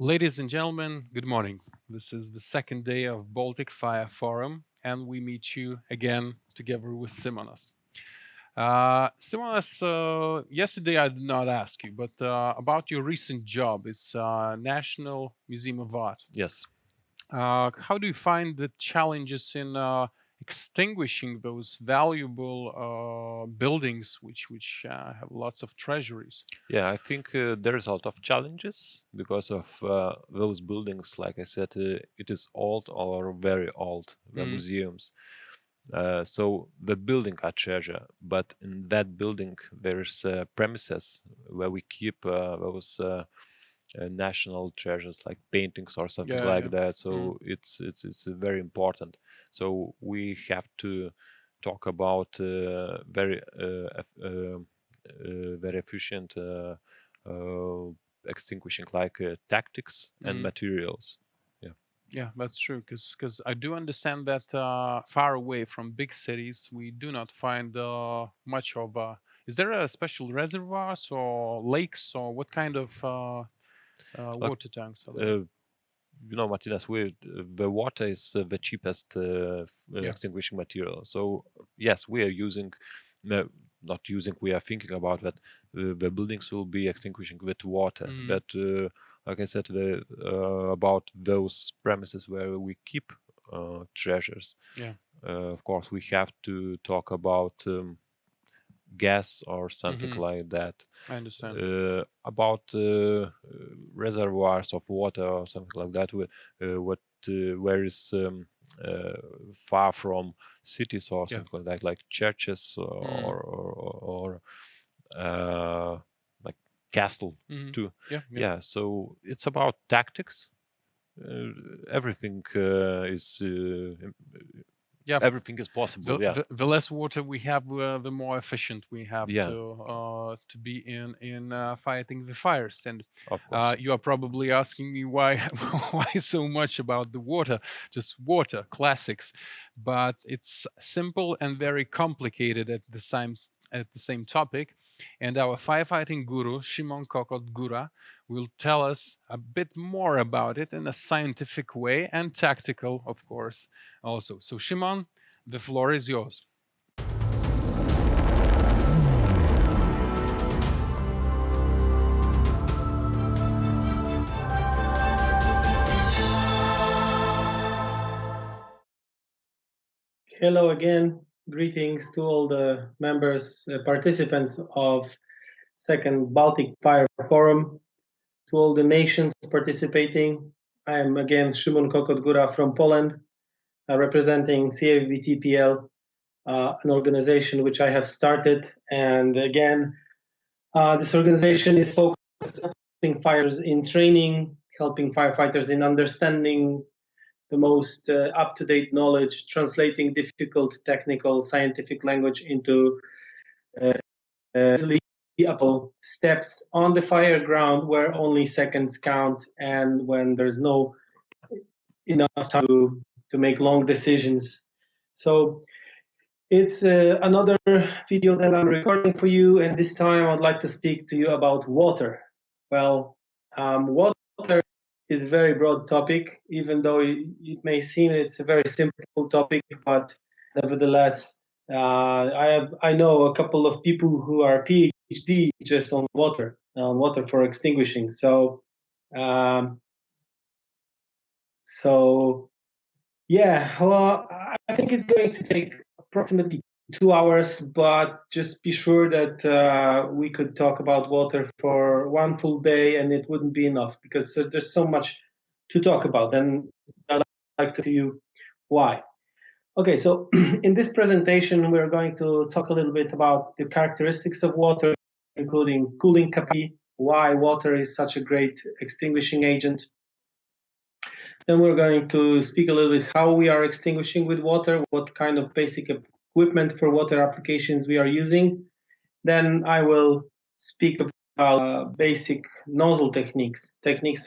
Ladies and gentlemen, good morning. This is the second day of Baltic Fire Forum, and we meet you again together with Simonas. Simonas, yesterday I did not ask you, but about your recent job. It's National Museum of Art. Yes. How do you find the challenges in extinguishing those valuable buildings, which have lots of treasuries? Yeah, I think there's a lot of challenges because of those buildings. Like I said, it is old or very old, the Mm, museums. So the building are treasure, but in that building there's premises where we keep those national treasures like paintings or something yeah, like yeah. that. Mm, So it's very important. So we have to talk about very efficient extinguishing like tactics and mm. materials. Yeah. Yeah, that's true. Because I do understand that far away from big cities, we do not find much of. Is there a special reservoirs or lakes or what kind of Like water tanks are there? uh, Martinez, the water is the cheapest Yeah. extinguishing material. So yes, we are using, no, not using. We are thinking about that. The buildings will be extinguishing with water, Mm, but like I said, about those premises where we keep treasures. yeah. Of course, we have to talk about gas or something Hmm. like that. I understand. About reservoirs of water or something like that, what where is uh, far from cities or Yeah. something like churches Mm, or like castle hmm. too. Yeah. Yeah. Yeah, so it's about tactics. Uh, everything is Yeah. everything is The, possible. Yeah, the the less water we have, the more efficient we have yeah, to be in fighting the fires. And of course. you are probably asking me why why so much about the water, just water classics, but it's simple and very complicated at the same topic. And our firefighting guru Shimon Kokot Gura will tell us a bit more about it in a scientific way and tactical, of course, also. So Shimon, the floor is yours. Hello again. Greetings to all the members, participants of second Baltic Fire Forum, to all the nations participating. I am again Szymon Kokot-Góra from Poland, representing CAVTPL, an organization which I have started. And again, this organization is focused on helping fires in training, helping firefighters in understanding the most up-to-date knowledge, translating difficult technical scientific language into uh, easily applicable steps on the fire ground where only seconds count and when there's no enough time to make long decisions. So it's another video that I'm recording for you, and this time I'd like to speak to you about water. Well, water is a very broad topic, even though it may seem it's a very simple topic, but nevertheless, I know a couple of people who are PhD just on water for extinguishing. Um, so yeah, well, I think it's going to take approximately 2 hours, but just be sure that we could talk about water for one full day and it wouldn't be enough because there's so much to talk about. And I'd like to tell you why. Okay, so in this presentation, we're going to talk a little bit about the characteristics of water, including cooling capacity, why water is such a great extinguishing agent. Then we're going to speak a little bit how we are extinguishing with water, what kind of basic equipment for water applications we are using. Then I will speak about basic nozzle techniques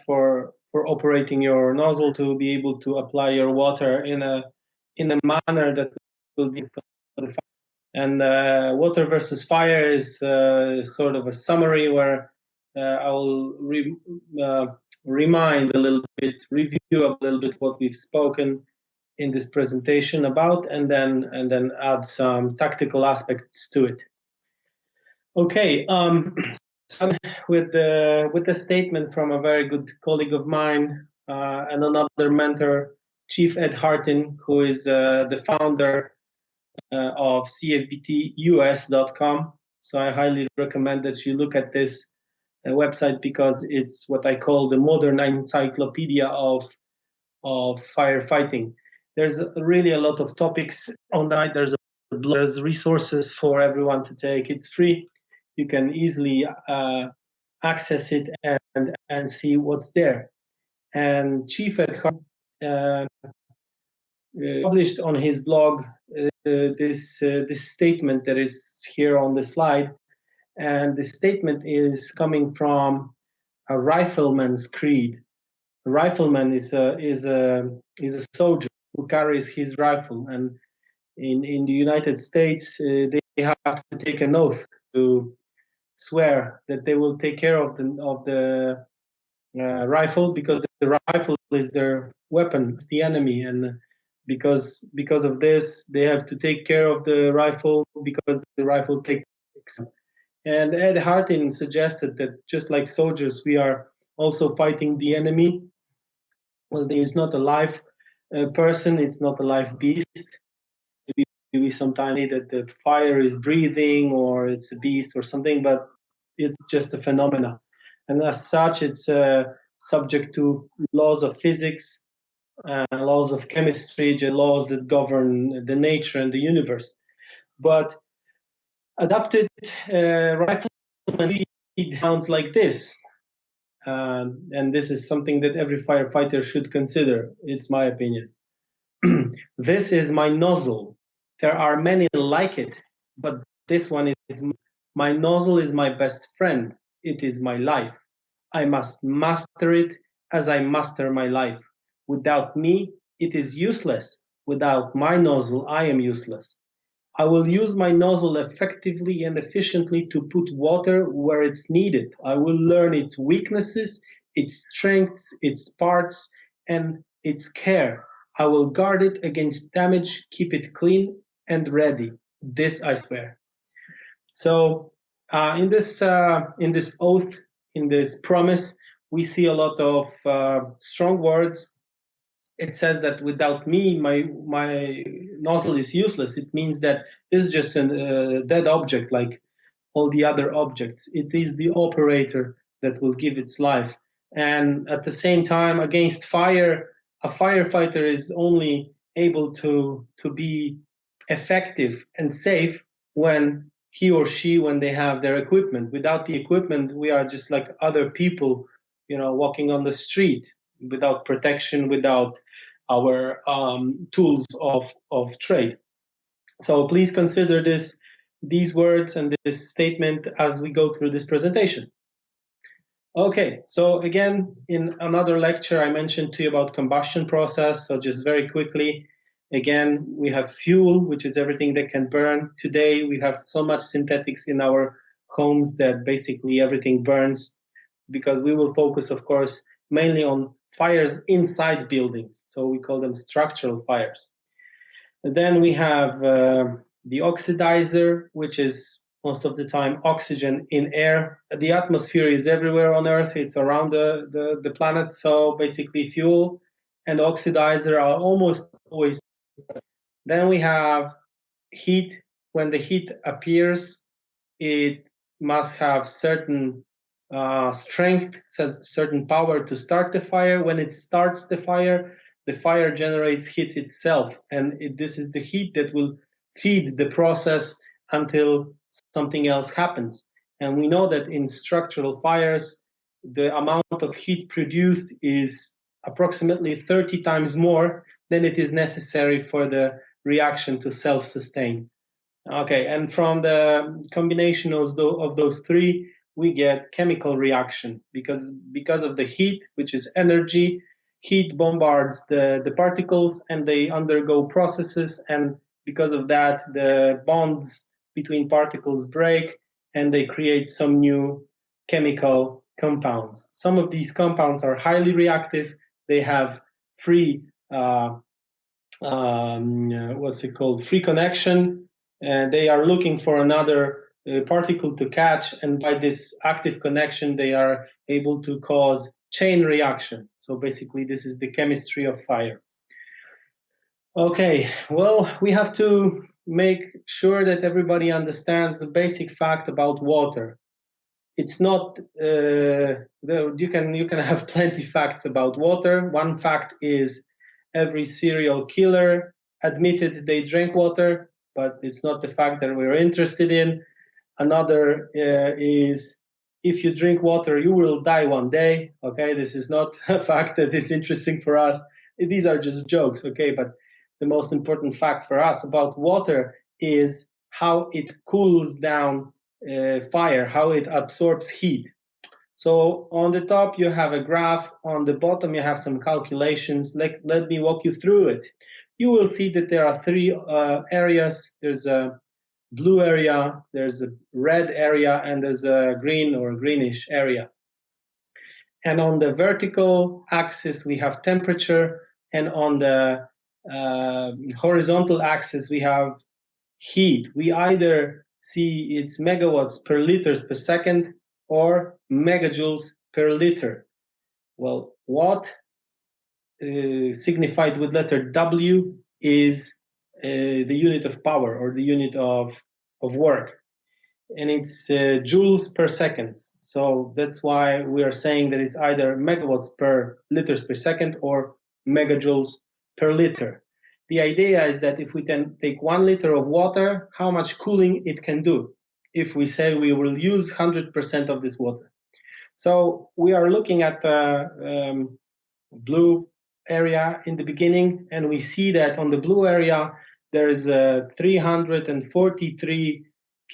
for operating your nozzle to be able to apply your water in a manner that will be for the fire. And water versus fire is sort of a summary where I will remind a little bit, review a little bit what we've spoken in this presentation about, and then add some tactical aspects to it. Okay, so with the statement from a very good colleague of mine and another mentor, Chief Ed Hartin, who is the founder of cfbtus.com. So I highly recommend that you look at this website, because it's what I call the modern encyclopedia of firefighting. There's really a lot of topics on that. There's resources for everyone to take. It's free. You can easily access it and see what's there. And Chief Ed published on his blog this statement that is here on the slide, and the statement is coming from a rifleman's creed. A rifleman is a soldier who carries his rifle, and in the United States they have to take an oath to swear that they will take care of the rifle, because the rifle is their weapon, it's the enemy, and because of this they have to take care of the rifle, because the rifle takes. And Ed Hartin suggested that just like soldiers, we are also fighting the enemy. Well, there is not a live person, it's not a live beast. We sometimes say that the fire is breathing or it's a beast or something, but it's just a phenomena. And as such, it's subject to laws of physics, laws of chemistry, the laws that govern the nature and the universe. But adapted rifleman sounds like this. And this is something that every firefighter should consider. It's my opinion. This is my nozzle. There are many like it, but this one is my nozzle is my best friend. It is my life. I must master it as I master my life. Without me, it is useless. Without my nozzle, I am useless. I will use my nozzle effectively and efficiently to put water where it's needed. I will learn its weaknesses, its strengths, its parts, and its care. I will guard it against damage, keep it clean and ready. This I swear. So in this oath, in this promise, we see a lot of strong words. It says that without me, my nozzle is useless. It means that this is just a dead object like all the other objects. It is the operator that will give its life. And at the same time, against fire, a firefighter is only able to be effective and safe when he or she, when they have their equipment. Without the equipment, we are just like other people, walking on the street without protection, without our tools of trade. So please consider these words and this statement as we go through this presentation. Okay, so again, in another lecture, I mentioned to you about combustion process. So just very quickly, again, we have fuel, which is everything that can burn. Today, we have so much synthetics in our homes that basically everything burns, because we will focus, of course, mainly on fires inside buildings. So we call them structural fires. And then we have the oxidizer, which is most of the time oxygen in air. The atmosphere is everywhere on Earth. It's around the planet. So basically fuel and oxidizer are almost always. Then we have heat. When the heat appears, it must have certain strength, certain power to start the fire. When it starts the fire generates heat itself, and this is the heat that will feed the process until something else happens. And we know that in structural fires, the amount of heat produced is approximately 30 times more than it is necessary for the reaction to self-sustain. Okay, and from the combination of those three, we get chemical reaction, because of the heat, which is energy. Heat bombards the particles and they undergo processes, and because of that, the bonds between particles break and they create some new chemical compounds. Some of these compounds are highly reactive. They have free free connection, and they are looking for another particle to catch, and by this active connection they are able to cause chain reaction. So basically this is the chemistry of fire. Okay, well, we have to make sure that everybody understands the basic fact about water. It's not you can have plenty facts about water. One fact is every serial killer admitted they drank water, but it's not the fact that we're interested in. Another is if you drink water, you will die one day. Okay, this is not a fact that is interesting for us. These are just jokes. Okay, but the most important fact for us about water is how it cools down fire, how it absorbs heat. So on the top you have a graph, on the bottom you have some calculations. Let me walk you through it. You will see that there are three areas. There's a blue area, there's a red area, and there's a green or greenish area. And on the vertical axis we have temperature, and on the horizontal axis we have heat. We either see it's megawatts per liters per second or megajoules per liter. Well, watt signified with letter W is the unit of power or the unit of work, and it's joules per seconds. So that's why we are saying that it's either megawatts per liters per second or megajoules per liter. The idea is that if we can take 1 liter of water, how much cooling it can do if we say we will use 100% of this water. So we are looking at the blue area in the beginning, and we see that on the blue area there is 343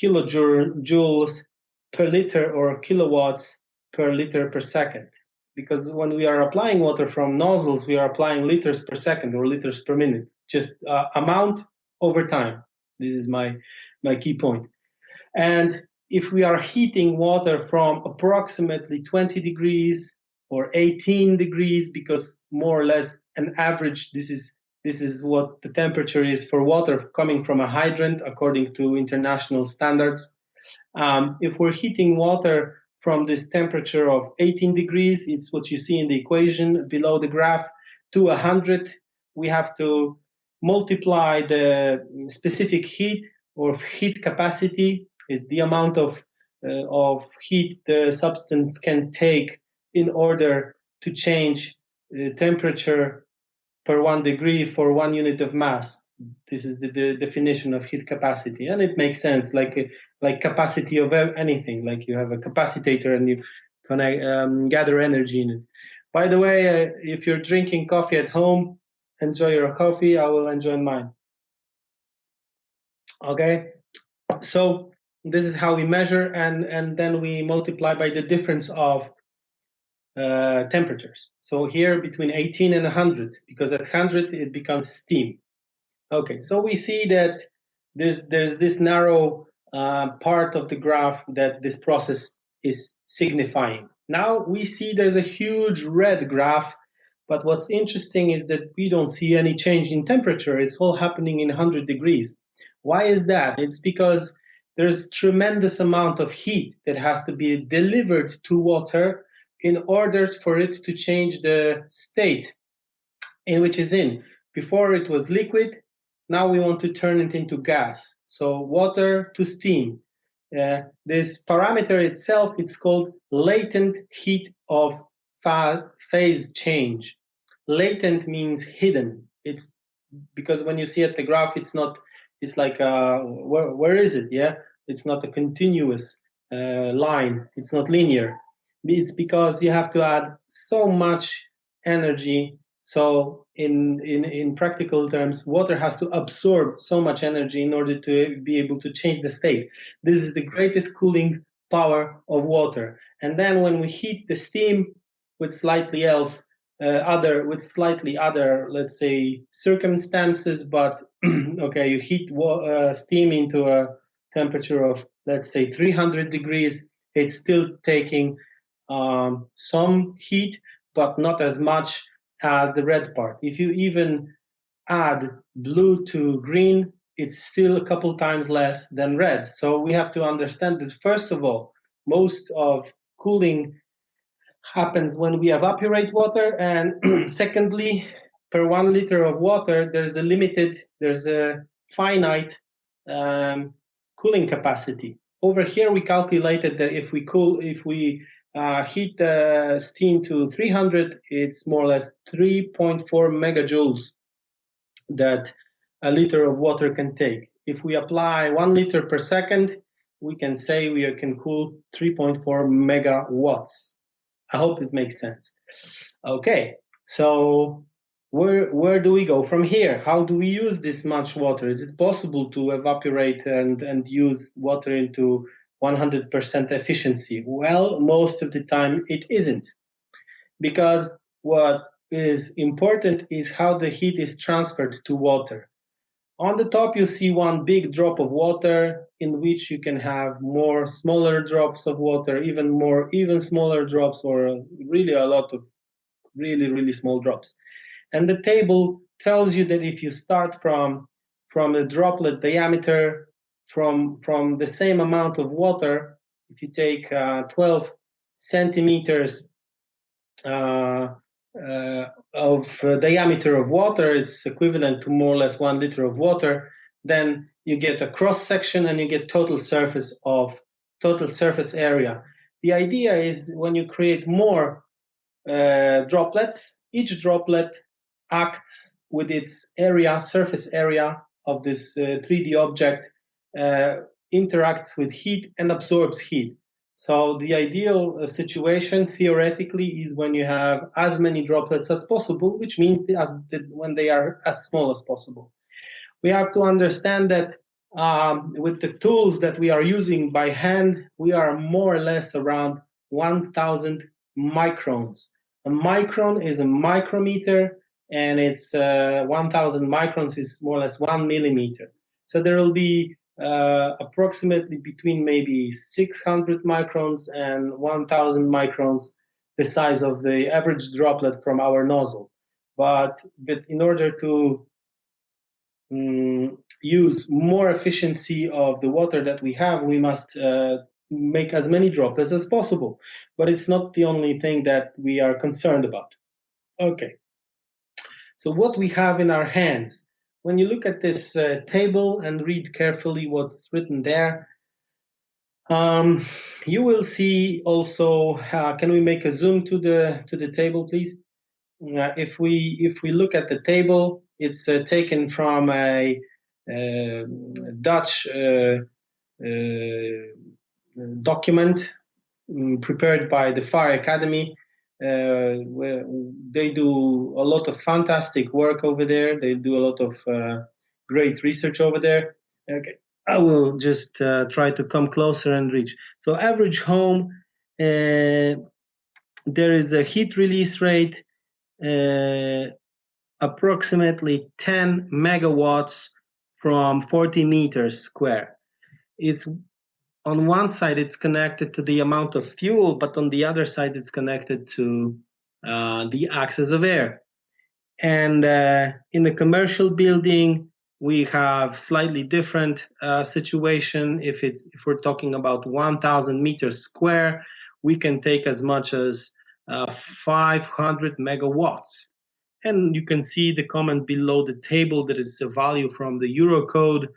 kilojoules per liter or kilowatts per liter per second. Because when we are applying water from nozzles, we are applying liters per second or liters per minute, just amount over time. This is my key point. And if we are heating water from approximately 20 degrees or 18 degrees, because more or less an average, this is what the temperature is for water coming from a hydrant according to international standards. If we're heating water from this temperature of 18 degrees, it's what you see in the equation below the graph, to 100, we have to multiply the specific heat or heat capacity, the amount of heat the substance can take in order to change the temperature per 1 degree for 1 unit of mass. This is the definition of heat capacity, and it makes sense, like capacity of anything, like you have a capacitator and you can gather energy in it. By the way, if you're drinking coffee at home, enjoy your coffee, I will enjoy mine. Okay, so this is how we measure, and then we multiply by the difference of temperatures. So here between 18 and 100, because at 100 it becomes steam. Okay, so we see that there's this narrow part of the graph that this process is signifying. Now we see there's a huge red graph, but what's interesting is that we don't see any change in temperature. It's all happening in 100 degrees. Why is that? It's because there's tremendous amount of heat that has to be delivered to water in order for it to change the state in which is in. Before it was liquid, now we want to turn it into gas. So water to steam. This parameter itself, it's called latent heat of phase change. Latent means hidden. It's because when you see at the graph, it's not, it's like, where is it? Yeah, it's not a continuous line. It's not linear. It's because you have to add so much energy. So in practical terms, water has to absorb so much energy in order to be able to change the state. This is the greatest cooling power of water. And then when we heat the steam with slightly other, let's say, circumstances, but okay, you heat steam into a temperature of, let's say, 300 degrees, it's still taking some heat, but not as much as the red part. If you even add blue to green, it's still a couple times less than red. So we have to understand that, first of all, most of cooling happens when we evaporate water, and secondly, per 1 liter of water, there's a finite cooling capacity. Over here, we calculated that if we heat the steam to 300, it's more or less 3.4 megajoules that a liter of water can take. If we apply 1 liter per second, we can say we can cool 3.4 megawatts. I hope it makes sense. Okay, so where do we go from here? How do we use this much water? Is it possible to evaporate and use water into 100% efficiency? Well, most of the time it isn't, because what is important is how the heat is transferred to water. On the top, you see one big drop of water, in which you can have more smaller drops of water, even smaller drops, or really a lot of really small drops. And the table tells you that if you start from a droplet diameter from the same amount of water, if you take 12 centimeters of diameter of water, it's equivalent to more or less 1 liter of water, then you get a cross section and you get total surface area. The idea is, when you create more droplets, each droplet acts with its surface area of this 3D object, interacts with heat and absorbs heat. So the ideal situation, theoretically, is when you have as many droplets as possible, which means when they are as small as possible. We have to understand that with the tools that we are using by hand, we are more or less around 1,000 microns. A micron is a micrometer, and it's 1,000 microns is more or less 1 millimeter. So there will be approximately between maybe 600 microns and 1,000 microns, the size of the average droplet from our nozzle. But in order to use more efficiency of the water that we have, we must make as many droplets as possible. But it's not the only thing that we are concerned about. Okay. So what we have in our hands, when you look at this table and read carefully what's written there, you will see also. Can we make a zoom to the table, please? If we look at the table, it's taken from a Dutch document prepared by the Fire Academy. Where they do a lot of fantastic work over there. They do a lot of great research over there. Okay, I will just try to come closer and reach. So average home, there is a heat release rate approximately 10 megawatts from 40 meters square. It's on one side it's connected to the amount of fuel, but on the other side it's connected to the access of air. And in the commercial building, we have slightly different situation. If we're talking about 1,000 meters square, we can take as much as 500 megawatts. And you can see the comment below the table that is a value from the Eurocode,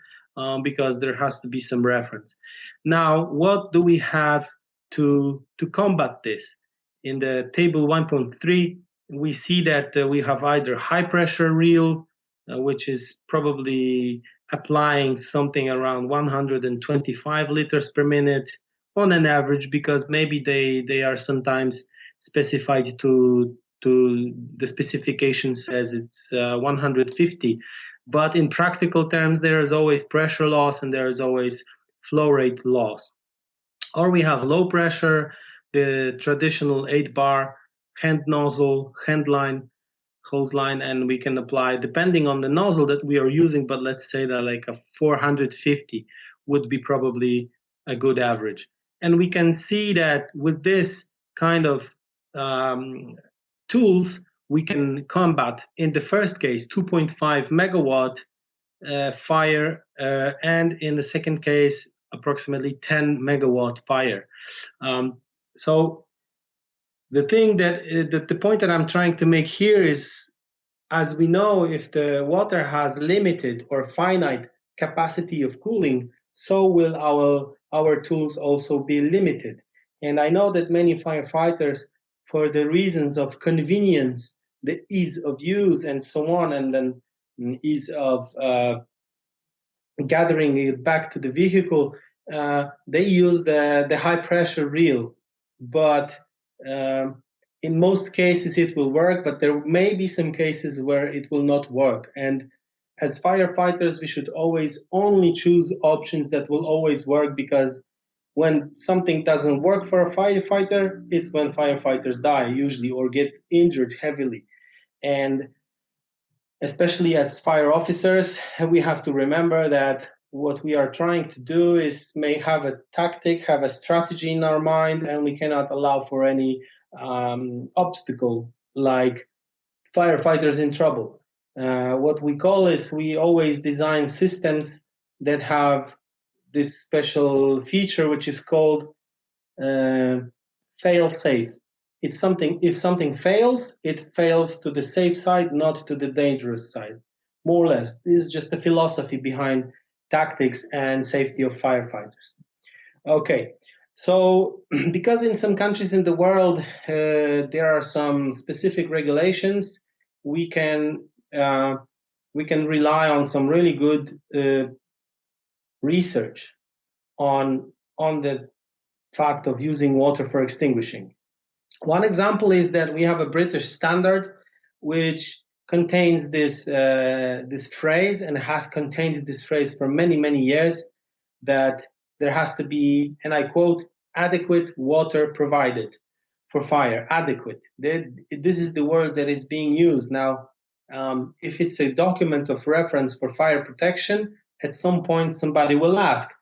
because there has to be some reference. Now, what do we have to combat this? In the table 1.3, we see that we have either high pressure reel, which is probably applying something around 125 liters per minute on an average, because maybe they are sometimes specified to the specification says it's 150, but in practical terms there is always pressure loss and there is always flow rate loss. Or we have low pressure, the traditional 8-bar hand nozzle, hand line, hose line, and we can apply depending on the nozzle that we are using, but let's say that like a 450 would be probably a good average. And we can see that with this kind of tools we can combat. In the first case, 2.5 megawatt fire, and in the second case, approximately 10 megawatt fire. So the thing the point that I'm trying to make here is, as we know, if the water has limited or finite capacity of cooling, so will our tools also be limited. And I know that many firefighters, for the reasons of convenience, the ease of use and so on, and then ease of gathering it back to the vehicle, they use the high pressure reel. But in most cases it will work, but there may be some cases where it will not work. And as firefighters, we should always only choose options that will always work, because when something doesn't work for a firefighter, it's when firefighters die usually or get injured heavily. And especially as fire officers, we have to remember that what we are trying to do is may have a tactic, have a strategy in our mind, and we cannot allow for any obstacle like firefighters in trouble. What we call is, we always design systems that have this special feature, which is called fail safe. It's something, if something fails, it fails to the safe side, not to the dangerous side. More or less, this is just the philosophy behind tactics and safety of firefighters. Okay, so because in some countries in the world there are some specific regulations, we can rely on some really good research on the fact of using water for extinguishing. One example is that we have a British standard which contains this phrase, and has contained this phrase for many years, that there has to be, and I quote, adequate water provided for fire. Adequate. This is the word that is being used now. If it's a document of reference for fire protection, at some point somebody will ask,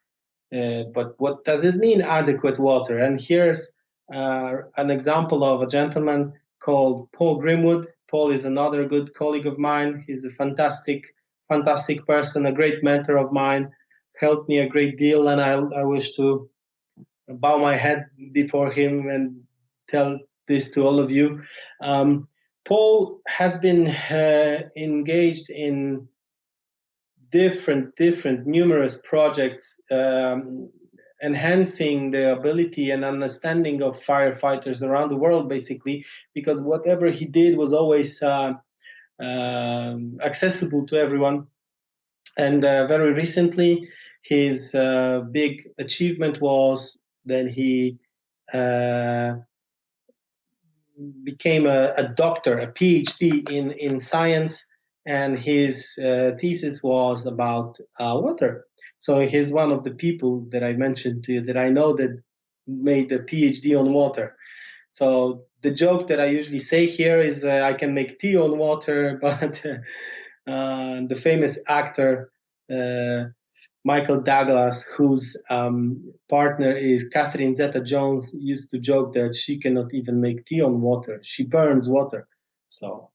but what does it mean, adequate water? And here's an example of a gentleman called Paul Grimwood. Paul is another good colleague of mine. He's a fantastic person, a great mentor of mine, helped me a great deal, and I wish to bow my head before him and tell this to all of you. Paul has been engaged in different numerous projects, enhancing the ability and understanding of firefighters around the world, basically, because whatever he did was always accessible to everyone. And very recently, his big achievement was that he became a doctor, a PhD in science, and his thesis was about water. So he's one of the people that I mentioned to you that I know that made a PhD on water. So the joke that I usually say here is I can make tea on water, but the famous actor Michael Douglas, whose partner is Catherine Zeta-Jones, used to joke that she cannot even make tea on water. She burns water. So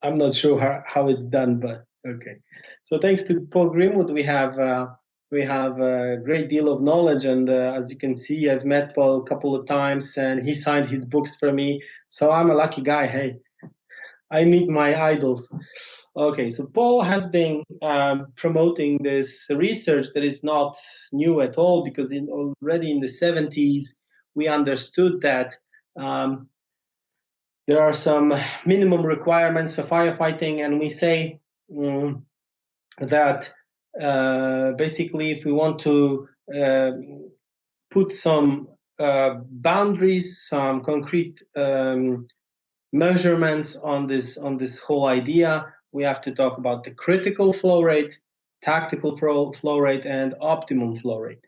I'm not sure how it's done, but okay. So thanks to Paul Grimwood, we have a great deal of knowledge. And as you can see, I've met Paul a couple of times, and he signed his books for me. So I'm a lucky guy. Hey, I meet my idols. Okay, so Paul has been promoting this research that is not new at all, because already in the 70s, we understood that there are some minimum requirements for firefighting, and we say that basically if we want to put some boundaries, some concrete measurements on this whole idea, we have to talk about the critical flow rate, tactical flow rate, and optimum flow rate.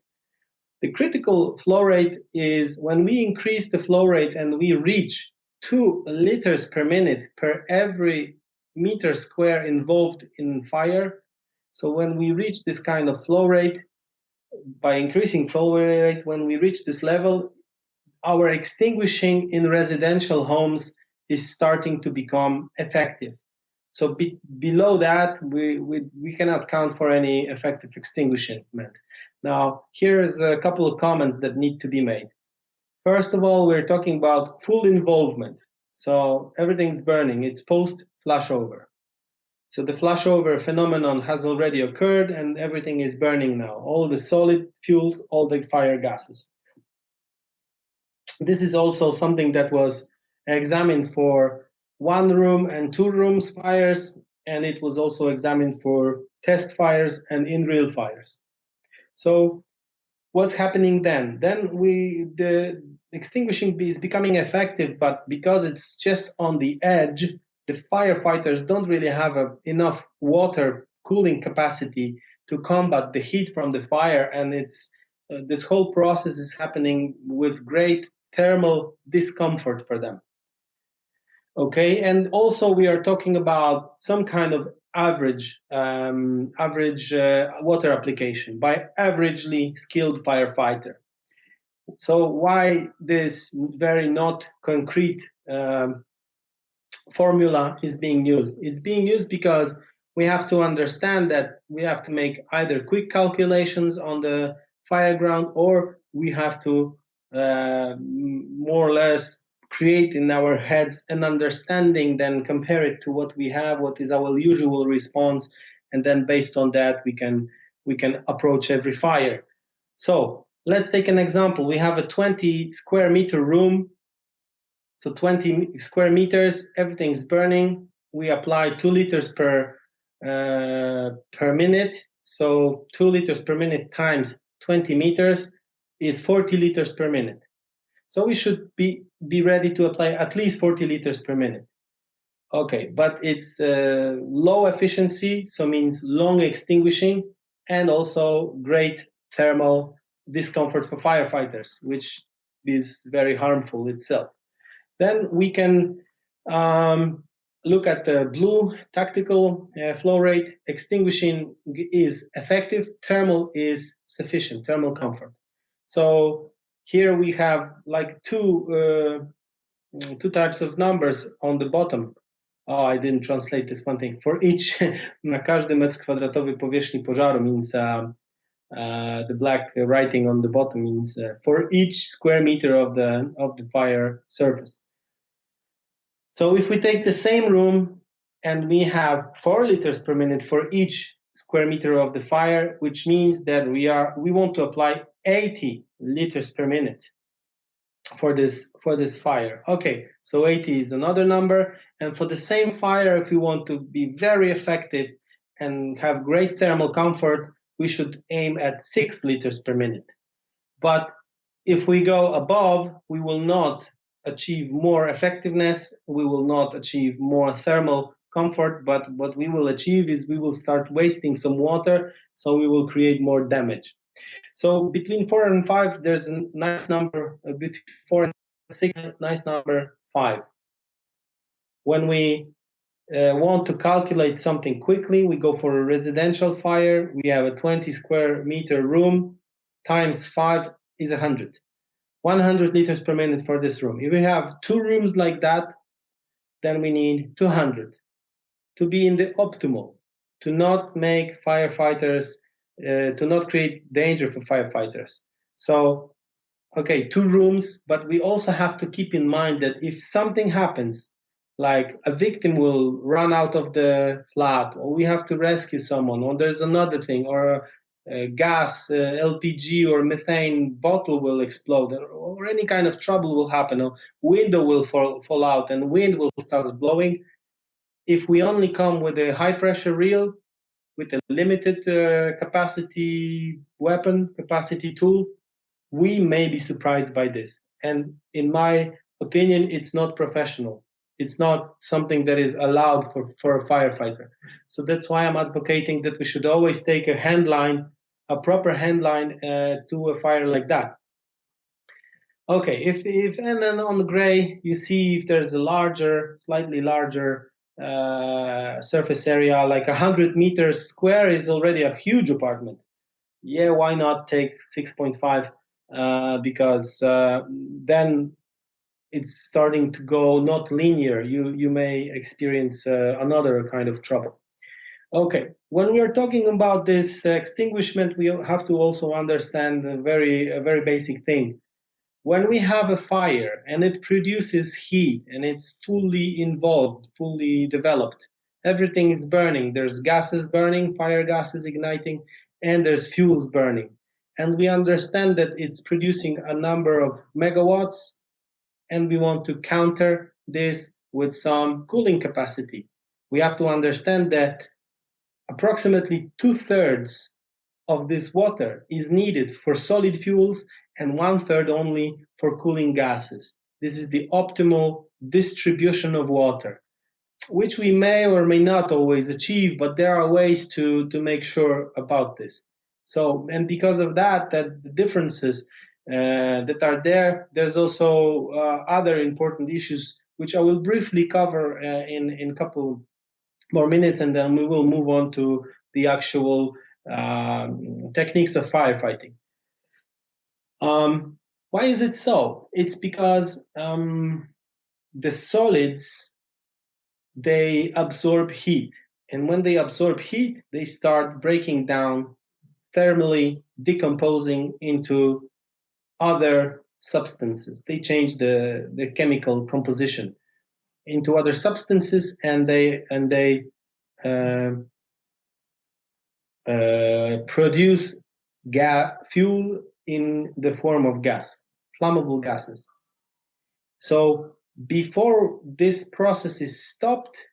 The critical flow rate is when we increase the flow rate and we reach 2 liters per minute per every meter square involved in fire. So when we reach this kind of flow rate, by increasing flow rate, when we reach this level, our extinguishing in residential homes is starting to become effective. So below that, we cannot count for any effective extinguishment. Now, here's a couple of comments that need to be made. First of all, we're talking about full involvement. So everything's burning. It's post flashover. So the flashover phenomenon has already occurred and everything is burning now. All the solid fuels, all the fire gases. This is also something that was examined for 1-room and 2-rooms fires, and it was also examined for test fires and in real fires. So what's happening then? Then the extinguishing is becoming effective, but because it's just on the edge, the firefighters don't really have enough water cooling capacity to combat the heat from the fire, and this whole process is happening with great thermal discomfort for them. Okay, and also we are talking about some kind of average water application by averagely skilled firefighter. So why this very not concrete formula is being used? It's being used because we have to understand that we have to make either quick calculations on the fire ground, or we have to more or less create in our heads an understanding, then compare it to what we have, what is our usual response, and then based on that we can approach every fire. So let's take an example. We have a 20 square meter room. So 20 square meters, everything's burning. We apply 2 liters per minute. So 2 liters per minute times 20 meters is 40 liters per minute. So we should be ready to apply at least 40 liters per minute. Okay, but it's low efficiency, so means long extinguishing, and also great thermal discomfort for firefighters, which is very harmful itself. Then we can look at the blue tactical flow rate. Extinguishing is effective, thermal is sufficient, thermal comfort. So here we have like two types of numbers on the bottom. Oh, I didn't translate this one thing. For each, na każdy metr kwadratowy powierzchni pożaru means the black writing on the bottom means for each square meter of the fire surface. So if we take the same room and we have 4 liters per minute for each square meter of the fire, which means that we want to apply 80 liters per minute for this fire. Okay, so 80 is another number, and for the same fire, if we want to be very effective and have great thermal comfort, we should aim at 6 liters per minute. But if we go above, we will not achieve more effectiveness, we will not achieve more thermal comfort, but what we will achieve is we will start wasting some water, so we will create more damage. So between 4 and 5, there's a nice number. Between 4 and 6, nice number 5. When we want to calculate something quickly, we go for a residential fire. We have a 20 square meter room, times 5 is 100. 100 liters per minute for this room. If we have 2 rooms like that, then we need 200 to be in the optimal, to not make firefighters, to not create danger for firefighters. So, okay, 2 rooms, but we also have to keep in mind that if something happens, like a victim will run out of the flat, or we have to rescue someone, or there's another thing, or gas, LPG or methane bottle will explode, or any kind of trouble will happen, or window will fall out and wind will start blowing. If we only come with a high pressure reel, with a limited capacity weapon, capacity tool, we may be surprised by this. And in my opinion, it's not professional. It's not something that is allowed for a firefighter. So that's why I'm advocating that we should always take a handline, a proper handline to a fire like that. Okay, if and then on the gray, you see if there's a larger, slightly larger surface area, like 100 meters square is already a huge apartment. Yeah, why not take 6.5 because then it's starting to go not linear. You may experience another kind of trouble. Okay, when we are talking about this extinguishment, we have to also understand a very basic thing. When we have a fire and it produces heat and it's fully involved, fully developed, everything is burning. There's gases burning, fire gases igniting, and there's fuels burning. And we understand that it's producing a number of megawatts, and we want to counter this with some cooling capacity. We have to understand that approximately 2/3 of this water is needed for solid fuels and 1/3 only for cooling gases. This is the optimal distribution of water, which we may or may not always achieve, but there are ways to make sure about this. So, and because of that the differences that are there, there's also other important issues which I will briefly cover in a couple more minutes, and then we will move on to the actual techniques of firefighting. Why is it so? It's because the solids, they absorb heat, and when they absorb heat, they start breaking down, thermally decomposing into other substances. They change the chemical composition into other substances, and they produce fuel in the form of gas, flammable gases. So before this process is stopped,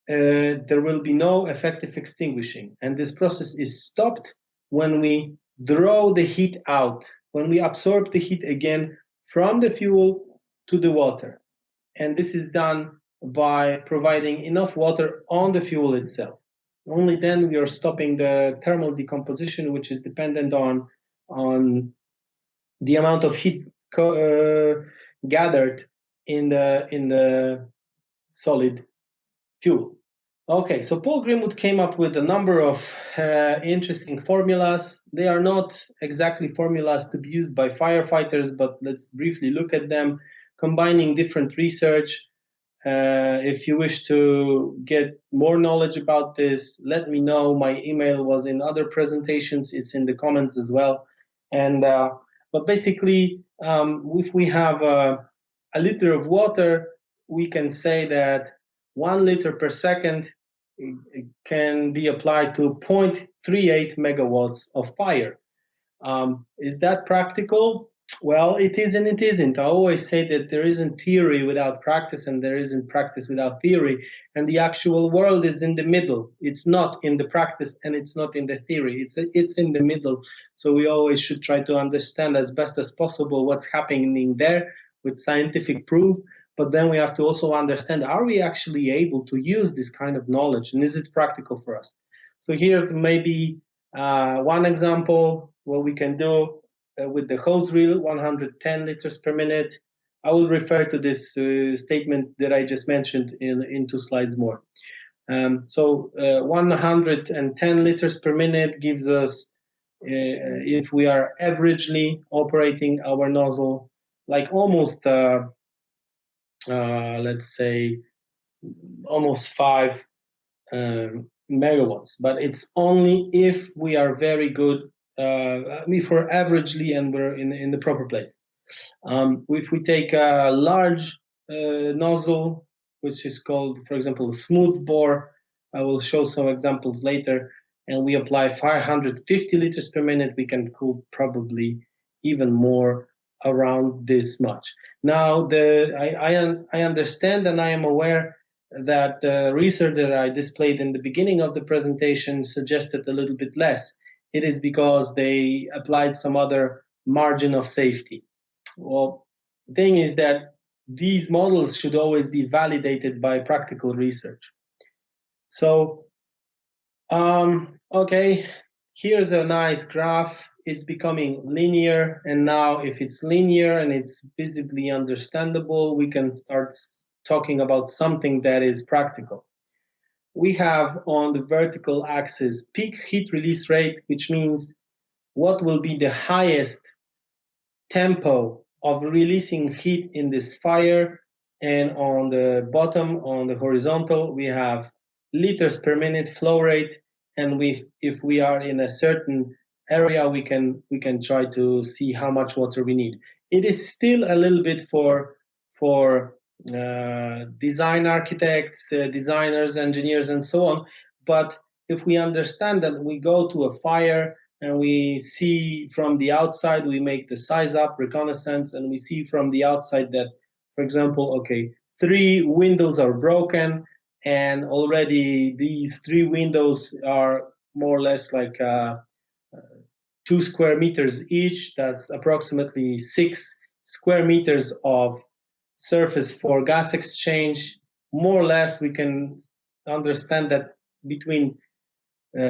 there will be no effective extinguishing. And this process is stopped when we draw the heat out, when we absorb the heat again from the fuel to the water. And this is done by providing enough water on the fuel itself. Only then we are stopping the thermal decomposition, which is dependent on the amount of heat gathered in the solid fuel. Okay, so Paul Greenwood came up with a number of interesting formulas. They are not exactly formulas to be used by firefighters, but let's briefly look at them, combining different research. If you wish to get more knowledge about this, let me know. My email was in other presentations. It's in the comments as well. And but basically, if we have a liter of water, we can say that 1 liter per second can be applied to 0.38 megawatts of fire. Is that practical? Well, it is and it isn't. I always say that there isn't theory without practice, and there isn't practice without theory. And the actual world is in the middle. It's not in the practice and it's not in the theory. It's in the middle. So we always should try to understand as best as possible what's happening there with scientific proof. But then we have to also understand, are we actually able to use this kind of knowledge, and is it practical for us? So here's maybe one example, what we can do with the hose reel, 110 liters per minute. I will refer to this statement that I just mentioned in 2 slides more. So 110 liters per minute gives us, if we are averagely operating our nozzle, like almost, let's say, almost 5 megawatts. But it's only if we are very good, if we're averagely and we're in the proper place. If we take a large nozzle, which is called, for example, a smooth bore, I will show some examples later, and we apply 550 liters per minute, we can cool probably even more, around this much. Now, I understand and I am aware that the research that I displayed in the beginning of the presentation suggested a little bit less. It is because they applied some other margin of safety. Well, the thing is that these models should always be validated by practical research. So, okay, here's a nice graph. It's becoming linear, and now if it's linear and it's visibly understandable, we can start talking about something that is practical. We have on the vertical axis peak heat release rate, which means what will be the highest tempo of releasing heat in this fire, and on the bottom, on the horizontal, we have liters per minute flow rate, and if we are in a certain area, we can try to see how much water we need. It is still a little bit for design architects, designers, engineers, and so on. But if we understand that we go to a fire and we see from the outside, we make the size up reconnaissance, and we see from the outside that, for example, okay, 3 windows are broken, and already these 3 windows are more or less like 2 square meters each. That's approximately 6 square meters of surface for gas exchange. More or less, we can understand that between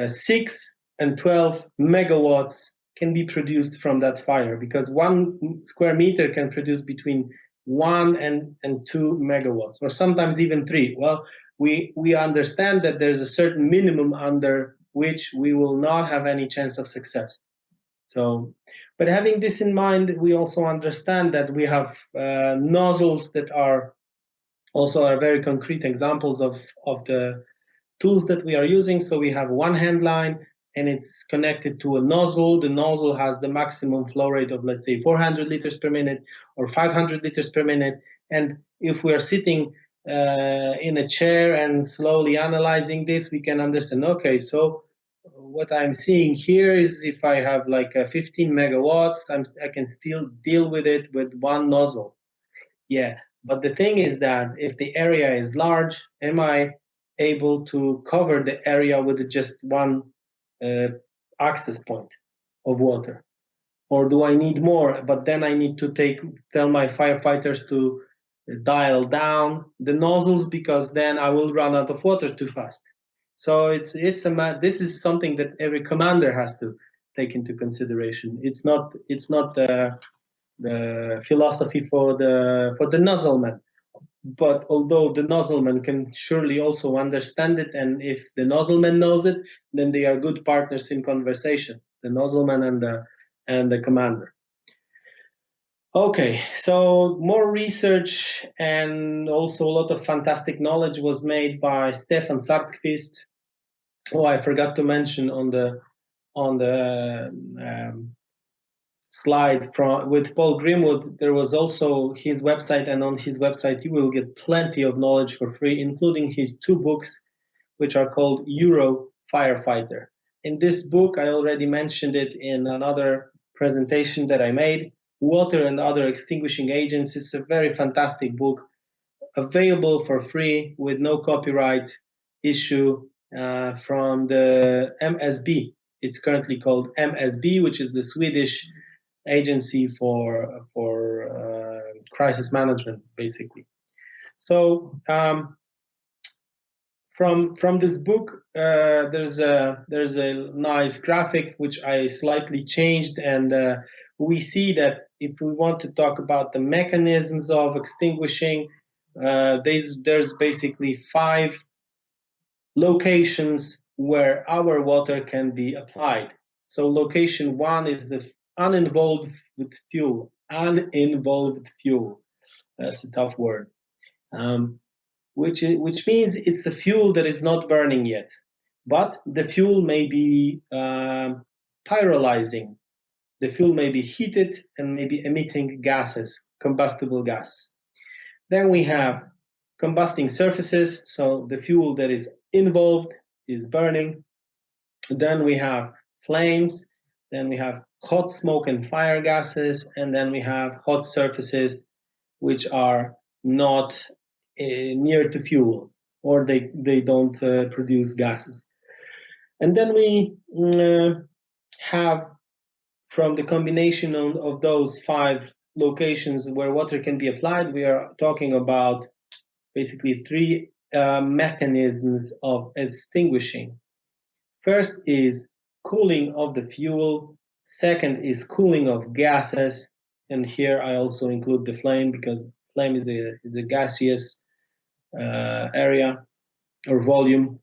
6 and 12 megawatts can be produced from that fire, because 1 square meter can produce between 1 and 2 megawatts, or sometimes even 3. Well, we understand that there's a certain minimum under which we will not have any chance of success. So, but having this in mind, we also understand that we have nozzles that are very concrete examples of the tools that we are using. So we have one hand line, and it's connected to a nozzle. The nozzle has the maximum flow rate of, let's say, 400 liters per minute or 500 liters per minute. And if we are sitting in a chair and slowly analyzing this, we can understand, okay, so what I'm seeing here is if I have like 15 megawatts, I can still deal with it with one nozzle. Yeah, but the thing is that if the area is large, am I able to cover the area with just one access point of water? Or do I need more? But then I need to tell my firefighters to dial down the nozzles, because then I will run out of water too fast. So this is something that every commander has to take into consideration. It's not the philosophy for the nozzleman. But although the nozzleman can surely also understand it, and if the nozzleman knows it, then they are good partners in conversation, the nozzleman and the commander. Okay, so more research and also a lot of fantastic knowledge was made by Stefan Sartqvist. Oh, I forgot to mention on the slide with Paul Grimwood, there was also his website, and on his website you will get plenty of knowledge for free, including his 2 books, which are called Euro Firefighter. In this book, I already mentioned it in another presentation that I made, Water and Other Extinguishing Agents. It's a very fantastic book, available for free with no copyright issue from the MSB. It's currently called MSB, which is the Swedish agency for crisis management, basically. So from this book, there's a nice graphic which I slightly changed, and we see that if we want to talk about the mechanisms of extinguishing, there's basically 5 locations where our water can be applied. So location 1 is the uninvolved fuel. Uninvolved fuel. That's a tough word. Which means it's a fuel that is not burning yet, but the fuel may be pyrolyzing. The fuel may be heated and may be emitting gases, combustible gas. Then we have combusting surfaces, so the fuel that is involved is burning. Then we have flames, then we have hot smoke and fire gases, and then we have hot surfaces which are not near to fuel, or they don't produce gases. And then we have, from the combination of those 5 locations where water can be applied, we are talking about basically 3 mechanisms of extinguishing. First is cooling of the fuel. Second is cooling of gases, and here I also include the flame, because flame is a gaseous area or volume.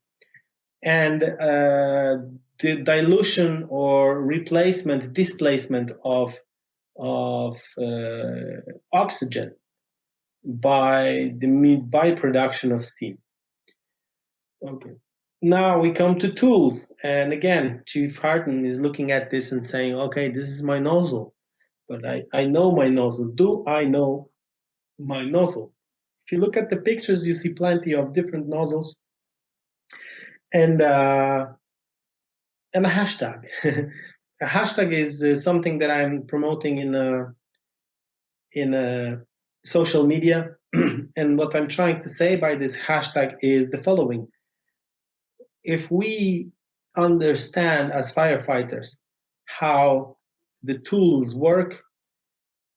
And the dilution or displacement of of oxygen by the byproduction of steam. Okay. Now we come to tools, and again, Chief Harton is looking at this and saying, okay, this is my nozzle, but I know my nozzle. Do I know my nozzle? If you look at the pictures, you see plenty of different nozzles and a hashtag. A hashtag is something that I'm promoting in social media. And what I'm trying to say by this hashtag is the following. If we understand as firefighters how the tools work,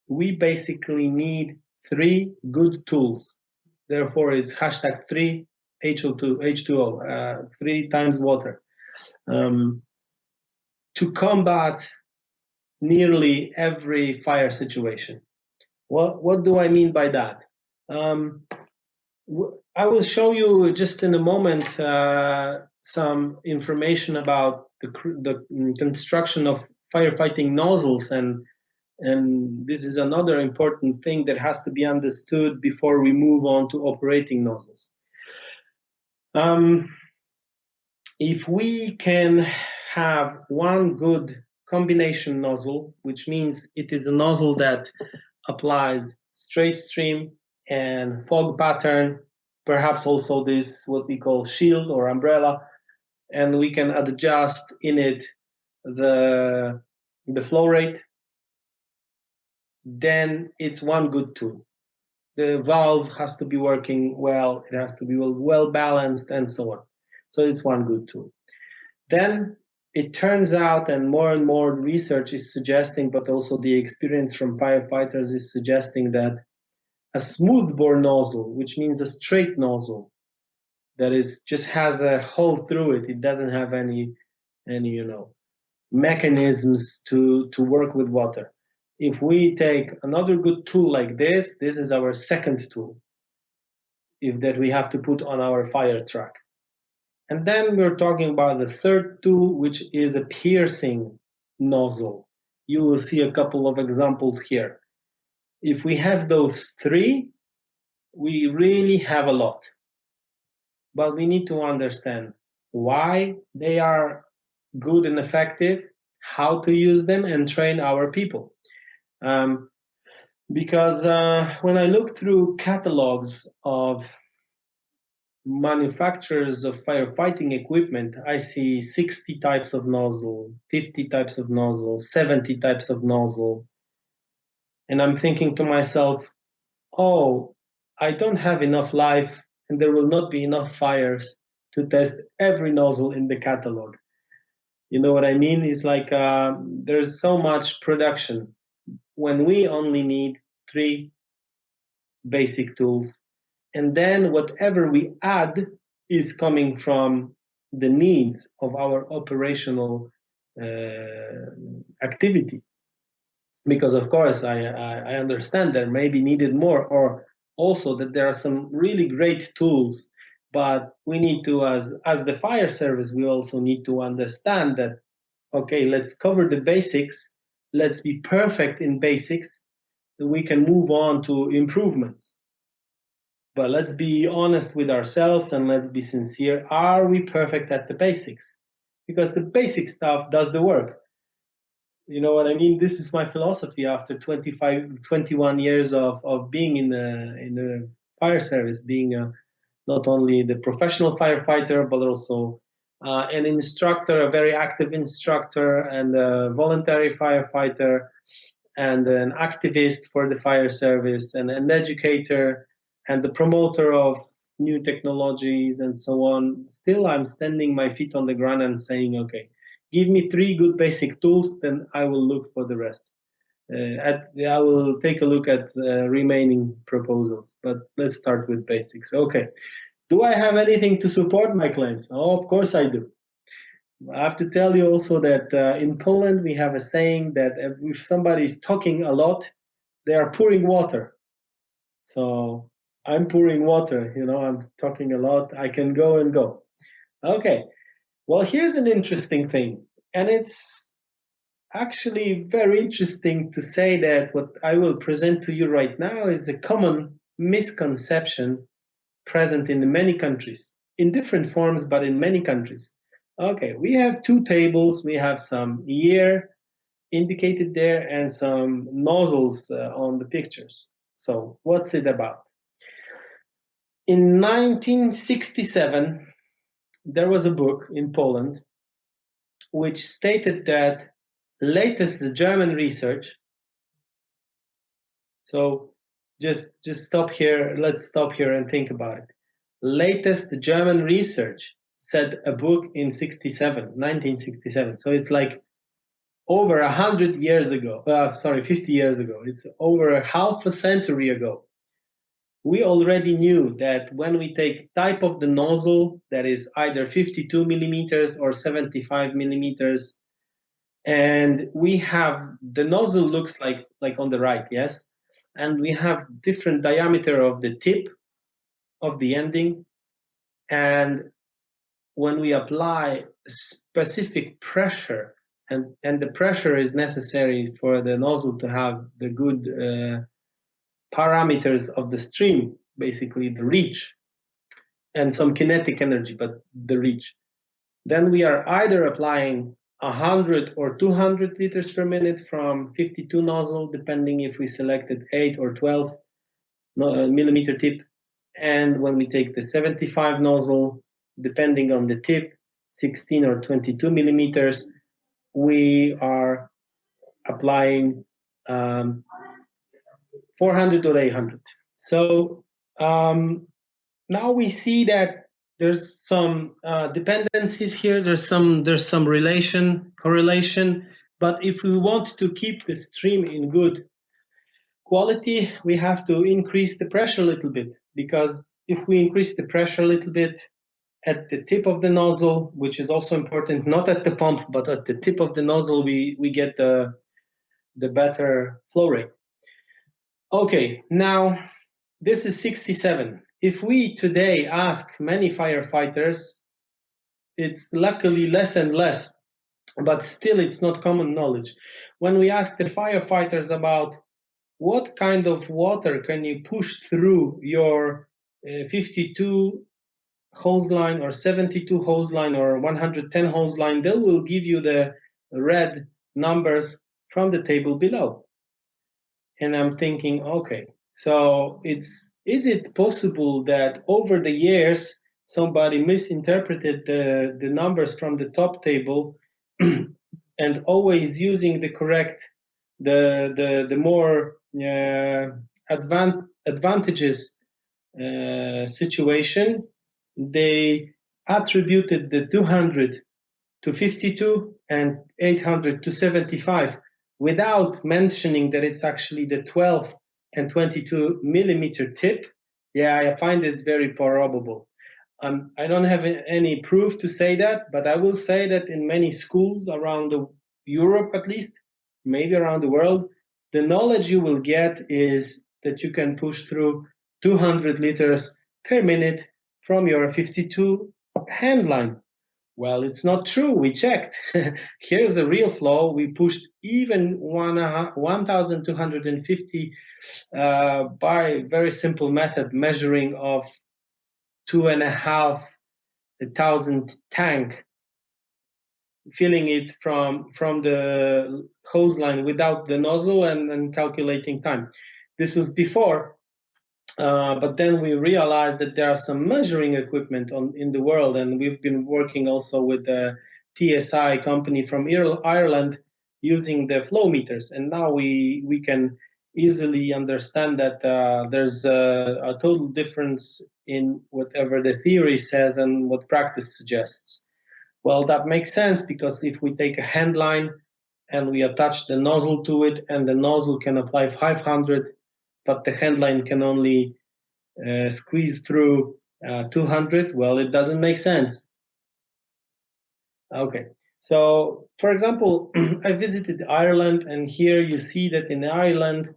we basically need 3 good tools. Therefore, it's hashtag 3 HO2, H2O, 3 times water, to combat nearly every fire situation. What do I mean by that? I will show you just in a moment some information about the construction of firefighting nozzles, and this is another important thing that has to be understood before we move on to operating nozzles. If we can have one good combination nozzle, which means it is a nozzle that applies straight stream and fog pattern, perhaps also this what we call shield or umbrella, and we can adjust in it the flow rate, then it's one good tool. The valve has to be working well, it has to be well balanced, and so on. So it's one good tool. Then it turns out, and more research is suggesting, but also the experience from firefighters is suggesting, that a smoothbore nozzle, which means a straight nozzle that is just has a hole through it, it doesn't have any mechanisms to work with water. If we take another good tool like this is our second tool that we have to put on our fire truck. And then we're talking about the third tool, which is a piercing nozzle. You will see a couple of examples here. If we have those 3, we really have a lot. But we need to understand why they are good and effective, how to use them, and train our people. Because when I look through catalogs of manufacturers of firefighting equipment, I see 60 types of nozzle, 50 types of nozzle, 70 types of nozzle. And I'm thinking to myself, oh, I don't have enough life, and there will not be enough fires to test every nozzle in the catalog. You know what I mean? It's like there's so much production when we only need 3 basic tools. And then whatever we add is coming from the needs of our operational activity. Because of course I understand there may be needed more, or also that there are some really great tools, but we need to, as the fire service, we also need to understand that, okay, let's cover the basics, let's be perfect in basics, then we can move on to improvements. But let's be honest with ourselves and let's be sincere. Are we perfect at the basics? Because the basic stuff does the work. You know what I mean? This is my philosophy after 21 years of being in the fire service, being not only the professional firefighter, but also an instructor, a very active instructor, and a voluntary firefighter, and an activist for the fire service, and an educator, and the promoter of new technologies, and so on. Still, I'm standing my feet on the ground and saying, okay, give me 3 good basic tools, then I will look for the rest. I will take a look at remaining proposals, but let's start with basics. Okay, do I have anything to support my claims? Oh, of course I do. I have to tell you also that in Poland we have a saying that if somebody is talking a lot, they are pouring water. So I'm pouring water, I'm talking a lot, I can go and go. Okay, well, here's an interesting thing, and actually very interesting to say that what I will present to you right now is a common misconception present in many countries, in different forms, but in many countries. Okay, we have two tables. We have some year indicated there and some nozzles on the pictures. So what's it about? In 1967, there was a book in Poland which stated that latest German research. So just stop here. Let's stop here and think about it. Latest German research said a book in 1967. So it's like over 100 years ago. 50 years ago. It's over half a century ago. We already knew that when we take type of the nozzle, that is either 52 millimeters or 75 millimeters, and we have the nozzle looks like on the right, yes, and we have different diameter of the tip of the ending, and when we apply specific pressure, and the pressure is necessary for the nozzle to have the good parameters of the stream, basically the reach and some kinetic energy, but the reach, then we are either applying 100 or 200 liters per minute from 52 nozzle, depending if we selected 8 or 12 millimeter tip. And when we take the 75 nozzle, depending on the tip, 16 or 22 millimeters, we are applying 400 or 800. So now we see that there's some dependencies here. There's some correlation. But if we want to keep the stream in good quality, we have to increase the pressure a little bit, because if we increase the pressure a little bit at the tip of the nozzle, which is also important, not at the pump, but at the tip of the nozzle, we get the better flow rate. Okay, now this is 67. If we today ask many firefighters, it's luckily less and less, but still it's not common knowledge. When we ask the firefighters about what kind of water can you push through your 52 hose line or 72 hose line or 110 hose line, they will give you the red numbers from the table below. And I'm thinking, okay, so is it possible that over the years somebody misinterpreted the numbers from the top table and always using the correct, the more advantageous situation, they attributed the 200 to 52 and 800 to 75 without mentioning that it's actually the 12 and 22 millimeter tip. Yeah, I find this very probable. I don't have any proof to say that, but I will say that in many schools around Europe, at least, maybe around the world, the knowledge you will get is that you can push through 200 liters per minute from your 52 hand line. Well, it's not true. We checked. Here's a real flow. We pushed even 1,250 by very simple method, measuring of 2,500 tank, filling it from the hose line without the nozzle and calculating time. This was before. But then we realized that there are some measuring equipment in the world, and we've been working also with the TSI company from Ireland using the flow meters. And now we can easily understand that there's a total difference in whatever the theory says and what practice suggests. Well, that makes sense, because if we take a hand line and we attach the nozzle to it, and the nozzle can apply 500, but the hand line can only squeeze through 200, well, it doesn't make sense. Okay, so for example, I visited Ireland, and here you see that in Ireland,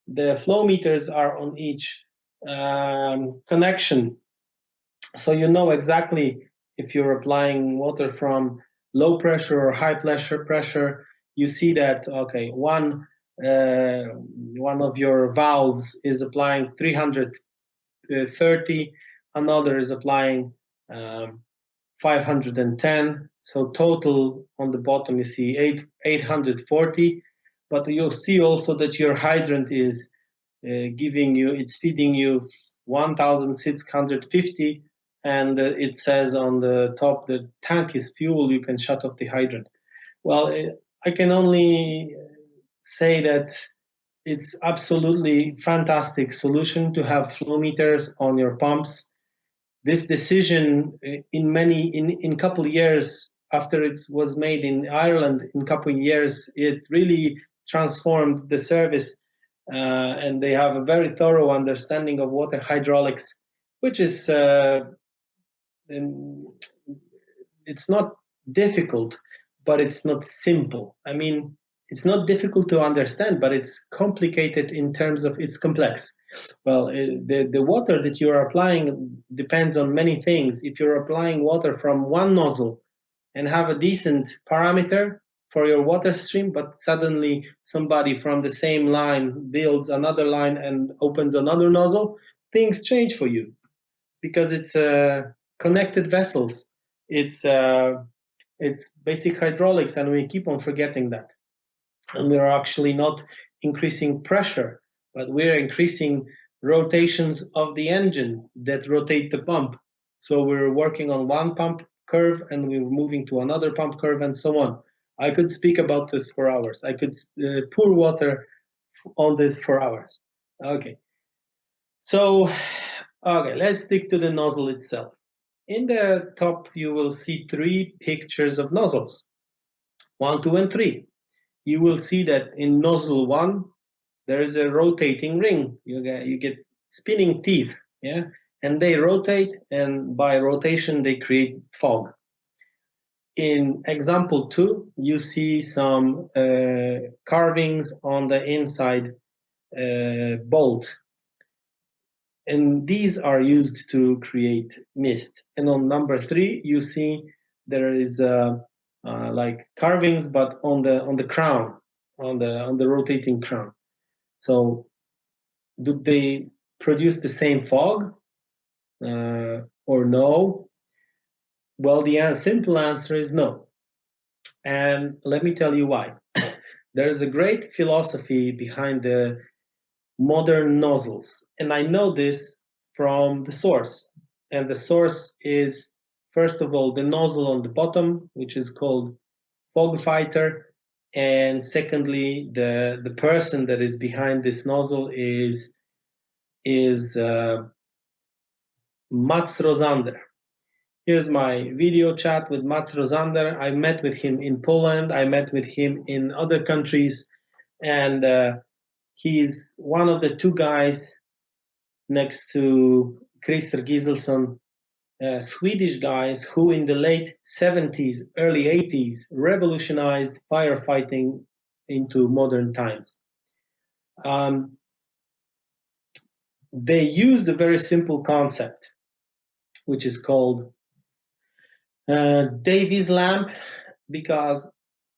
the flow meters are on each connection. So you know exactly if you're applying water from low pressure or high pressure. you see that, okay, one of your valves is applying 330, another is applying 510. So total on the bottom you see 840, but you'll see also that your hydrant is it's feeding you 1650, and it says on the top the tank is full, you can shut off the hydrant. Well, I can only say that it's absolutely fantastic solution to have flow meters on your pumps. This decision in couple years after it was made in Ireland, in couple years, it really transformed the service, and they have a very thorough understanding of water hydraulics, which is it's not difficult, but it's not simple. I mean, it's not difficult to understand, but it's complicated in terms of it's complex. Well, the water that you are applying depends on many things. If you're applying water from one nozzle and have a decent parameter for your water stream, but suddenly somebody from the same line builds another line and opens another nozzle, things change for you because it's connected vessels. It's basic hydraulics, and we keep on forgetting that. And we are actually not increasing pressure, but we're increasing rotations of the engine that rotate the pump. So we're working on one pump curve and we're moving to another pump curve and so on. I could speak about this for hours. I could pour water on this for hours. Okay. So, okay, let's stick to the nozzle itself. In the top, you will see 3 pictures of nozzles, 1, 2, and 3. You will see that in nozzle 1, there is a rotating ring. You get spinning teeth, yeah, and they rotate, and by rotation they create fog. In example 2, you see some carvings on the inside bolt, and these are used to create mist. And on number 3, you see there is like carvings, but on the crown, on the rotating crown. So, do they produce the same fog or no? Well, the simple answer is no. And let me tell you why. There is a great philosophy behind the modern nozzles, and I know this from the source. And the source is, first of all, the nozzle on the bottom, which is called fog fighter, and secondly, the person that is behind this nozzle is Mats Rosander. Here's my video chat with Mats Rosander. I met with him in Poland. I met with him in other countries, and he's one of the 2 guys next to Christer Giselson, Swedish guys who in the late 70s, early 80s revolutionized firefighting into modern times. They used a very simple concept, which is called Davy's lamp, because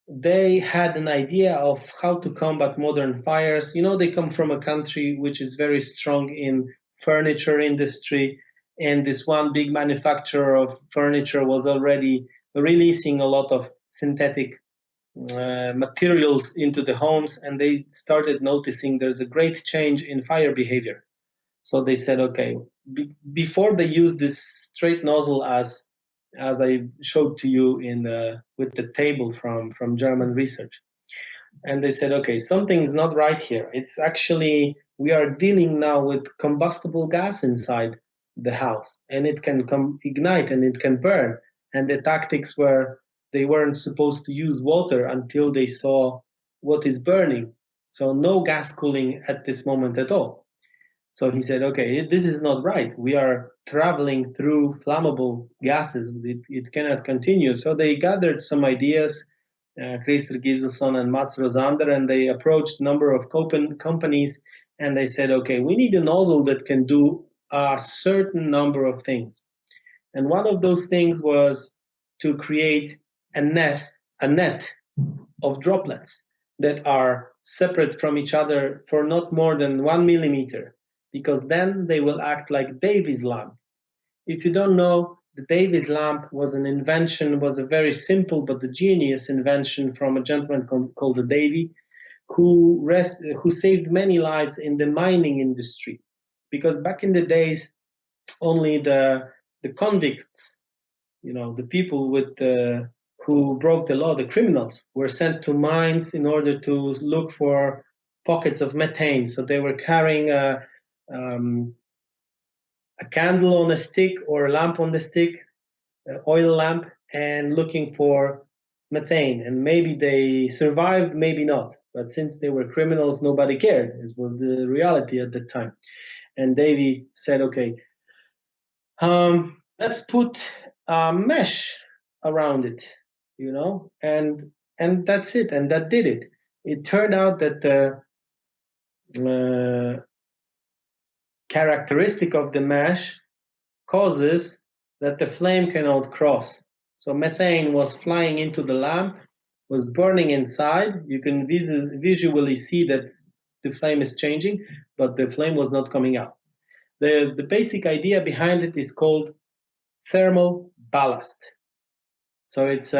they had an idea of how to combat modern fires. You know, they come from a country which is very strong in furniture industry, and this one big manufacturer of furniture was already releasing a lot of synthetic materials into the homes, and they started noticing there's a great change in fire behavior. So they said, okay, before they used this straight nozzle as I showed to you with the table from German research. And they said, okay, something is not right here. It's actually, we are dealing now with combustible gas inside the house, and it can ignite and it can burn. And the tactics were, they weren't supposed to use water until they saw what is burning. So no gas cooling at this moment at all. So he said, okay, this is not right. We are traveling through flammable gases. It cannot continue. So they gathered some ideas, Christer Giselson and Mats Rosander, and they approached a number of companies, and they said, okay, we need a nozzle that can do a certain number of things. And one of those things was to create a net of droplets that are separate from each other for not more than 1 millimeter, because then they will act like Davy's lamp. If you don't know, the Davy's lamp was an invention, was a very simple but a genius invention from a gentleman called Davy, who saved many lives in the mining industry. Because back in the days, only the convicts, the people who broke the law, the criminals, were sent to mines in order to look for pockets of methane. So they were carrying a candle on a stick or a lamp on the stick, oil lamp, and looking for methane. And maybe they survived, maybe not. But since they were criminals, nobody cared. It was the reality at the time. And Davy said, okay, let's put a mesh around it, and that's it. And that did it. It turned out that the characteristic of the mesh causes that the flame cannot cross. So methane was flying into the lamp, was burning inside. You can visually see that the flame is changing, but the flame was not coming out. The basic idea behind it is called thermal ballast. So it's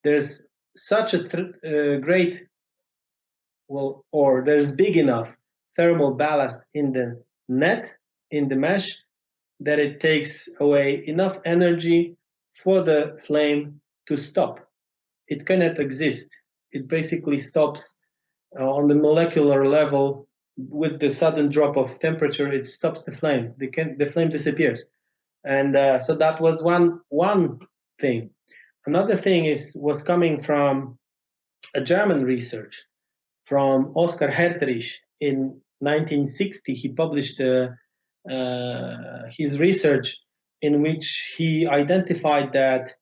there's such a great, or there's big enough thermal ballast in the net, in the mesh, that it takes away enough energy for the flame to stop. It cannot exist. It basically stops on the molecular level with the sudden drop of temperature. It stops the flame. The flame disappears. And so that was one thing. Another thing was coming from a German research from Oskar Herterich in 1960. He published his research in which he identified that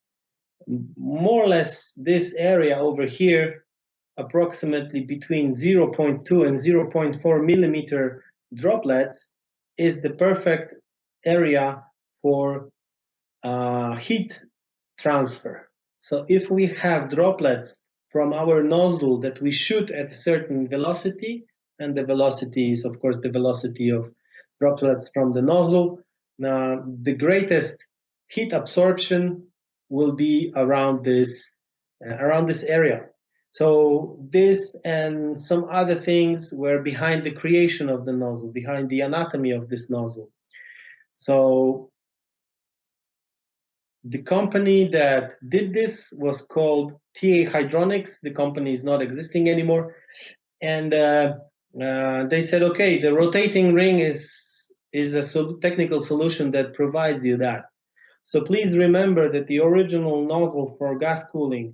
more or less this area over here, approximately between 0.2 and 0.4 millimeter droplets, is the perfect area for heat transfer. So if we have droplets from our nozzle that we shoot at a certain velocity, and the velocity is, of course, the velocity of droplets from the nozzle, the greatest heat absorption will be around this area. So this and some other things were behind the creation of the nozzle, behind the anatomy of this nozzle. So the company that did this was called TA Hydronics. The company is not existing anymore. And they said, okay, the rotating ring is a technical solution that provides you that. So please remember that the original nozzle for gas cooling,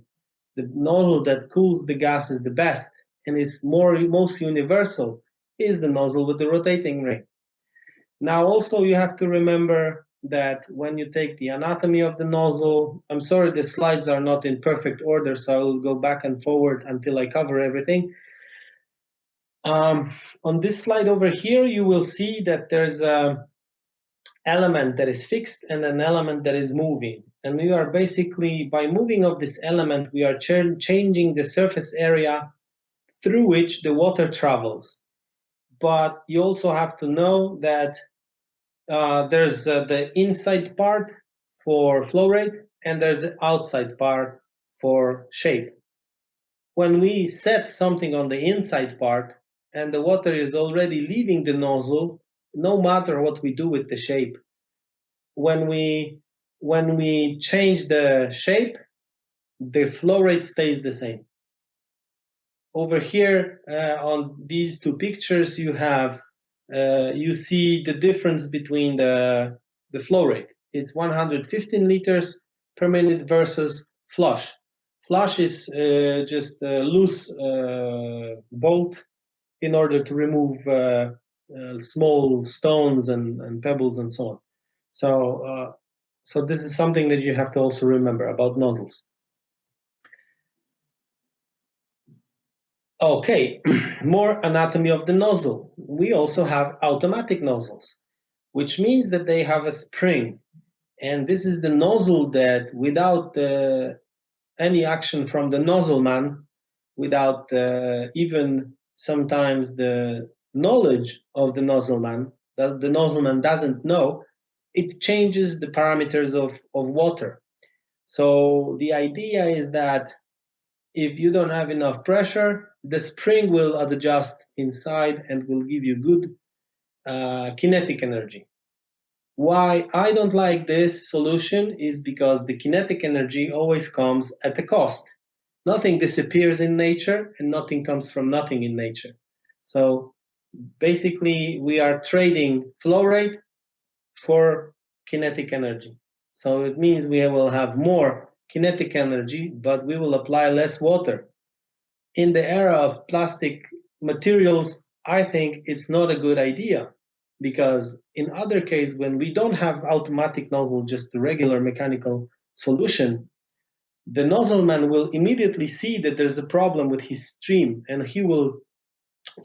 the nozzle that cools the gas is the best and is most universal, is the nozzle with the rotating ring. Now also you have to remember that when you take the anatomy of the nozzle, I'm sorry the slides are not in perfect order, so I will go back and forward until I cover everything. On this slide over here, you will see that there's an element that is fixed and an element that is moving. And we are basically, by moving of this element, we are changing the surface area through which the water travels. But you also have to know that there's the inside part for flow rate and there's the outside part for shape. When we set something on the inside part and the water is already leaving the nozzle, no matter what we do with the shape, when we change the shape, the flow rate stays the same. Over here on these two pictures, you see the difference between the flow rate. It's 115 liters per minute versus flush. Flush is just a loose bolt in order to remove small stones and pebbles and so on. So this is something that you have to also remember about nozzles. Okay, more anatomy of the nozzle. We also have automatic nozzles, which means that they have a spring. And this is the nozzle that without any action from the nozzle man, without even sometimes the knowledge of the nozzleman, that the nozzleman doesn't know, it changes the parameters of water. So the idea is that if you don't have enough pressure, the spring will adjust inside and will give you good kinetic energy. Why I don't like this solution is because the kinetic energy always comes at a cost. Nothing disappears in nature and nothing comes from nothing in nature. So basically we are trading flow rate for kinetic energy. So it means we will have more kinetic energy, but we will apply less water. In the era of plastic materials, I think it's not a good idea, because in other case, when we don't have automatic nozzle, just a regular mechanical solution, the nozzleman will immediately see that there's a problem with his stream and he will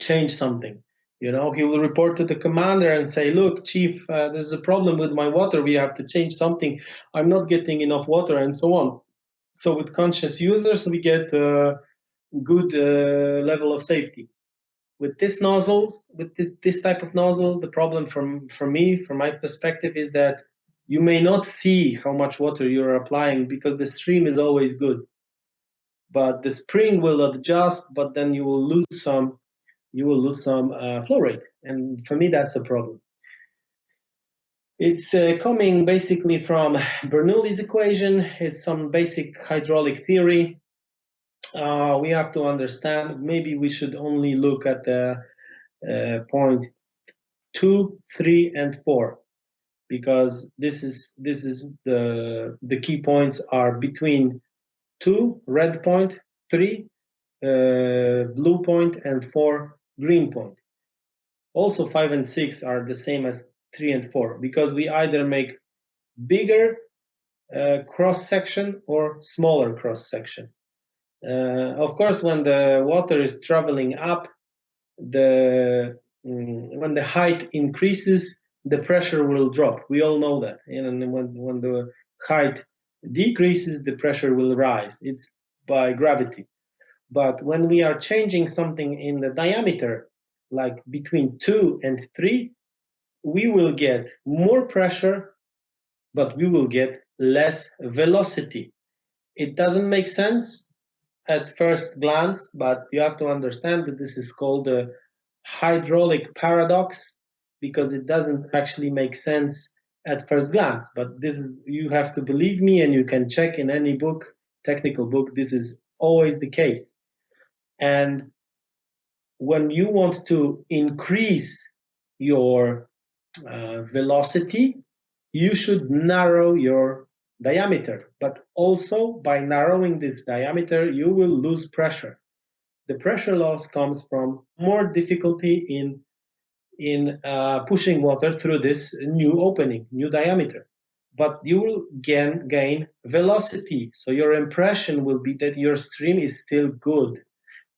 change something. He will report to the commander and say, look, chief, there's a problem with my water. We have to change something. I'm not getting enough water, and so on. So with conscious users, we get a good level of safety. With this nozzles, with this type of nozzle, the problem from my perspective, is that you may not see how much water you're applying because the stream is always good. But the spring will adjust, but then you will lose some flow rate, and for me that's a problem. It's coming basically from Bernoulli's equation. It's some basic hydraulic theory. We have to understand, maybe we should only look at the point 2, 3, and 4, because this is the key points are between 2, red point, 3, blue point, and 4, green point. Also 5 and 6 are the same as 3 and 4, because we either make bigger cross section or smaller cross section. Of course, when the water is traveling up, when the height increases, the pressure will drop. We all know that. And when the height decreases, the pressure will rise. It's by gravity. But when we are changing something in the diameter, like between 2 and 3, we will get more pressure, but we will get less velocity. It doesn't make sense at first glance, but you have to understand that this is called a hydraulic paradox, because it doesn't actually make sense at first glance. But this is, you have to believe me, and you can check in any book, technical book, this is always the case. And when you want to increase your velocity, you should narrow your diameter. But also by narrowing this diameter, you will lose pressure. The pressure loss comes from more difficulty in pushing water through this new opening, new diameter. But you will gain velocity. So your impression will be that your stream is still good.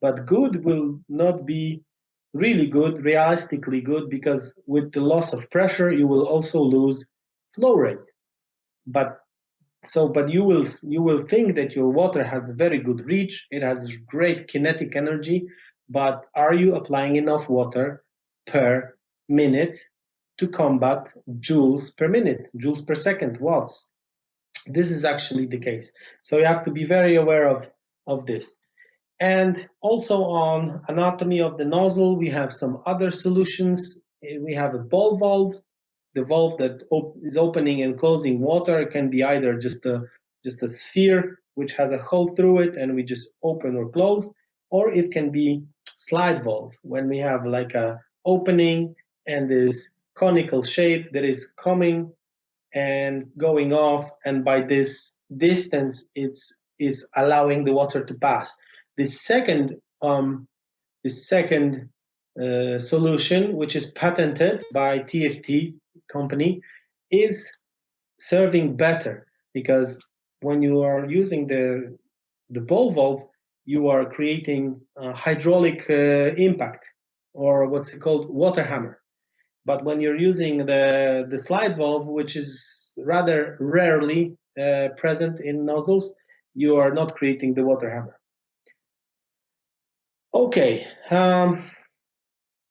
But good will not be really good, realistically good, because with the loss of pressure, you will also lose flow rate. But you will think that your water has a very good reach, it has great kinetic energy, but are you applying enough water per minute to combat joules per minute, joules per second, watts? This is actually the case. So you have to be very aware of this. And also on anatomy of the nozzle, we have some other solutions. We have a ball valve. The valve that is opening and closing water can be either just a sphere which has a hole through it and we just open or close, or it can be slide valve, when we have like a opening and this conical shape that is coming and going off, and by this distance it's allowing the water to pass. The second solution, which is patented by TFT company, is serving better, because when you are using the ball valve, you are creating a hydraulic impact, or what's it called, water hammer. But when you're using the slide valve, which is rather rarely present in nozzles, you are not creating the water hammer. Okay,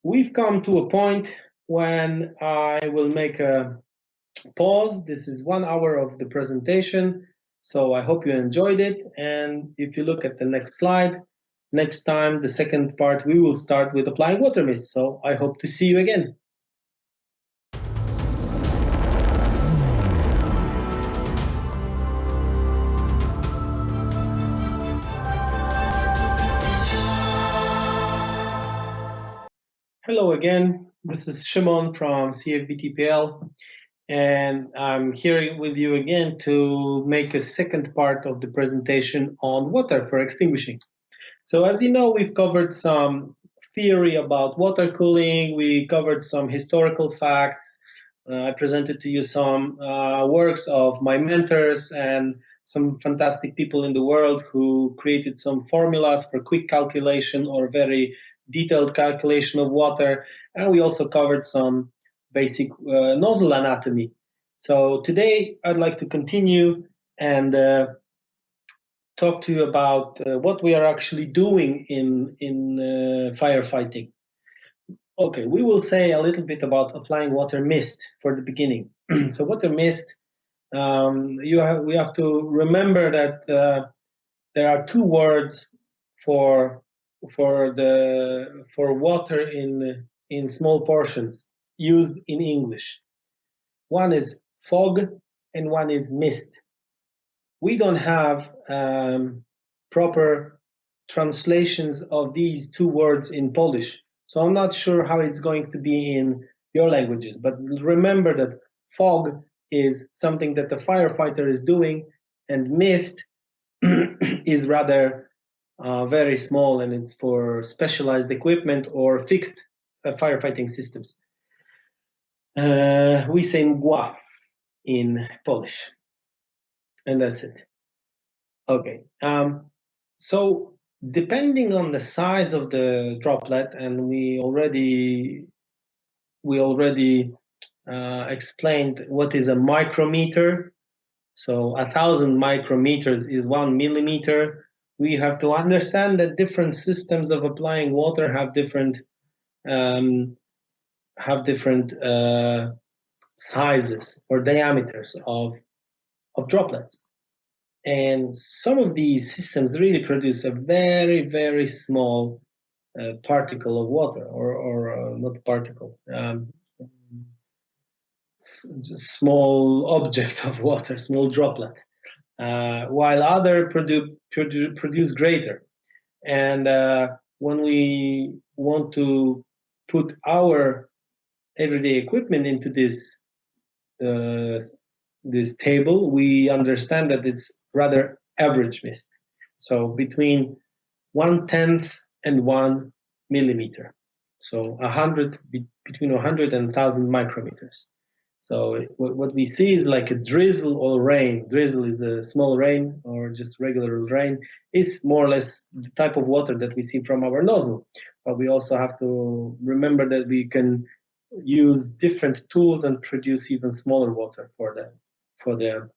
we've come to a point when I will make a pause. This is 1 hour of the presentation, so I hope you enjoyed it. And if you look at the next slide, next time, the second part, we will start with applying water mist. So I hope to see you again. Hello again, this is Shimon from CFBTPL, and I'm here with you again to make a second part of the presentation on water for extinguishing. So as you know, we've covered some theory about water cooling, we covered some historical facts, I presented to you some works of my mentors and some fantastic people in the world who created some formulas for quick calculation or very detailed calculation of water. And we also covered some basic nozzle anatomy. So today I'd like to continue and talk to you about what we are actually doing in firefighting. Okay, we will say a little bit about applying water mist for the beginning. So water mist, we have to remember that there are two words for water in small portions used in English. One is fog and one is mist. We don't have proper translations of these two words in Polish. So I'm not sure how it's going to be in your languages, but remember that fog is something that the firefighter is doing, and mist is rather very small, and it's for specialized equipment or fixed firefighting systems. We say mgła in Polish, and that's it. Okay. So depending on the size of the droplet, and we already explained what is a micrometer. So 1,000 micrometers is 1 millimeter. We have to understand that different systems of applying water have different sizes or diameters of droplets. And some of these systems really produce a very, very small particle of water, or not particle, small object of water, small droplet, while other produce greater. And when we want to put our everyday equipment into this table, we understand that it's rather average mist. So between 1/10 and 1 millimeter. So between 100 and 1,000 micrometers. So what we see is like a drizzle or rain. Drizzle is a small rain or just regular rain. Is more or less the type of water that we see from our nozzle. But we also have to remember that we can use different tools and produce even smaller water for the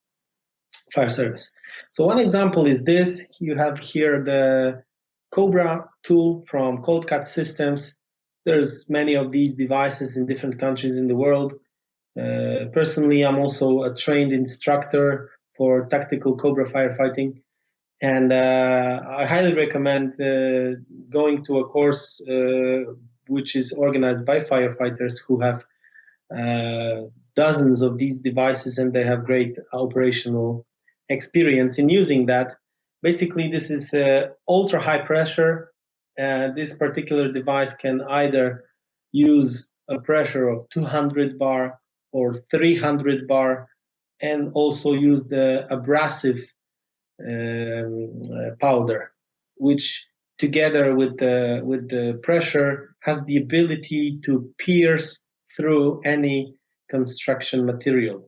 fire service. So one example is this. You have here the Cobra tool from Cold Cut Systems. There's many of these devices in different countries in the world. Personally, I'm also a trained instructor for tactical Cobra firefighting, and I highly recommend going to a course which is organized by firefighters who have dozens of these devices, and they have great operational experience in using that. Basically, this is ultra high pressure. This particular device can either use a pressure of 200 bar or 300 bar, and also use the abrasive powder, which together with the pressure has the ability to pierce through any construction material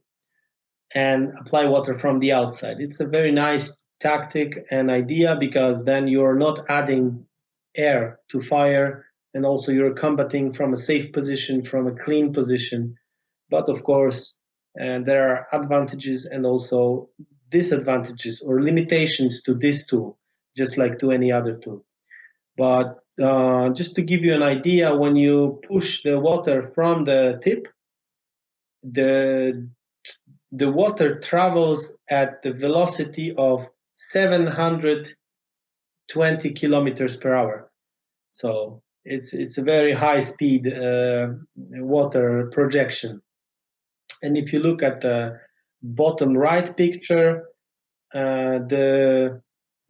and apply water from the outside. It's a very nice tactic and idea, because then you're not adding air to fire, and also you're combating from a safe position, from a clean position. But of course, there are advantages and also disadvantages or limitations to this tool, just like to any other tool. But just to give you an idea, when you push the water from the tip, the water travels at the velocity of 720 kilometers per hour. So it's a very high speed water projection. And if you look at the bottom right picture,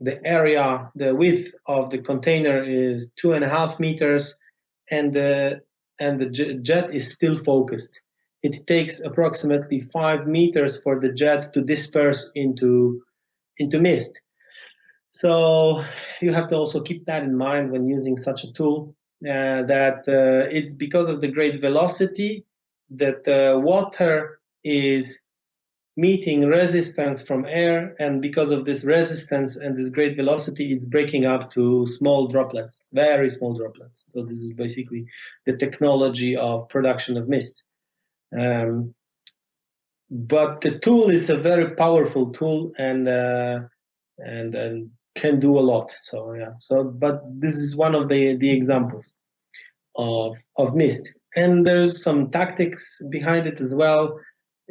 the area, the width of the container is 2.5 meters, and the jet is still focused. It takes approximately 5 meters for the jet to disperse into mist. So you have to also keep that in mind when using such a tool, that it's because of the great velocity that the water is meeting resistance from air, and because of this resistance and this great velocity, it's breaking up to small droplets, very small droplets. So this is basically the technology of production of mist. But the tool is a very powerful tool, and can do a lot. So yeah. So but this is one of the examples of mist, and there's some tactics behind it as well.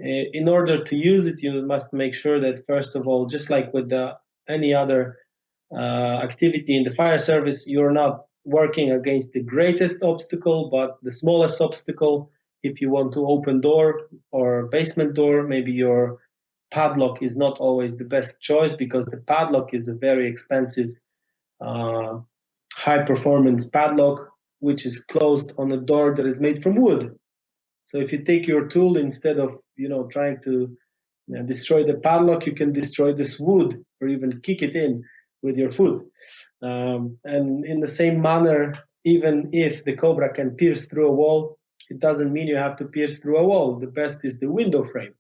In order to use it, you must make sure that, first of all, just like with any other activity in the fire service, you're not working against the greatest obstacle, but the smallest obstacle. If you want to open door or basement door, maybe your padlock is not always the best choice, because the padlock is a very expensive, high performance padlock, which is closed on a door that is made from wood. So if you take your tool, instead of trying to destroy the padlock, you can destroy this wood, or even kick it in with your foot. And in the same manner, even if the cobra can pierce through a wall, it doesn't mean you have to pierce through a wall. The best is the window frame,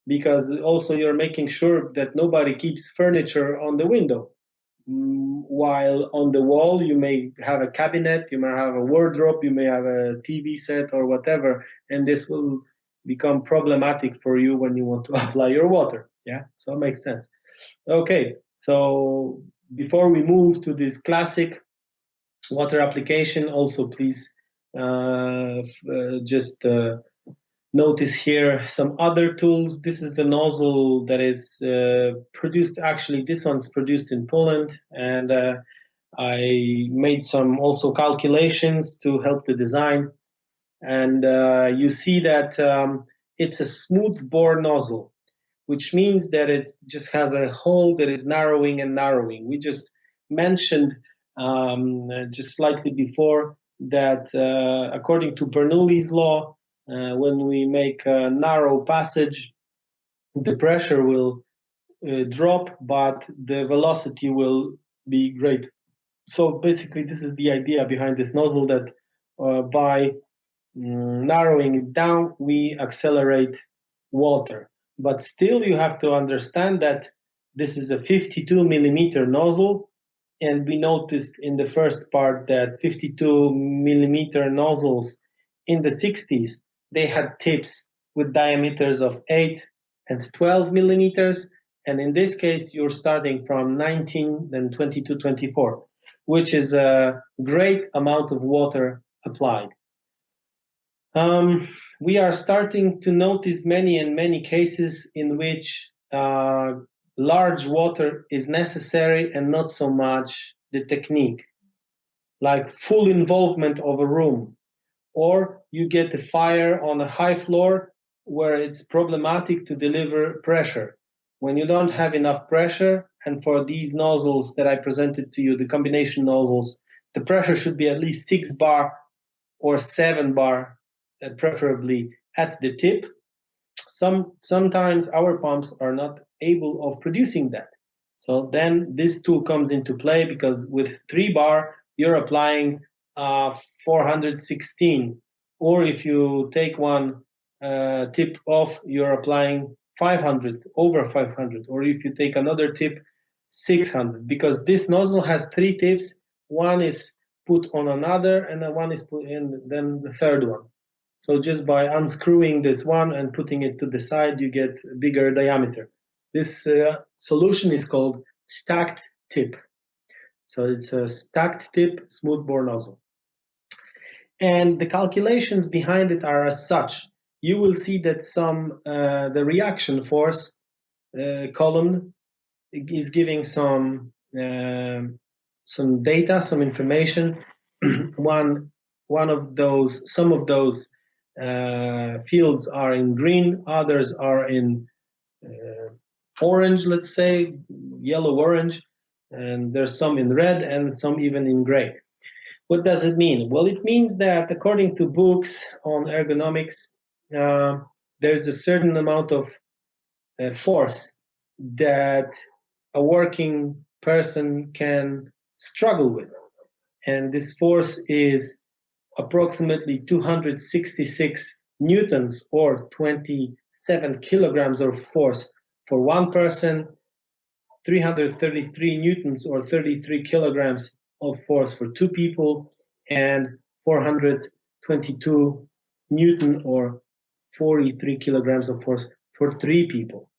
because also you're making sure that nobody keeps furniture on the window. While on the wall, you may have a cabinet, you may have a wardrobe, you may have a TV set or whatever, and this will become problematic for you when you want to apply your water. Yeah, so it makes sense. Okay, so before we move to this classic water application, also please just notice here some other tools. This is the nozzle that is produced. Actually, this one's produced in Poland, and I made some also calculations to help the design. And you see that it's a smooth bore nozzle, which means that it just has a hole that is narrowing and narrowing. We just mentioned just slightly before that according to Bernoulli's law, when we make a narrow passage, the pressure will drop, but the velocity will be great. So basically, this is the idea behind this nozzle, that by narrowing it down, we accelerate water. But still, you have to understand that this is a 52 millimeter nozzle, and we noticed in the first part that 52 millimeter nozzles in the 60s, they had tips with diameters of 8 and 12 millimeters, and in this case you're starting from 19 and 22, 24, which is a great amount of water applied. We are starting to notice many cases in which large water is necessary, and not so much the technique, like full involvement of a room, or you get a fire on a high floor where it's problematic to deliver pressure. When you don't have enough pressure, and for these nozzles that I presented to you, the combination nozzles, the pressure should be at least 6 bar or 7 bar, preferably at the tip. Sometimes our pumps are not able of producing that. So then this tool comes into play, because with 3 bar, you're applying 416. Or if you take one tip off, you're applying 500, over 500. Or if you take another tip, 600. Because this nozzle has 3 tips. One is put on another, and then one is put in, then the third one. So just by unscrewing this one and putting it to the side, you get a bigger diameter. This solution is called stacked tip. So it's a stacked tip smoothbore nozzle. And the calculations behind it are as such. You will see that the reaction force column is giving some data, some information. Some of those fields are in green, others are in orange, let's say, yellow-orange, and there's some in red and some even in gray. What does it mean? Well, it means that according to books on ergonomics, there's a certain amount of force that a working person can struggle with. And this force is approximately 266 newtons or 27 kilograms of force for one person, 333 newtons or 33 kilograms of force for two people, and 422 newton or 43 kilograms of force for three people.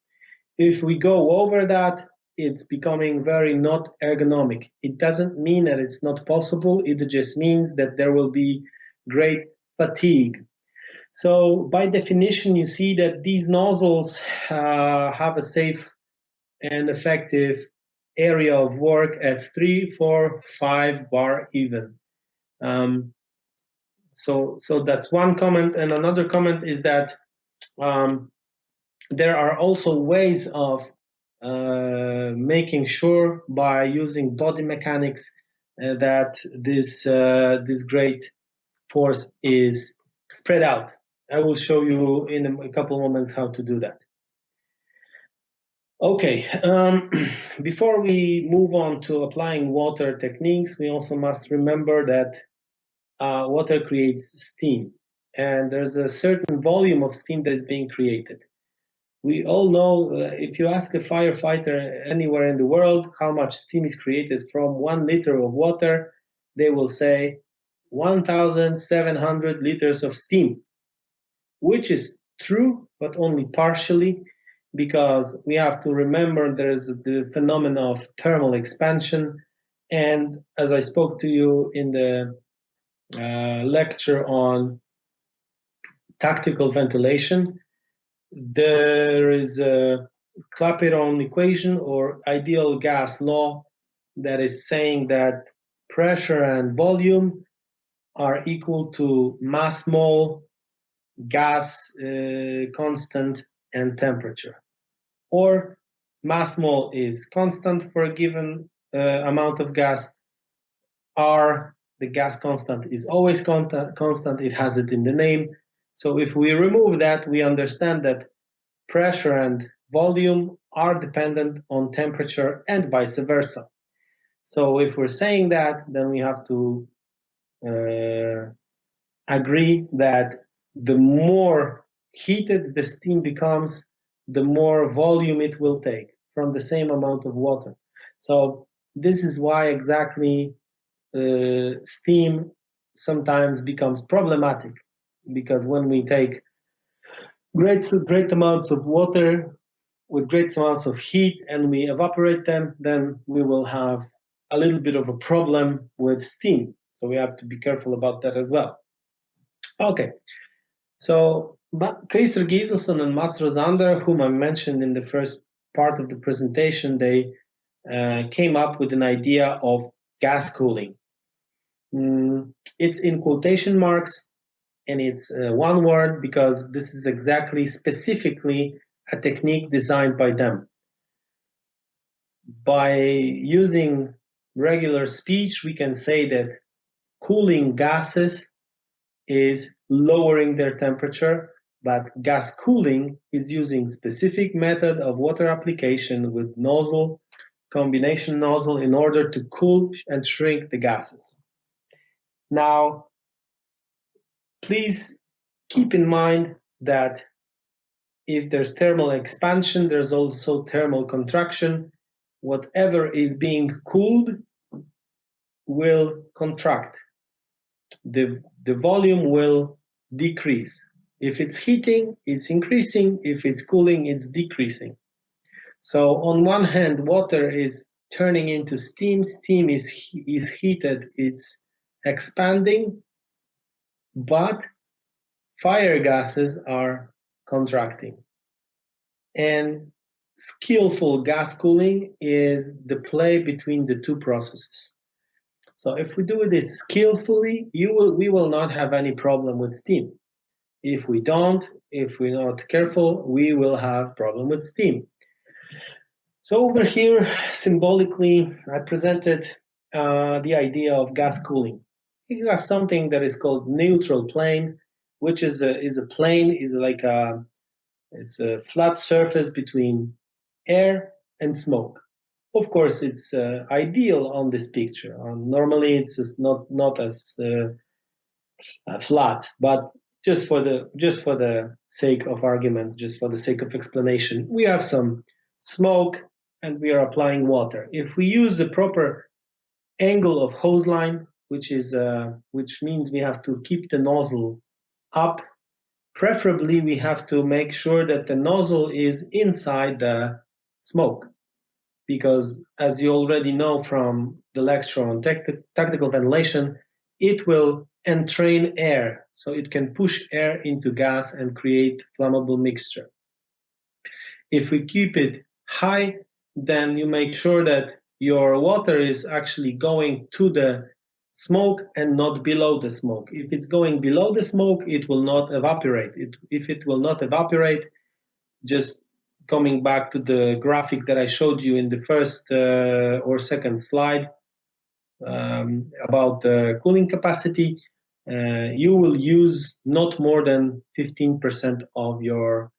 If we go over that, it's becoming very not ergonomic. It doesn't mean that it's not possible, it just means that there will be great fatigue. So by definition, you see that these nozzles have a safe and effective area of work at 3, 4, 5 bar even. So that's one comment. And another comment is that there are also ways of making sure by using body mechanics that this great force is spread out. I will show you in a couple of moments how to do that. Okay, before we move on to applying water techniques, we also must remember that water creates steam, and there's a certain volume of steam that is being created. We all know, if you ask a firefighter anywhere in the world how much steam is created from 1 liter of water, they will say 1,700 liters of steam, which is true, but only partially, because we have to remember there's the phenomenon of thermal expansion. And as I spoke to you in the lecture on tactical ventilation, there is a Clapeyron equation or ideal gas law that is saying that pressure and volume are equal to mass mole, gas constant, and temperature. Or mass mole is constant for a given amount of gas. R, the gas constant, is always constant. It has it in the name. So if we remove that, we understand that pressure and volume are dependent on temperature and vice versa. So if we're saying that, then we have to agree that the more heated the steam becomes, the more volume it will take from the same amount of water. So this is why exactly steam sometimes becomes problematic, because when we take great amounts of water with great amounts of heat and we evaporate them, then we will have a little bit of a problem with steam. So we have to be careful about that as well. Okay, so Christer Giselson and Mats Rosander, whom I mentioned in the first part of the presentation, they came up with an idea of gas cooling. It's in quotation marks, and it's one word because this is exactly, specifically, a technique designed by them. By using regular speech, we can say that cooling gases is lowering their temperature, but gas cooling is using specific method of water application with nozzle, combination nozzle, in order to cool and shrink the gases. Now, please keep in mind that if there's thermal expansion, there's also thermal contraction. Whatever is being cooled will contract. The volume will decrease. If it's heating, it's increasing. If it's cooling, it's decreasing. So on one hand, water is turning into steam. Steam is heated, it's expanding, but fire gases are contracting. And skillful gas cooling is the play between the two processes. So if we do this skillfully, we will not have any problem with steam. If we don't, if we're not careful, we will have problem with steam. So over here, symbolically, I presented the idea of gas cooling. You have something that is called neutral plane, which is a plane, is like it's a flat surface between air and smoke. Of course, it's ideal on this picture. Normally, it's just not as flat, but just for the sake of argument, just for the sake of explanation, we have some smoke and we are applying water. If we use the proper angle of hose line, which means we have to keep the nozzle up. Preferably, we have to make sure that the nozzle is inside the smoke, because as you already know from the lecture on tactical ventilation, it will entrain air, so it can push air into gas and create flammable mixture. If we keep it high, then you make sure that your water is actually going to the smoke and not below the smoke. If it's going below the smoke, it will not evaporate. If it will not evaporate, just coming back to the graphic that I showed you in the first or second slide about the cooling capacity, you will use not more than 15% of your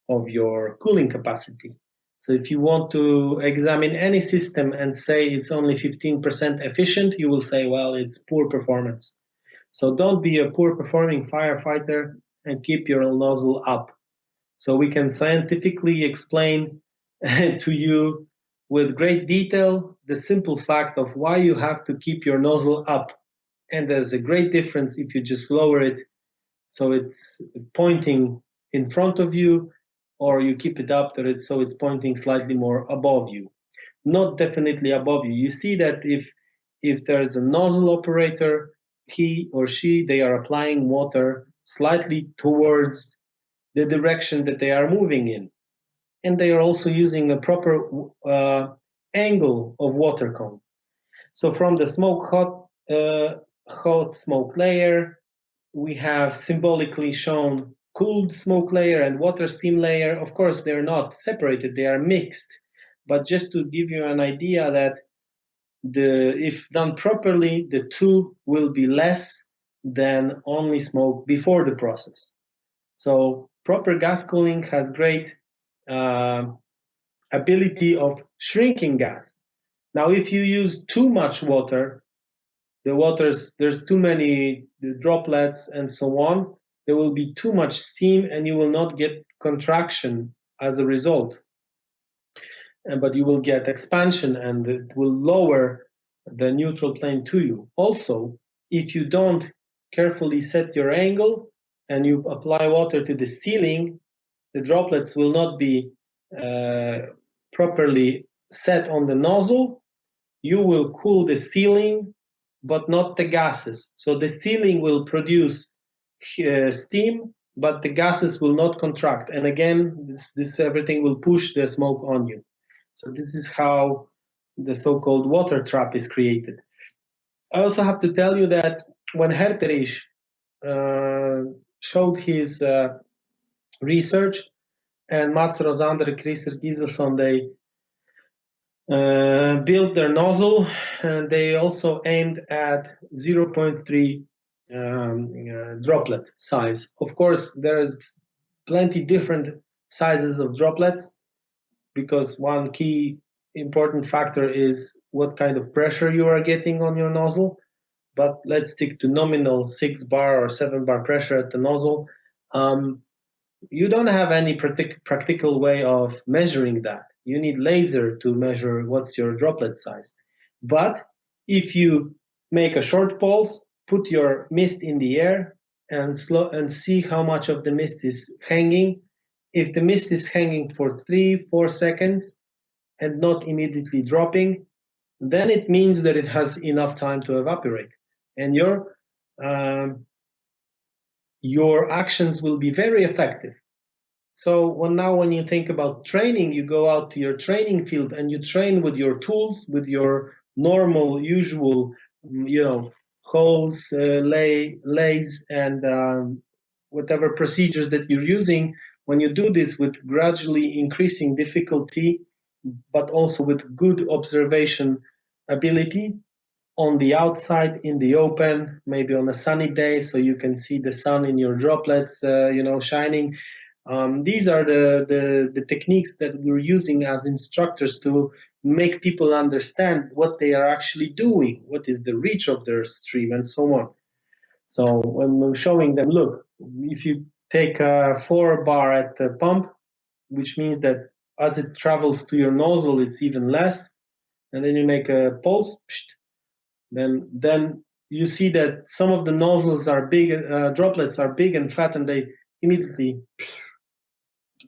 cooling capacity. So if you want to examine any system and say it's only 15% efficient, you will say, well, it's poor performance. So don't be a poor performing firefighter and keep your nozzle up. So we can scientifically explain to you with great detail the simple fact of why you have to keep your nozzle up. And there's a great difference if you just lower it so it's pointing in front of you, or you keep it up so it's pointing slightly more above you. Not definitely above you. You see that if there's a nozzle operator, he or she, they are applying water slightly towards the direction that they are moving in. And they are also using a proper angle of water cone. So from the hot smoke layer, we have symbolically shown cooled smoke layer and water steam layer. Of course, they're not separated, they are mixed. But just to give you an idea that if done properly, the two will be less than only smoke before the process. So proper gas cooling has great ability of shrinking gas. Now, if you use too much water, there's too many droplets and so on, there will be too much steam and you will not get contraction as a result. But you will get expansion and it will lower the neutral plane to you. Also, if you don't carefully set your angle and you apply water to the ceiling, the droplets will not be properly set on the nozzle. You will cool the ceiling, but not the gases. So the ceiling will produce steam, but the gases will not contract. And again, this everything will push the smoke on you. So this is how the so-called water trap is created. I also have to tell you that when Herterich showed his research, and Mats Rosander, Christer Giselson, they built their nozzle, and they also aimed at 0.3 droplet size. Of course, there's plenty different sizes of droplets, because one key important factor is what kind of pressure you are getting on your nozzle. But let's stick to nominal 6 bar or 7 bar pressure at the nozzle. You don't have any practical way of measuring that. You need laser to measure what's your droplet size. But if you make a short pulse, put your mist in the air and see how much of the mist is hanging. If the mist is hanging for 3-4 seconds, and not immediately dropping, then it means that it has enough time to evaporate, and your actions will be very effective. So when you think about training, you go out to your training field and you train with your tools, with your normal, usual, holes, lays, and whatever procedures that you're using. When you do this with gradually increasing difficulty, but also with good observation ability, on the outside in the open, maybe on a sunny day, so you can see the sun in your droplets, shining. These are the techniques that we're using as instructors to make people understand what they are actually doing, what is the reach of their stream, and so on. So when we're showing them, look, if you take a 4 bar at the pump, which means that as it travels to your nozzle, it's even less, and then you make a pulse, then you see that some of the nozzles are big, droplets are big and fat, and they immediately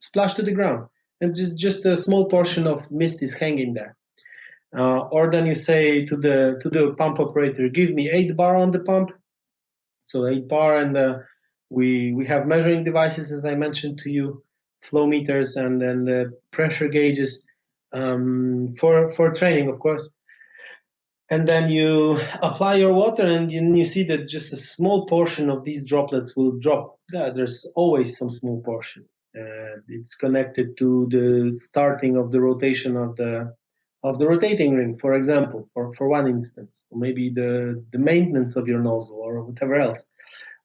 splash to the ground, and just a small portion of mist is hanging there. Or then you say to the pump operator, give me 8 bar on the pump, so 8 bar, and we have measuring devices, as I mentioned to you, flow meters, and then the pressure gauges for training, of course. And then you apply your water, and you see that just a small portion of these droplets will drop. There's always some small portion. It's connected to the starting of the rotation of the rotating ring, for example, for one instance, or maybe the maintenance of your nozzle or whatever else.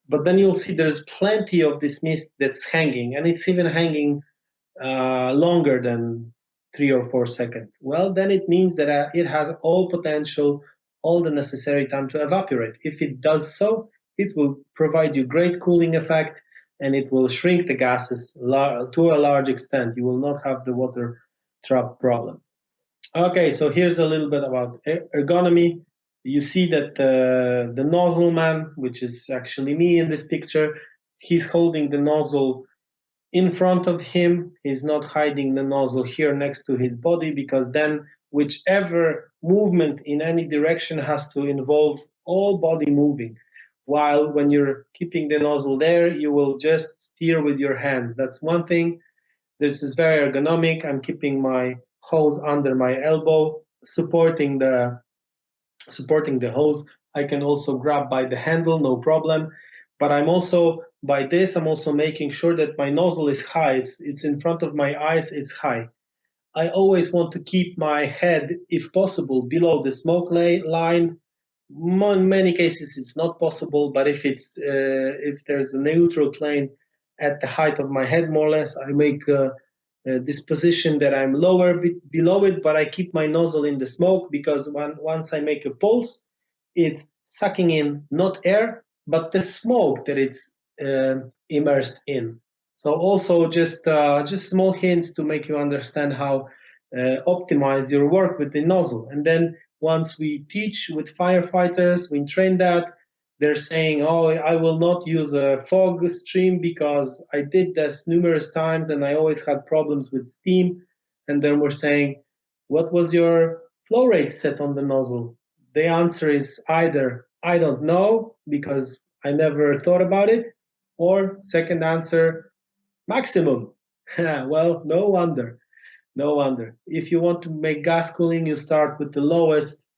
But then you'll see there's plenty of this mist that's hanging, and it's even hanging longer than 3 or 4 seconds. Well, then it means that it has all potential, all the necessary time to evaporate. If it does so, it will provide you great cooling effect, and it will shrink the gases to a large extent. You will not have the water trap problem. Okay, so here's a little bit about ergonomy. You see that the nozzle man, which is actually me in this picture, he's holding the nozzle in front of him. He's not hiding the nozzle here next to his body, because then whichever movement in any direction has to involve all body moving. While when you're keeping the nozzle there, you will just steer with your hands. That's one thing. This is very ergonomic. I'm keeping my hose under my elbow, supporting the hose. I can also grab by the handle, no problem. But I'm also making sure that my nozzle is high. It's in front of my eyes, it's high. I always want to keep my head, if possible, below the smoke line. In many cases, it's not possible, but if there's a neutral plane at the height of my head, more or less, I make this position that I'm lower below it, but I keep my nozzle in the smoke, because once I make a pulse, it's sucking in not air, but the smoke that it's immersed in. So also just small hints to make you understand how optimize your work with the nozzle. And then once we teach with firefighters, we train that, they're saying, oh, I will not use a fog stream because I did this numerous times and I always had problems with steam. And then we're saying, what was your flow rate set on the nozzle? The answer is either I don't know because I never thought about it, or second answer, maximum. Well, no wonder. No wonder. If you want to make gas cooling, you start with the lowest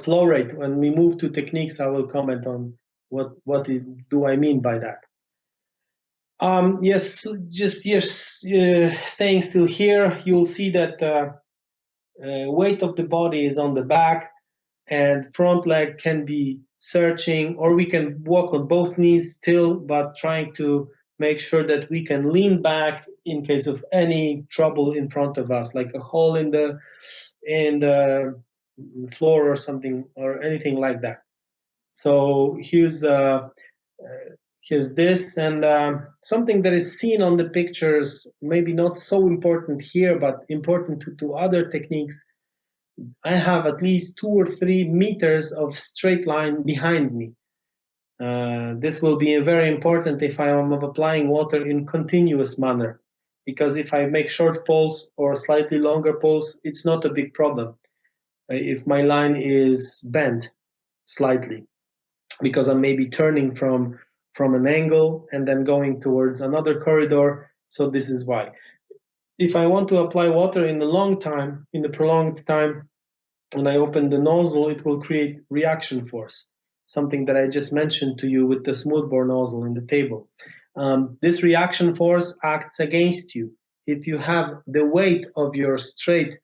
flow rate. When we move to techniques, I will comment on what do I mean by that. Staying still here, you'll see that weight of the body is on the back, and front leg can be searching, or we can walk on both knees still, but trying to make sure that we can lean back in case of any trouble in front of us, like a hole in the floor or something, or anything like that. So here's this, and something that is seen on the pictures, maybe not so important here, but important to other techniques. I have at least 2 or 3 meters of straight line behind me. This will be very important if I am applying water in continuous manner, because if I make short poles or slightly longer poles, it's not a big problem. If my line is bent slightly, because I'm maybe turning from an angle and then going towards another corridor, so this is why. If I want to apply water in a prolonged time, when I open the nozzle, it will create reaction force, something that I just mentioned to you with the smoothbore nozzle in the table. This reaction force acts against you. If you have the weight of your straight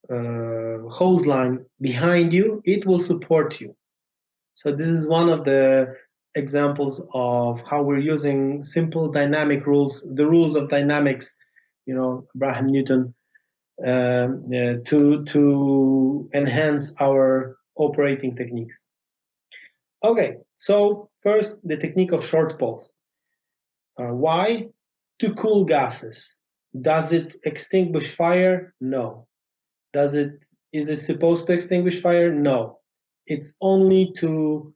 hose line behind you, it will support you. So this is one of the examples of how we're using simple dynamic rules, the rules of dynamics, Abraham Newton, to enhance our operating techniques. Okay, so first, the technique of short poles. Why? To cool gases. Does it extinguish fire? No. Is it supposed to extinguish fire? No. It's only to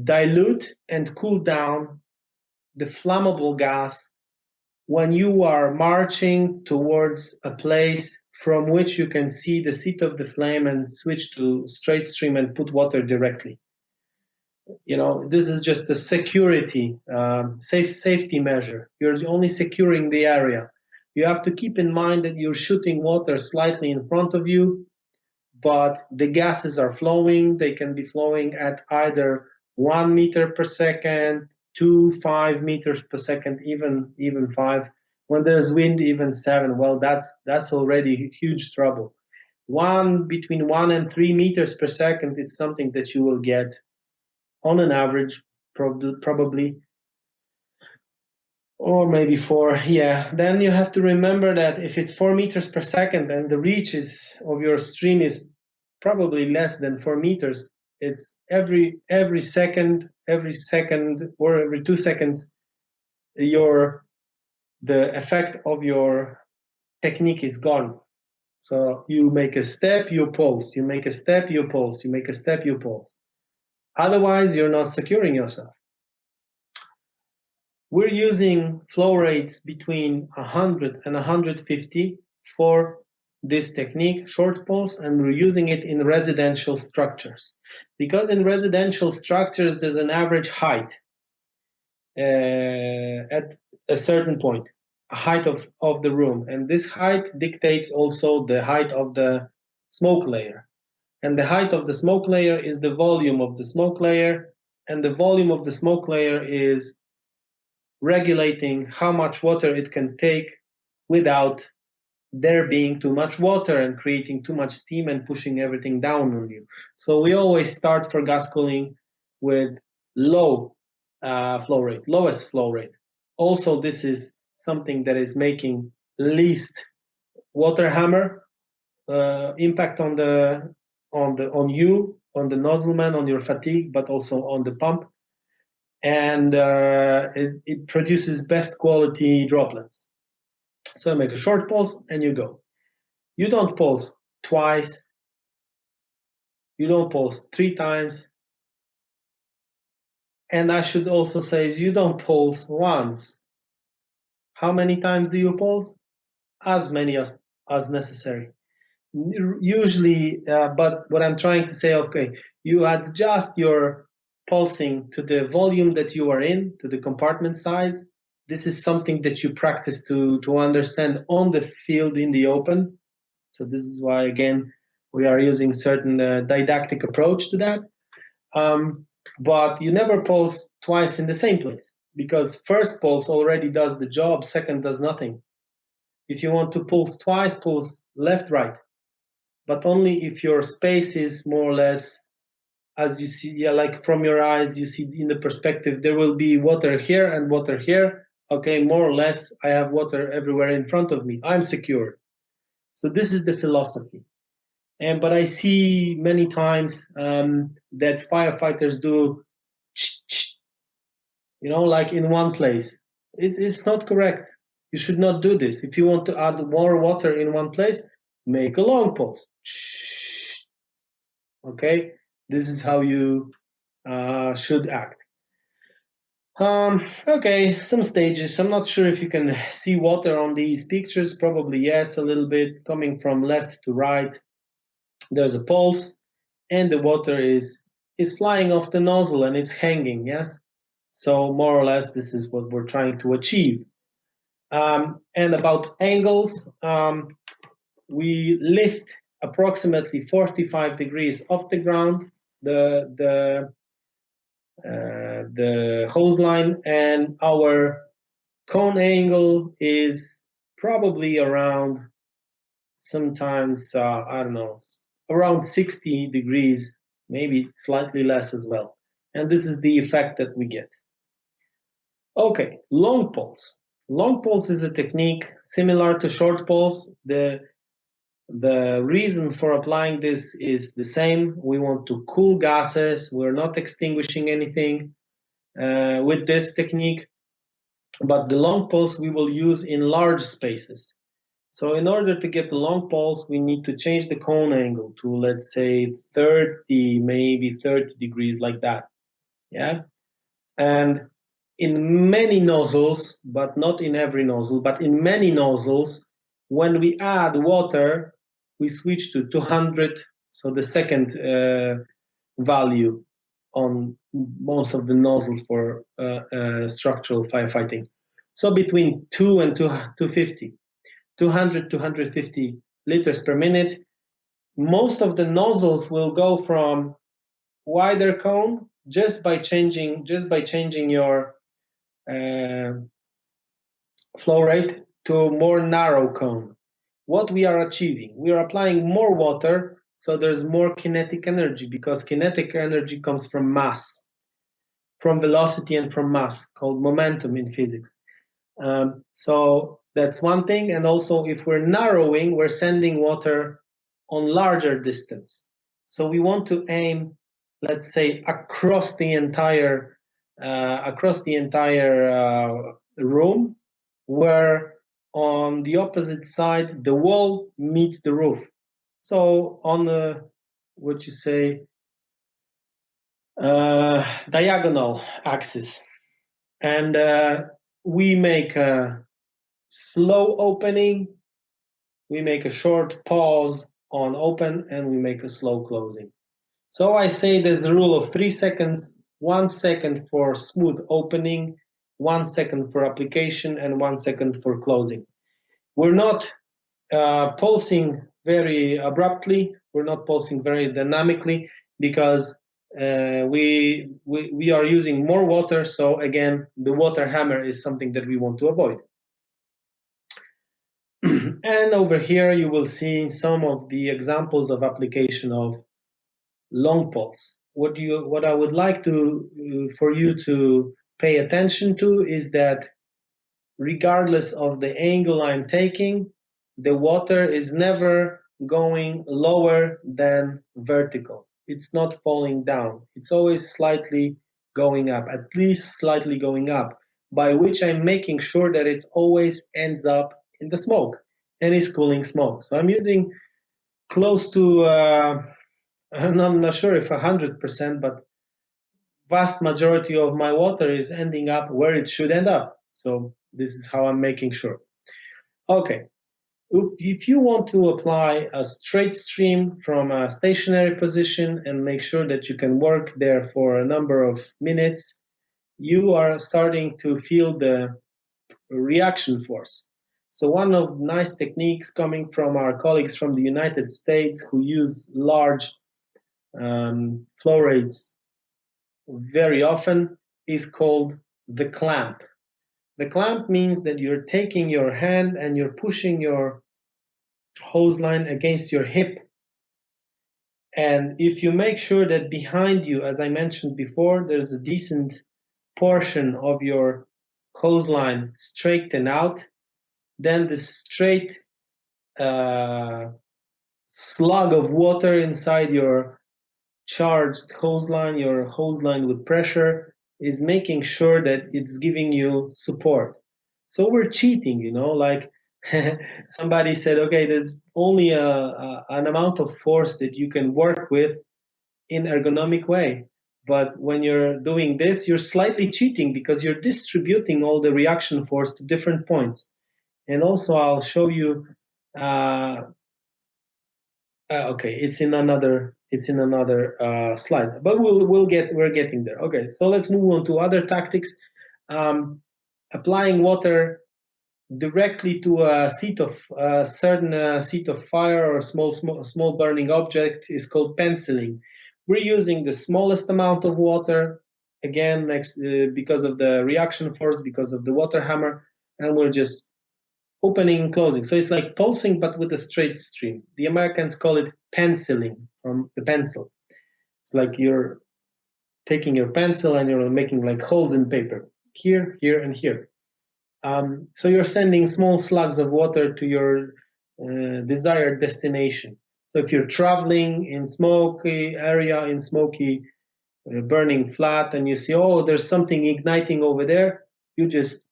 dilute and cool down the flammable gas when you are marching towards a place from which you can see the seat of the flame and switch to straight stream and put water directly. This is just a security, safety measure. You're only securing the area. You have to keep in mind that you're shooting water slightly in front of you, but the gases are flowing. They can be flowing at either 1 meter per second, 5 meters per second, even 5. When there's wind, even 7. Well, that's already huge trouble. Between 1 and 3 meters per second is something that you will get on an average, probably, or maybe 4. Yeah, then you have to remember that if it's 4 meters per second and the reach of your stream is probably less than 4 meters, it's every second or every 2 seconds, the effect of your technique is gone. So you make a step, you pulse, you make a step, you pulse, you make a step, you pulse. Otherwise, you're not securing yourself. We're using flow rates between 100 and 150 for this technique, short pulse, and we're using it in residential structures. Because in residential structures, there's an average height at a certain point, a height of the room. And this height dictates also the height of the smoke layer. And the height of the smoke layer is the volume of the smoke layer, and the volume of the smoke layer is regulating how much water it can take without there being too much water and creating too much steam and pushing everything down on you. So we always start for gas cooling with low flow rate, lowest flow rate. Also, this is something that is making least water hammer impact on you, on the nozzleman, on your fatigue, but also on the pump. And it produces best quality droplets. So make a short pulse and you go. You don't pulse twice. You don't pulse 3 times. And I should also say is you don't pulse once. How many times do you pulse? As many as necessary. Usually, but what I'm trying to say, okay, you adjust your pulsing to the volume that you are in, to the compartment size. This is something that you practice to understand on the field in the open. So this is why, again, we are using certain didactic approach to that. But you never pulse twice in the same place, because first pulse already does the job, second does nothing. If you want to pulse twice, pulse left, right, but only if your space is more or less, as you see, like from your eyes, you see in the perspective, there will be water here and water here. Okay, more or less, I have water everywhere in front of me. I'm secure. So this is the philosophy. But I see many times that firefighters do, like in one place. It's not correct. You should not do this. If you want to add more water in one place, make a long pulse. Okay, this is how you should act. Okay, some stages. I'm not sure if you can see water on these pictures. Probably yes, a little bit. Coming from left to right, there's a pulse, and the water is flying off the nozzle and it's hanging. Yes, so more or less, this is what we're trying to achieve. And about angles, we lift approximately 45 degrees off the ground the hose line, and our cone angle is probably around, sometimes I don't know, around 60 degrees, maybe slightly less as well. And this is the effect that we get. Okay, long pulse. Long pulse is a technique similar to short pulse. The reason for applying this is the same. We want to cool gases. We're not extinguishing anything with this technique, but the long pulse we will use in large spaces. So in order to get the long pulse, we need to change the cone angle to, let's say, 30, maybe 30 degrees, like that. Yeah. And in many nozzles, but not in every nozzle, but in many nozzles, when we add water, we switch to 200, so the second value on most of the nozzles for structural firefighting. So between 2 and 250, 200 to 150 liters per minute. Most of the nozzles will go from wider cone just by changing your flow rate to more narrow cone. What we are achieving, we are applying more water, so there's more kinetic energy, because kinetic energy comes from mass, from velocity and from mass, called momentum in physics. So that's one thing. And also, if we're narrowing, we're sending water on larger distance. So we want to aim, let's say, across the entire room, where on the opposite side the wall meets the roof. So on the, what you say, diagonal axis. And we make a slow opening, we make a short pause on open, and we make a slow closing. So I say there's a rule of 3 seconds, 1 second for smooth opening, 1 second for application, and 1 second for closing. We're not pulsing very abruptly, we're not pulsing very dynamically, because we are using more water. So again, the water hammer is something that we want to avoid. And over here you will see some of the examples of application of long pulse. What I would like to for you to pay attention to is that regardless of the angle I'm taking, the water is never going lower than vertical. It's not falling down. It's always slightly going up, at least slightly going up, by which I'm making sure that it always ends up in the smoke and is cooling smoke. So I'm using close to, I'm not sure if 100%, but vast majority of my water is ending up where it should end up. So this is how I'm making sure. Okay, if you want to apply a straight stream from a stationary position and make sure that you can work there for a number of minutes, you are starting to feel the reaction force. So one of nice techniques coming from our colleagues from the United States, who use large flow rates very often, is called the clamp. The clamp means that you're taking your hand and you're pushing your hose line against your hip. And if you make sure that behind you, as I mentioned before, there's a decent portion of your hose line straightened out, then the straight slug of water inside your charged hose line, your hose line with pressure, is making sure that it's giving you support. So we're cheating, like somebody said, okay, there's only an amount of force that you can work with in ergonomic way. But when you're doing this, you're slightly cheating because you're distributing all the reaction force to different points. And also I'll show you, okay, it's in another slide, but we're getting there. Okay, so let's move on to other tactics. Applying water directly to a certain seat of fire or a small burning object is called penciling. We're using the smallest amount of water, again, because of the reaction force, because of the water hammer, and we're just opening and closing. So it's like pulsing, but with a straight stream. The Americans call it penciling, from the pencil. It's like you're taking your pencil and you're making like holes in paper, here, here, and here. So you're sending small slugs of water to your desired destination. So if you're traveling in smoky area, in smoky burning flat, and you see, oh, there's something igniting over there, you just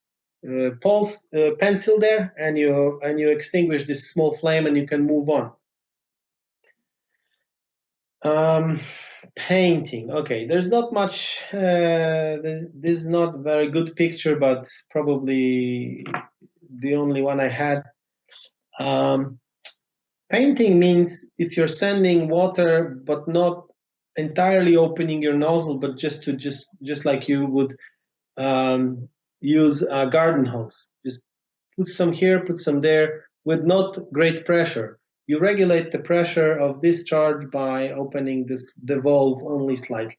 pulse pencil there, and you extinguish this small flame, and you can move on. Painting. Okay, there's not much. This is not a very good picture, but probably the only one I had. Painting means if you're sending water, but not entirely opening your nozzle, but just like you would use a garden hose. Just put some here, put some there, with not great pressure. You regulate the pressure of discharge by opening the valve only slightly.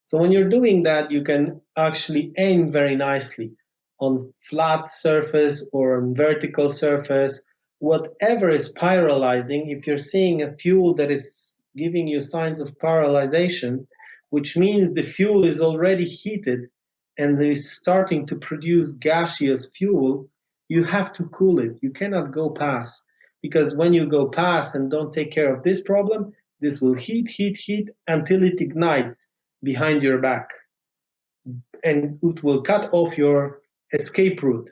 So when you're doing that, you can actually aim very nicely on flat surface or on vertical surface, whatever is pyrolyzing. If you're seeing a fuel that is giving you signs of pyrolyzation, which means the fuel is already heated and is starting to produce gaseous fuel, you have to cool it. You cannot go past, because when you go past and don't take care of this problem, this will heat until it ignites behind your back, and it will cut off your escape route.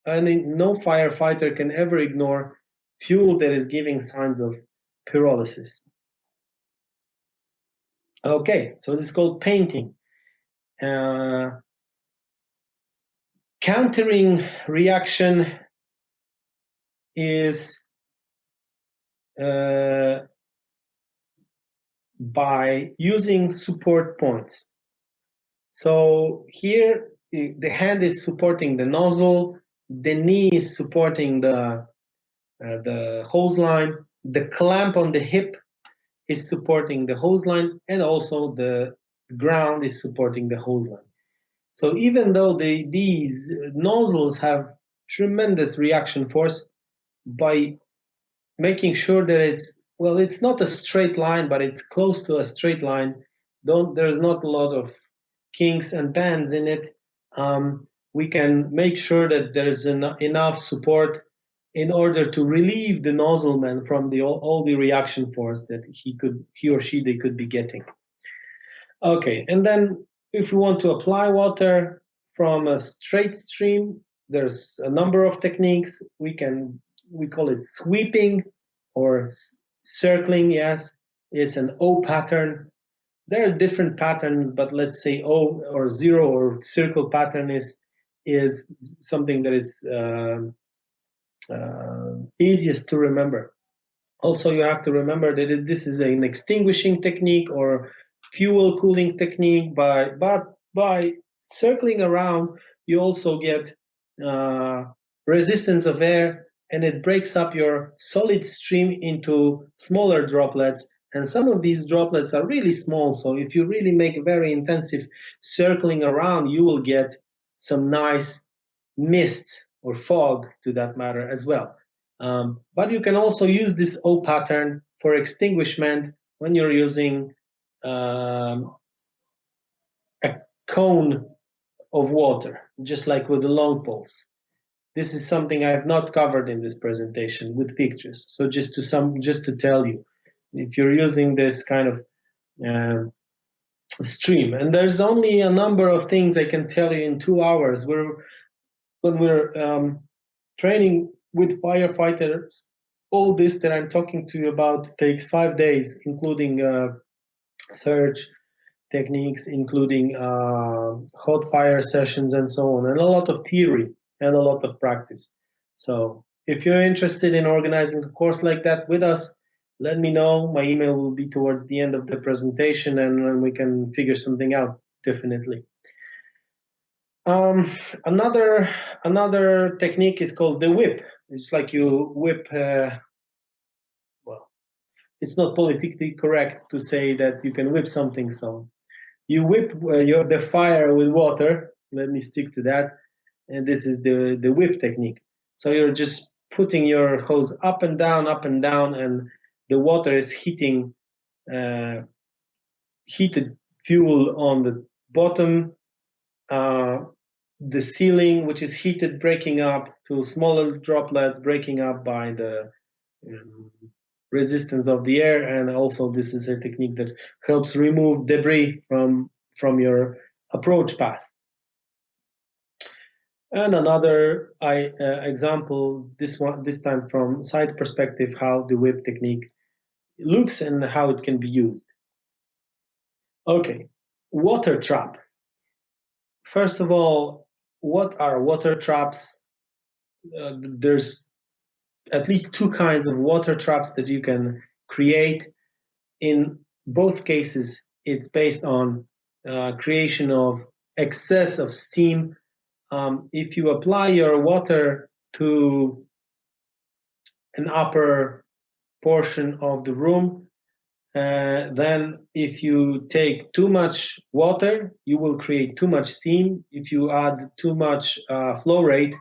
And no firefighter can ever ignore fuel that is giving signs of pyrolysis. Okay, so this is called painting. Countering reaction is by using support points. So here the hand is supporting the nozzle, the knee is supporting the hose line, the clamp on the hip is supporting the hose line, and also the ground is supporting the hose line. So even though these nozzles have tremendous reaction force, by making sure that it's not a straight line, but it's close to a straight line, there's not a lot of kinks and bends in it, we can make sure that there's enough support in order to relieve the nozzleman from all the reaction force that he or she they could be getting. Okay, and then if we want to apply water from a straight stream, there's a number of techniques. We call it sweeping or circling. Yes, it's an O pattern. There are different patterns, but let's say O or zero or circle pattern is something that is easiest to remember. Also, you have to remember that this is an extinguishing technique or fuel cooling technique. But by circling around, you also get resistance of air, and it breaks up your solid stream into smaller droplets. And some of these droplets are really small. So if you really make very intensive circling around, you will get some nice mist or fog, to that matter, as well. But you can also use this O pattern for extinguishment when you're using a cone of water, just like with the long pulse. This is something I have not covered in this presentation with pictures. So just to tell you, if you're using this kind of stream, and there's only a number of things I can tell you in 2 hours. When we're training with firefighters, all this that I'm talking to you about takes 5 days, including search, techniques, including hot fire sessions and so on, and a lot of theory and a lot of practice. So if you're interested in organizing a course like that with us, let me know. My email will be towards the end of the presentation, and we can figure something out, definitely. Another technique is called the whip. It's like you whip, well, it's not politically correct to say that you can whip something, so you whip the fire with water. Let me stick to that. And this is the whip technique. So you're just putting your hose up and down, and the water is heating heated fuel on the bottom, the ceiling, which is heated, breaking up to smaller droplets, breaking up by the um, resistance of the air. And also this is a technique that helps remove debris from your approach path. And another example, this time from side perspective, how the whip technique looks and how it can be used. Okay, water trap. First of all, what are water traps? There's at least two kinds of water traps that you can create. In both cases, it's based on creation of excess of steam. If you apply your water to an upper portion of the room, then if you take too much water, you will create too much steam. If you add too much flow rate,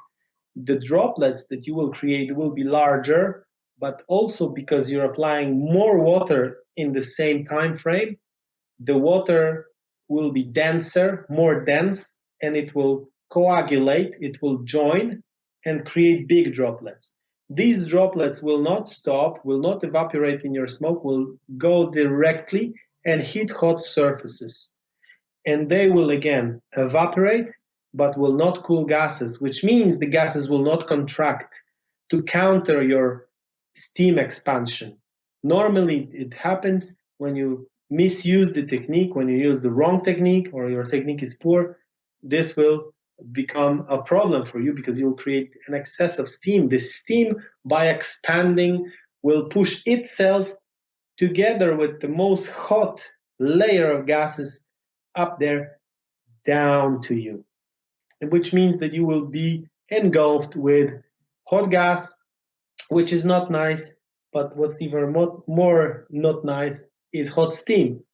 the droplets that you will create will be larger, but also because you're applying more water in the same time frame, the water will be denser, more dense, and it will coagulate, it will join and create big droplets. These droplets will not stop, will not evaporate in your smoke, will go directly and hit hot surfaces. And they will again evaporate, but will not cool gases, which means the gases will not contract to counter your steam expansion. Normally, it happens when you misuse the technique, when you use the wrong technique or your technique is poor. This will become a problem for you because you'll create an excess of steam. The steam, by expanding, will push itself together with the most hot layer of gases up there down to you, which means that you will be engulfed with hot gas, which is not nice. But what's even more not nice is hot steam,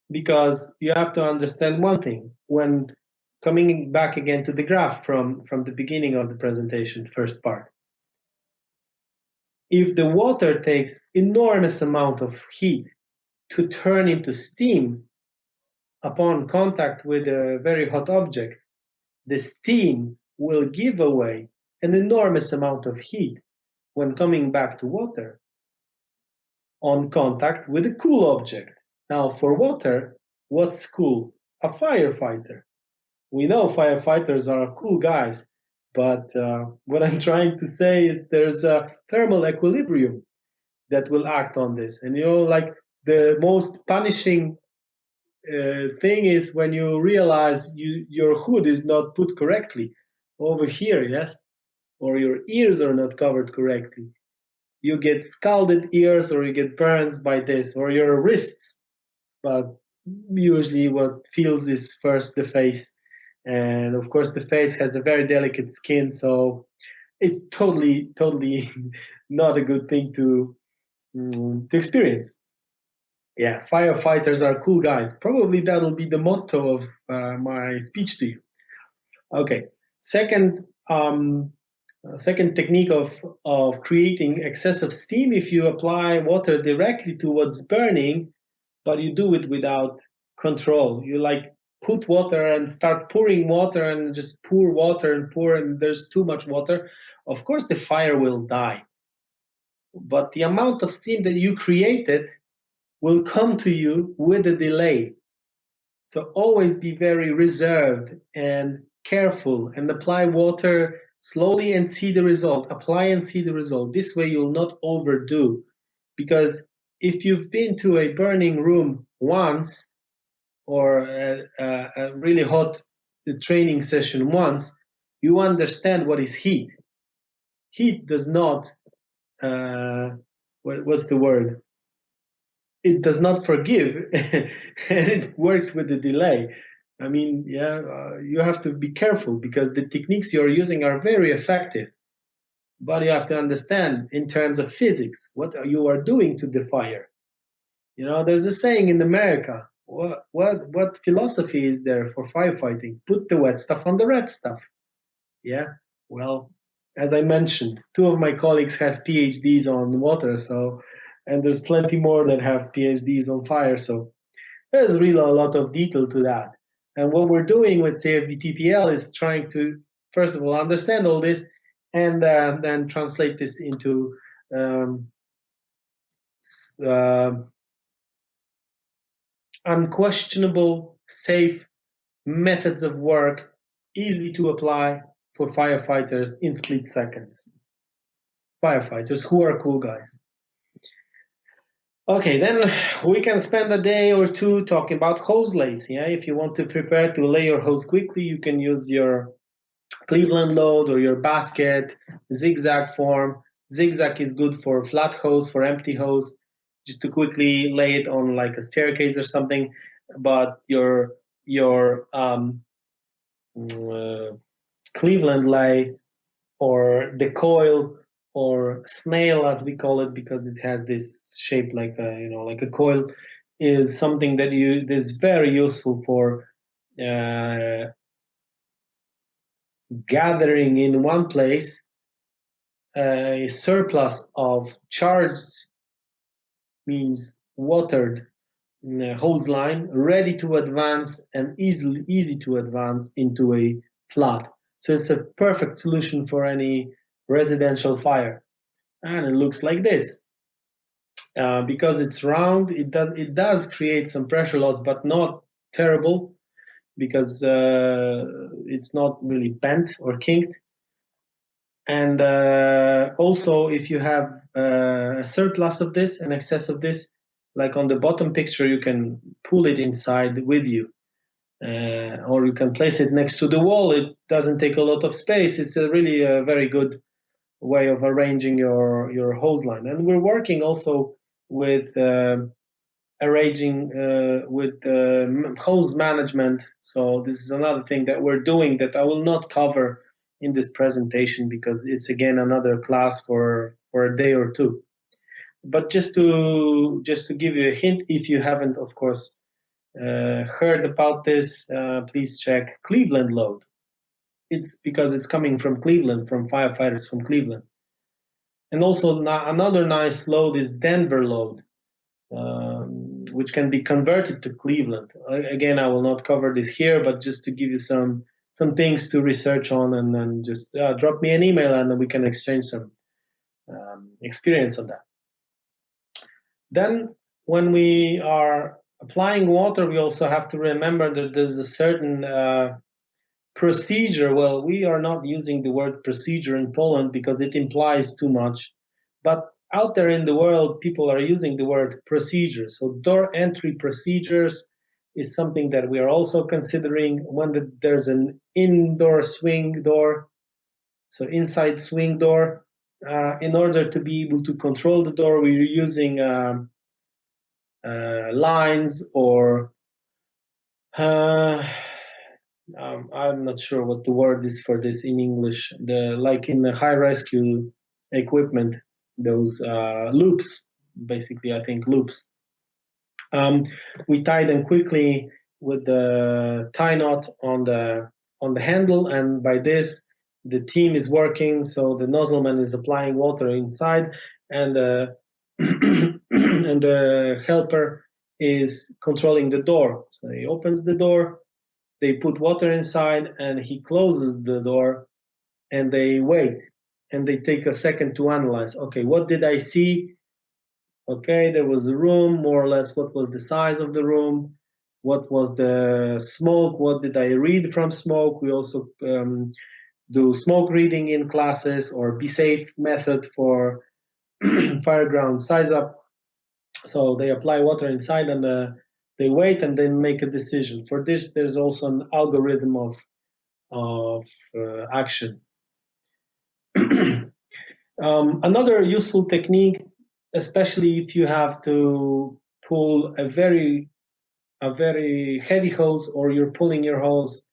because you have to understand one thing. When coming back again to the graph from the beginning of the presentation, first part, if the water takes enormous amount of heat to turn into steam upon contact with a very hot object, the steam will give away an enormous amount of heat when coming back to water on contact with a cool object. Now, for water, what's cool? A firefighter. We know firefighters are cool guys, but what I'm trying to say is there's a thermal equilibrium that will act on this. And like the most punishing thing is when you realize your hood is not put correctly over here, yes, or your ears are not covered correctly. You get scalded ears, or you get burns by this, or your wrists. But usually, what feels is first the face, and of course, the face has a very delicate skin, so it's totally not a good thing to experience. Yeah, firefighters are cool guys. Probably that'll be the motto of my speech to you. Okay, second second technique of creating excessive steam. If you apply water directly to what's burning, but you do it without control, you like put water and start pouring water and just pour water and pour, and there's too much water. Of course, the fire will die, but the amount of steam that you created will come to you with a delay. So always be very reserved and careful and apply water slowly and see the result. Apply and see the result. This way you'll not overdo. Because if you've been to a burning room once, or a really hot training session once, you understand what is heat. Heat does not, what's the word? It does not forgive, and it works with the delay. I mean, you have to be careful because the techniques you're using are very effective, but you have to understand in terms of physics what you are doing to the fire. You know, there's a saying in America. What philosophy is there for firefighting? Put the wet stuff on the red stuff. Yeah. Well, as I mentioned, two of my colleagues have PhDs on water, so, and there's plenty more that have PhDs on fire. So there's really a lot of detail to that. And what we're doing with CFVTPL is trying to, first of all, understand all this and then translate this into uh, unquestionable, safe methods of work, easy to apply for firefighters in split seconds. Firefighters who are cool guys. Okay, then we can spend a day or two talking about hose lays. Yeah, if you want to prepare to lay your hose quickly, you can use your Cleveland load or your basket, zigzag form. Zigzag is good for flat hose, for empty hose, just to quickly lay it on like a staircase or something. But your Cleveland lay, or the coil, or snail as we call it because it has this shape like like a coil, is something that is very useful for gathering in one place a surplus of charged, means watered, hose line ready to advance and easy to advance into a flood. So it's a perfect solution for any residential fire. And it looks like this. Because it's round, it does create some pressure loss, but not terrible because it's not really bent or kinked. And also, if you have a surplus of this, an excess of this, like on the bottom picture, you can pull it inside with you. Or you can place it next to the wall. It doesn't take a lot of space. It's really a very good way of arranging your hose line. And we're working also with arranging with hose management. So this is another thing that we're doing that I will not cover in this presentation because it's again another class for a day or two. But just to give you a hint, if you haven't, of course, heard about this, please check Cleveland load. It's because it's coming from Cleveland, from firefighters from Cleveland. And also another nice load is Denver load, which can be converted to Cleveland. Again, I will not cover this here, but just to give you some things to research on, and then just drop me an email and then we can exchange some experience on that. Then when we are applying water, we also have to remember that there's a certain procedure. Well, we are not using the word procedure in Poland because it implies too much, but out there in the world, people are using the word procedure. So door entry procedures is something that we are also considering when there's an indoor swing door, so inside swing door. In order to be able to control the door, we're using lines or I'm not sure what the word is for this in English. Like in the high rescue equipment, those loops, basically, I think loops. We tie them quickly with the tie knot on the handle, and by this the team is working. So the nozzleman is applying water inside, and and the helper is controlling the door. So he opens the door, they put water inside, and he closes the door, and they wait, and they take a second to analyze. Okay, what did I see? Okay, there was a room, more or less. What was the size of the room? What was the smoke? What did I read from smoke? We also do smoke reading in classes, or be safe method for fireground size up. So they apply water inside, and They wait and then make a decision. For this, there's also an algorithm of action. Another useful technique, especially if you have to pull a very heavy hose, or you're pulling your hose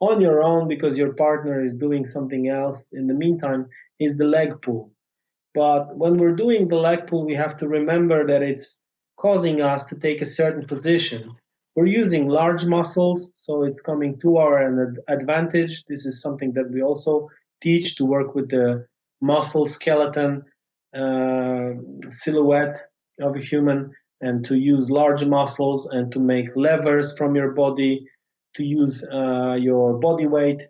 on your own because your partner is doing something else in the meantime, is the leg pull. But when we're doing the leg pull, we have to remember that it's causing us to take a certain position. We're using large muscles, so it's coming to our advantage. This is something that we also teach, to work with the muscle skeleton silhouette of a human, and to use large muscles and to make levers from your body, to use your body weight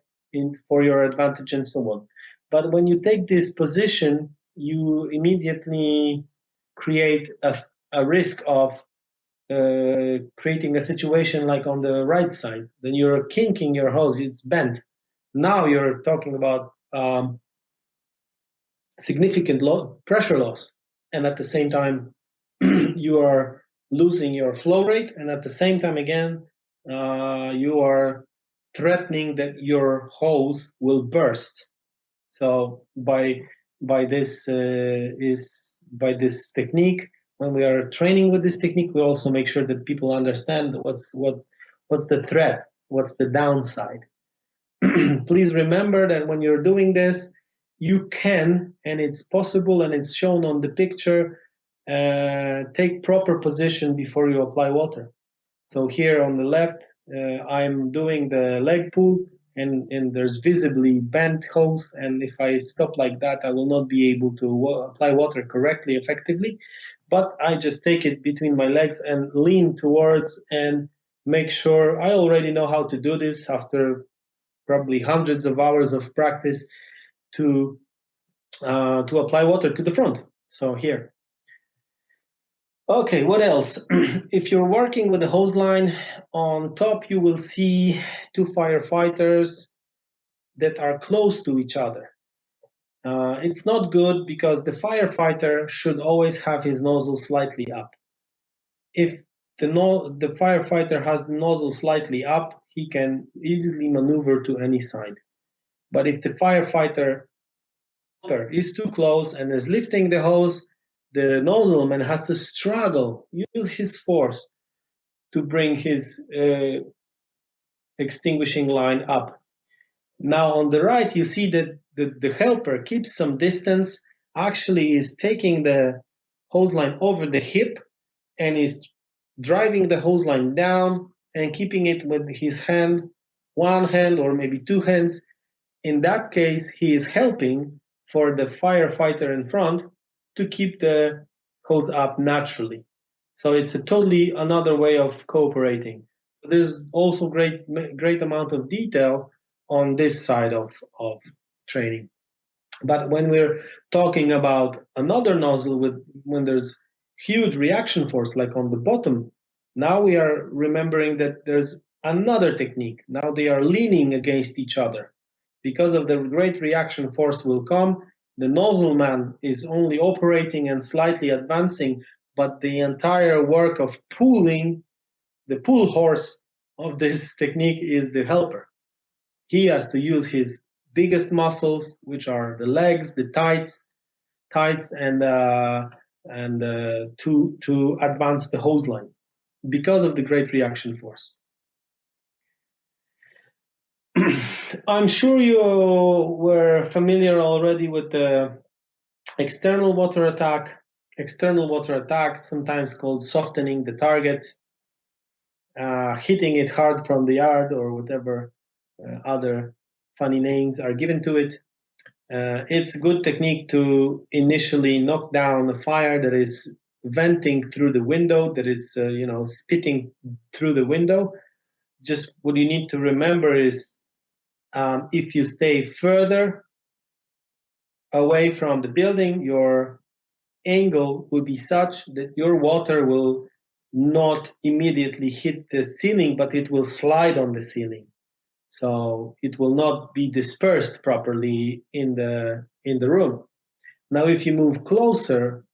for your advantage, and so on. But when you take this position, you immediately create a risk of creating a situation like on the right side. Then you're kinking your hose, it's bent. Now you're talking about significant pressure loss, and at the same time you are losing your flow rate, and at the same time again you are threatening that your hose will burst. So by this technique, when we are training with this technique, we also make sure that people understand what's the threat, what's the downside. Please remember that when you're doing this, you can, and it's possible, and it's shown on the picture, take proper position before you apply water. So here on the left, I'm doing the leg pull, and there's visibly bent hose, and if I stop like that, I will not be able to apply water correctly, effectively. But I just take it between my legs and lean towards, and make sure I already know how to do this after probably hundreds of hours of practice, to apply water to the front. So here. Okay, what else? If you're working with a hose line, on top you will see two firefighters that are close to each other. It's not good, because the firefighter should always have his nozzle slightly up. If the firefighter has the nozzle slightly up, he can easily maneuver to any side. But if the firefighter is too close and is lifting the hose, the nozzleman has to struggle, use his force to bring his extinguishing line up. Now on the right, you see that the helper keeps some distance, actually is taking the hose line over the hip, and is driving the hose line down and keeping it with his hand, one hand or maybe two hands. In that case, he is helping for the firefighter in front to keep the hose up naturally. So it's a totally another way of cooperating. So there's also great amount of detail on this side of training. But when we're talking about another nozzle when there's huge reaction force, like on the bottom, now we are remembering that there's another technique. Now they are leaning against each other. Because of the great reaction force will come, the nozzle man is only operating and slightly advancing, but the entire work of pulling, the pull horse of this technique is the helper. He has to use his biggest muscles, which are the legs, the tights, and to advance the hose line, because of the great reaction force. I'm sure you were familiar already with the external water attack. External water attack, sometimes called softening the target, hitting it hard from the yard, or whatever other funny names are given to it. It's a good technique to initially knock down a fire that is venting through the window, that is spitting through the window. Just what you need to remember is, if you stay further away from the building, your angle will be such that your water will not immediately hit the ceiling, but it will slide on the ceiling. So it will not be dispersed properly in the room. Now, if you move closer,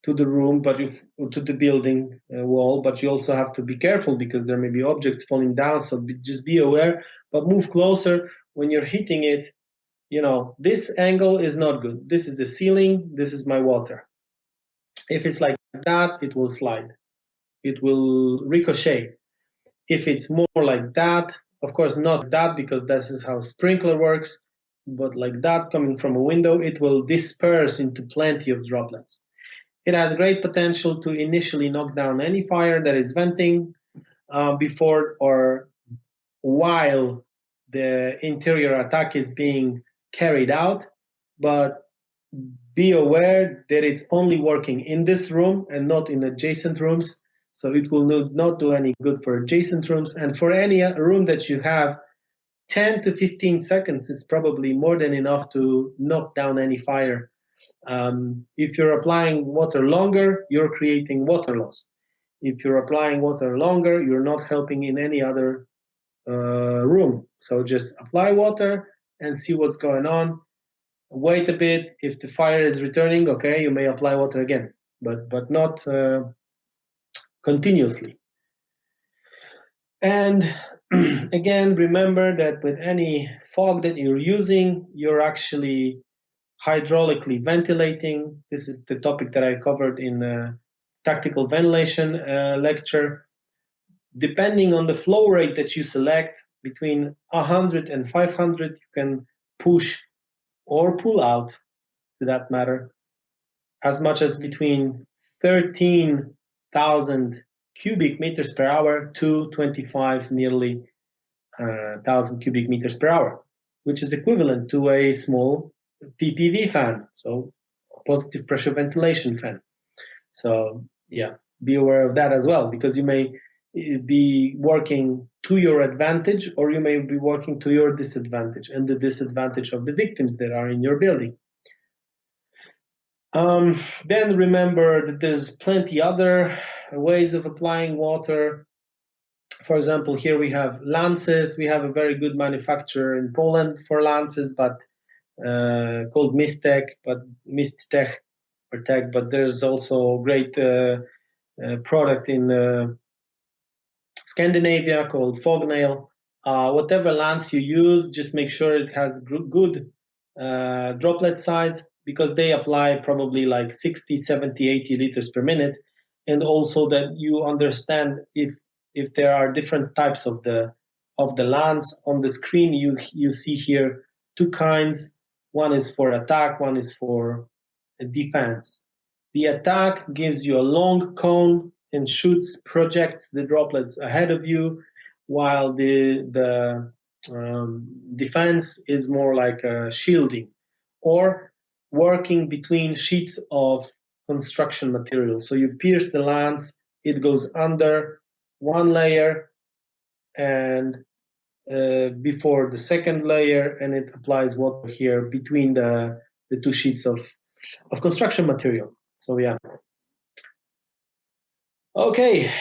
to the room, but to the building wall. But you also have to be careful because there may be objects falling down. So just be aware, but move closer when you're hitting it. This angle is not good. This is the ceiling. This is my water. If it's like that, it will slide. It will ricochet. If it's more like that, of course not that, because this is how sprinkler works, but like that coming from a window, it will disperse into plenty of droplets. It has great potential to initially knock down any fire that is venting before or while the interior attack is being carried out, but be aware that it's only working in this room and not in adjacent rooms. So it will not do any good for adjacent rooms. And for any room that you have, 10 to 15 seconds is probably more than enough to knock down any fire. If you're applying water longer, you're creating water loss. If you're applying water longer, you're not helping in any other room. So just apply water and see what's going on. Wait a bit. If the fire is returning, okay, you may apply water again, but not continuously. And again, remember that with any fog that you're using, you're actually hydraulically ventilating. This is the topic that I covered in the tactical ventilation lecture. Depending on the flow rate that you select, between 100 and 500, you can push or pull out, to that matter, as much as between 13,000 cubic meters per hour to 25 nearly 1,000 cubic meters per hour, which is equivalent to a small PPV fan, so positive pressure ventilation fan. So yeah, be aware of that as well, because you may be working to your advantage or you may be working to your disadvantage and the disadvantage of the victims that are in your building. Then remember that there's plenty other ways of applying water. For example, here we have lances. We have a very good manufacturer in Poland for lances, but called Mistech, but there's also a great product in Scandinavia called Fognail. Whatever lance you use, just make sure it has good droplet size, because they apply probably like 60, 70, 80 liters per minute. And also that you understand if there are different types of the lance. On the screen you see here two kinds. One is for attack, one is for defense. The attack gives you a long cone and projects the droplets ahead of you, while the defense is more like a shielding or working between sheets of construction material. So you pierce the lance, it goes under one layer and before the second layer, and it applies water here between the two sheets of construction material. So yeah. Okay,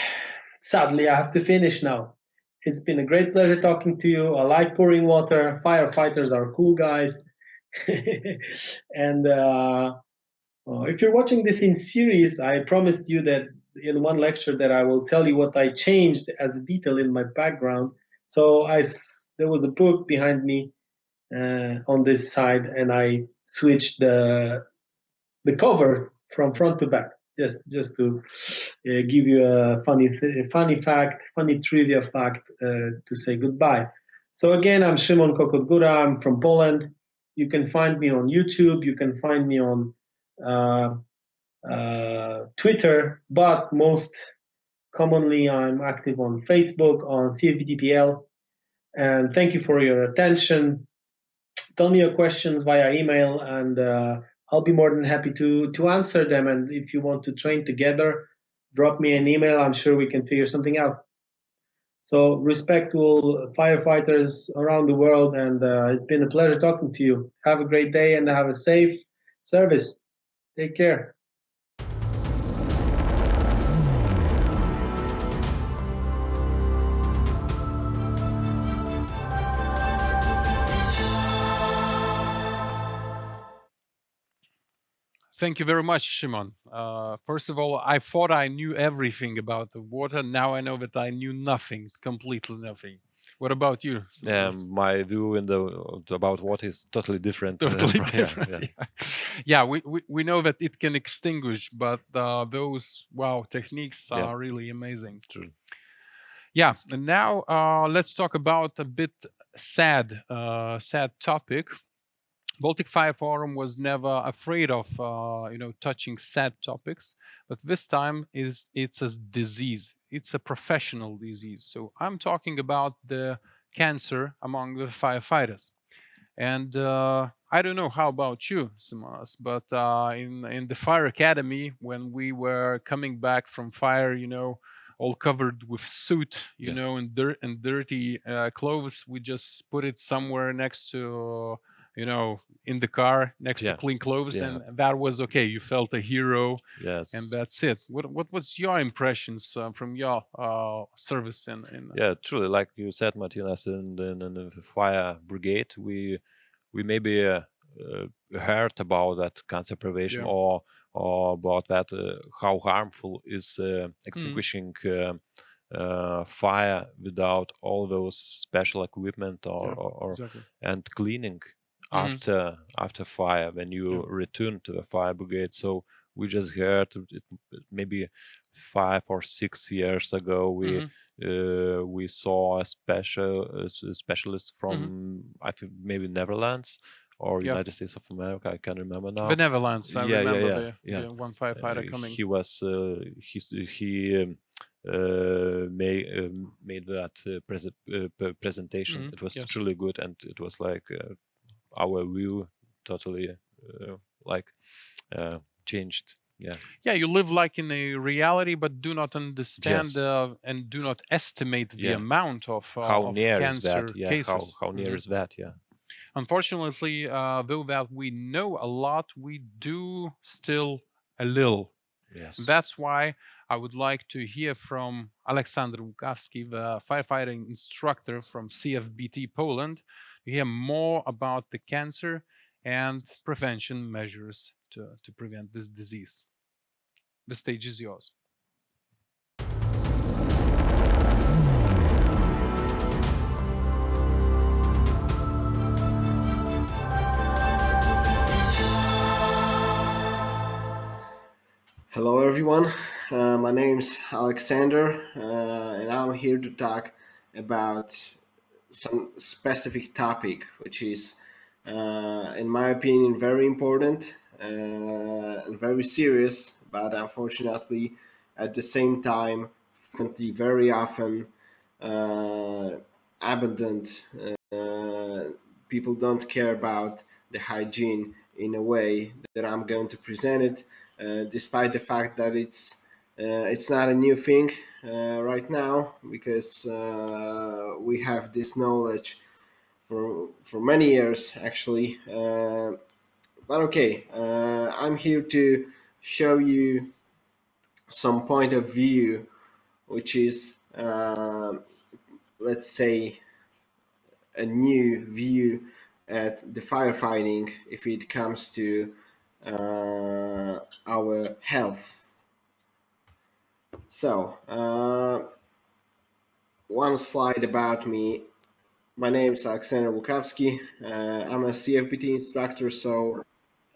sadly I have to finish now. It's been a great pleasure talking to you. I like pouring water. Firefighters are cool guys. And if you're watching this in series, I promised you that in one lecture that I will tell you what I changed as a detail in my background. So there was a book behind me on this side, and I switched the cover from front to back, just to give you a funny trivia fact to say goodbye. So again, I'm Szymon Kokot-Góra. I'm from Poland. You can find me on YouTube. You can find me on Twitter, but most commonly I'm active on Facebook, on CFBTPL. And thank you for your attention. Tell me your questions via email, and I'll be more than happy to answer them. And if you want to train together, drop me an email. I'm sure we can figure something out. So respect to all firefighters around the world, and it's been a pleasure talking to you. Have a great day and have a safe service. Take care. Thank you very much, Shimon. First of all, I thought I knew everything about the water. Now I know that I knew nothing, completely nothing. What about you, Simonas? My view in the about water is totally different. Totally Yeah, different. yeah, Yeah, yeah. We know that it can extinguish, but those techniques yeah. are really amazing. True. Yeah, and now let's talk about a bit sad topic. Baltic Fire Forum was never afraid of touching sad topics, but this time it's a disease. It's a professional disease. So I'm talking about the cancer among the firefighters. And I don't know how about you, Simas, but in the fire academy, when we were coming back from fire, all covered with soot, Yeah, and dirt and dirty clothes, we just put it somewhere next to, in the car next to yeah, clean clothes, yeah. and that was okay. You felt a hero, and Yes. that's it. What was your impressions from your service in Yeah, truly, like you said, Martinez, in the fire brigade, we maybe heard about that cancer prevention, yeah. or about that how harmful is Mm, extinguishing fire without all those special equipment, yeah, or exactly. and cleaning Hmm. after fire when Yeah. you return to the fire brigade. So we just heard it, maybe 5 or 6 years ago, Hmm. we saw a specialist Hmm. from, I think, maybe Netherlands or Yeah. United States of America. I can't remember The now. Netherlands, I Yeah, yeah, remember yeah, the yeah. one firefighter coming. He was he made that presentation. Hmm. It was Yes. truly good, and it was like our view totally like changed. Yeah. Yeah, you live like in a reality, but do not understand Yes. and do not estimate the Yeah. amount How of near is that? cancer Yeah. cases. How near Hmm. is that? Yeah. Unfortunately, though that we know a lot, we do still a little. Yes. That's why I would like to hear from Alexander Łukawski, the firefighting instructor from CFBT Poland, to hear more about the cancer and prevention measures to prevent this disease. The stage is yours. Hello, everyone. My name's Alexander, and I'm here to talk about some specific topic, which is, in my opinion, very important and very serious, but unfortunately, at the same time, very often uh, abundant. People don't care about the hygiene in a way that I'm going to present it, despite the fact that it's not a new thing right now, because we have this knowledge for many years actually. But okay, I'm here to show you some point of view, which is, let's say, a new view at the firefighting if it comes to our health. So, one slide about me. My name is Alexander Bukowski. I'm a CFBT instructor, so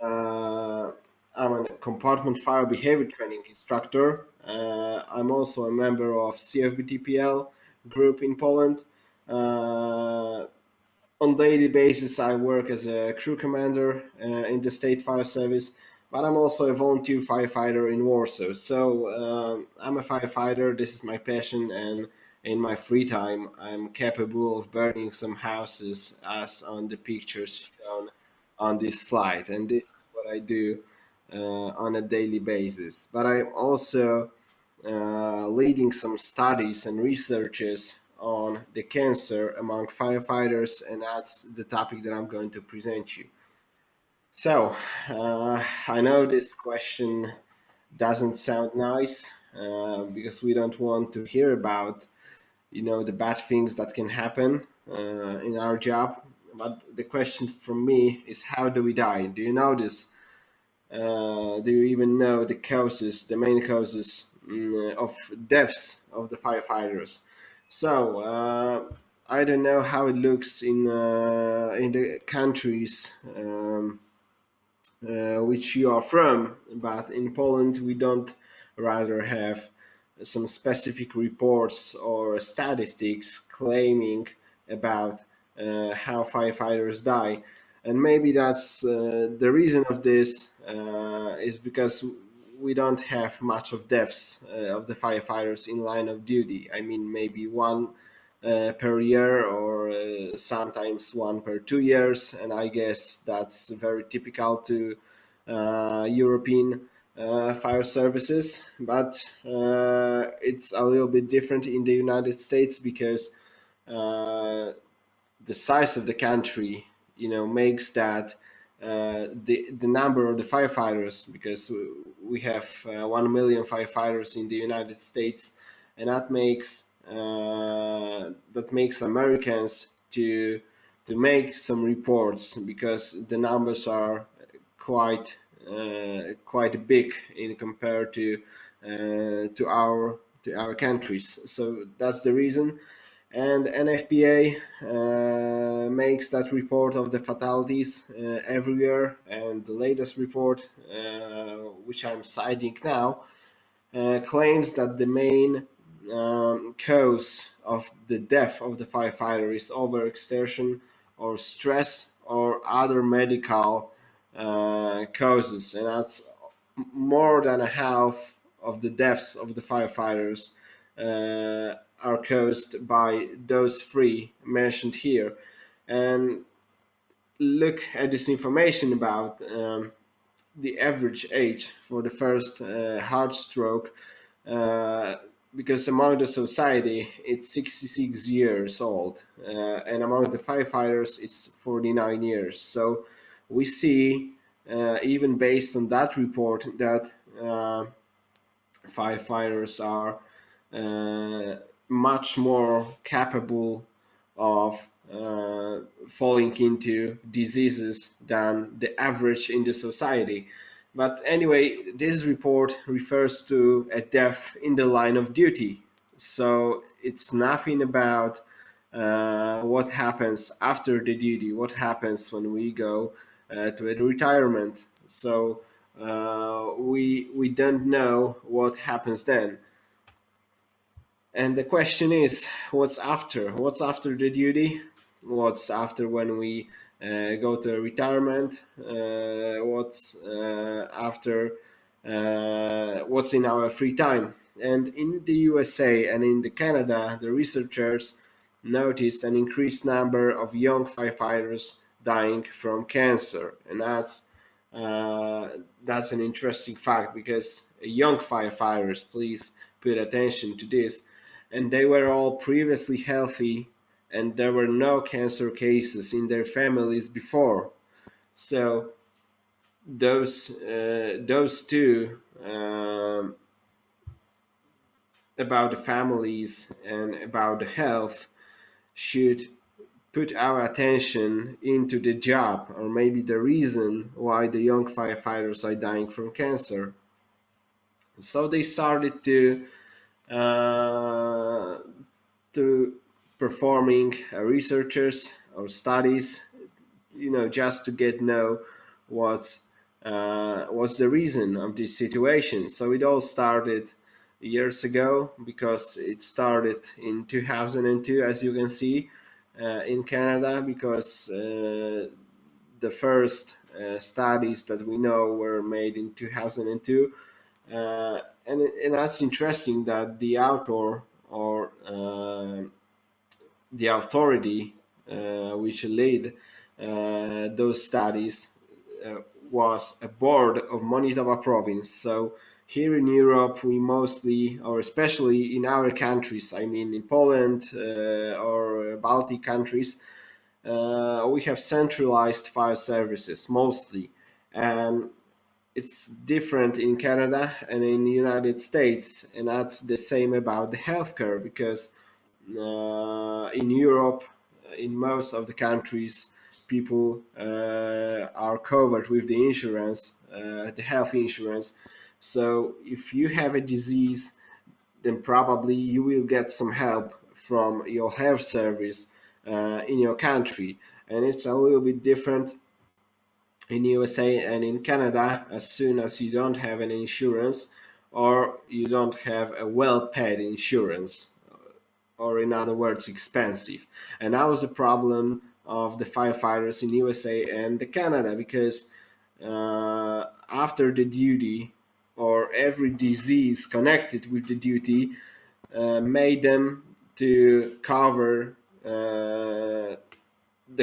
I'm a compartment fire behavior training instructor. I'm also a member of CFBTPL group in Poland. On daily basis, I work as a crew commander in the state fire service, but I'm also a volunteer firefighter in Warsaw. So I'm a firefighter. This is my passion, and in my free time, I'm capable of burning some houses, as on the pictures shown on this slide. And this is what I do on a daily basis. But I'm also leading some studies and researches on the cancer among firefighters, and that's the topic that I'm going to present you. So, I know this question doesn't sound nice because we don't want to hear about, the bad things that can happen in our job. But the question from me is, how do we die? Do you know this? do you even know the causes, the main causes of deaths of the firefighters? So I don't know how it looks in the countries which you are from, but in Poland we don't rather have some specific reports or statistics claiming about how firefighters die. And maybe that's the reason of this is because we don't have much of deaths of the firefighters in line of duty. I mean, maybe one per year, or sometimes one per 2 years, and I guess that's very typical to European fire services. But it's a little bit different in the United States because the size of the country, makes that the number of the firefighters, because we have 1 million firefighters in the United States, and that makes Americans to make some reports, because the numbers are quite quite big in compared to our countries. So that's the reason. And NFPA makes that report of the fatalities every year, and the latest report, which I'm citing now, claims that the main cause of the death of the firefighter is overexertion or stress or other medical causes, and that's more than a half of the deaths of the firefighters are caused by those three mentioned here. And look at this information about the average age for the first heart stroke, uh, because among the society it's 66 years old, and among the firefighters it's 49 years. So we see, even based on that report, that firefighters are much more capable of falling into diseases than the average in the society. But anyway, this report refers to a death in the line of duty. So it's nothing about what happens after the duty, what happens when we go to a retirement. So we don't know what happens then. And the question is, what's after? What's after the duty? What's after when we go to retirement? What's after? What's in our free time? And in the USA and in the Canada, the researchers noticed an increased number of young firefighters dying from cancer, and that's an interesting fact, because young firefighters, please put attention to this, and they were all previously healthy, and there were no cancer cases in their families before. So those two, about the families and about the health, should put our attention into the job, or maybe the reason why the young firefighters are dying from cancer. So they started uh, to performing researchers or studies, just to get know what's the reason of this situation. So it all started years ago, because it started in 2002, as you can see, in Canada, because the first studies that we know were made in 2002. And that's interesting that the author, or the authority which led those studies, uh, was a board of Manitoba province. So here in Europe, we mostly, or especially in our countries, I mean in Poland or Baltic countries, we have centralized fire services mostly. And it's different in Canada and in the United States, and that's the same about the healthcare, because in Europe, in most of the countries, people are covered with the insurance, the health insurance. So if you have a disease, then probably you will get some help from your health service in your country. And it's a little bit different in USA and in Canada. As soon as you don't have an insurance, or you don't have a well-paid insurance, or in other words, expensive. And that was the problem of the firefighters in USA and Canada, because after the duty, or every disease connected with the duty made them to cover the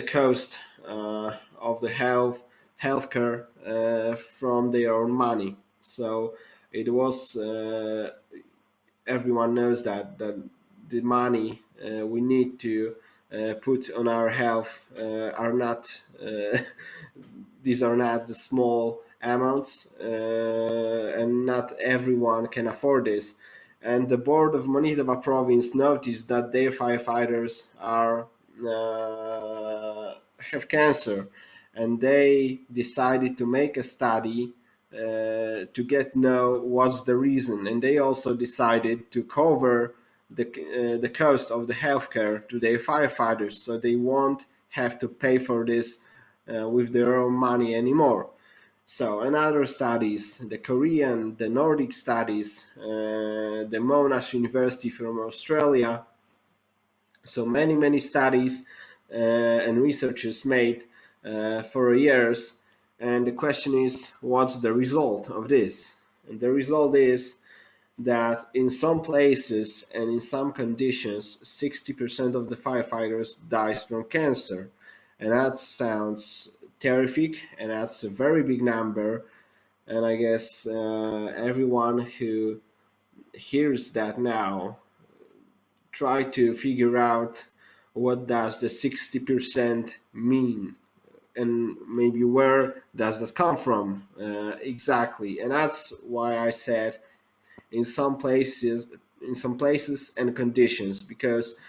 cost of the healthcare from their own money. So it was everyone knows that the money we need to put on our health are not these are not the small amounts, and not everyone can afford this. And the board of Manitoba province noticed that their firefighters are have cancer, and they decided to make a study to get to know what's the reason. And they also decided to cover the cost of the healthcare to their firefighters, so they won't have to pay for this with their own money anymore. So, and other studies, the Korean, the Nordic studies, the Monash University from Australia. So many studies and researchers made for years. And the question is, what's the result of this? And the result is that in some places and in some conditions, 60% of the firefighters dies from cancer. And that sounds terrific, and that's a very big number. And I guess everyone who hears that now try to figure out what does the 60% mean, and maybe where does that come from exactly. And that's why I said in some places and conditions, because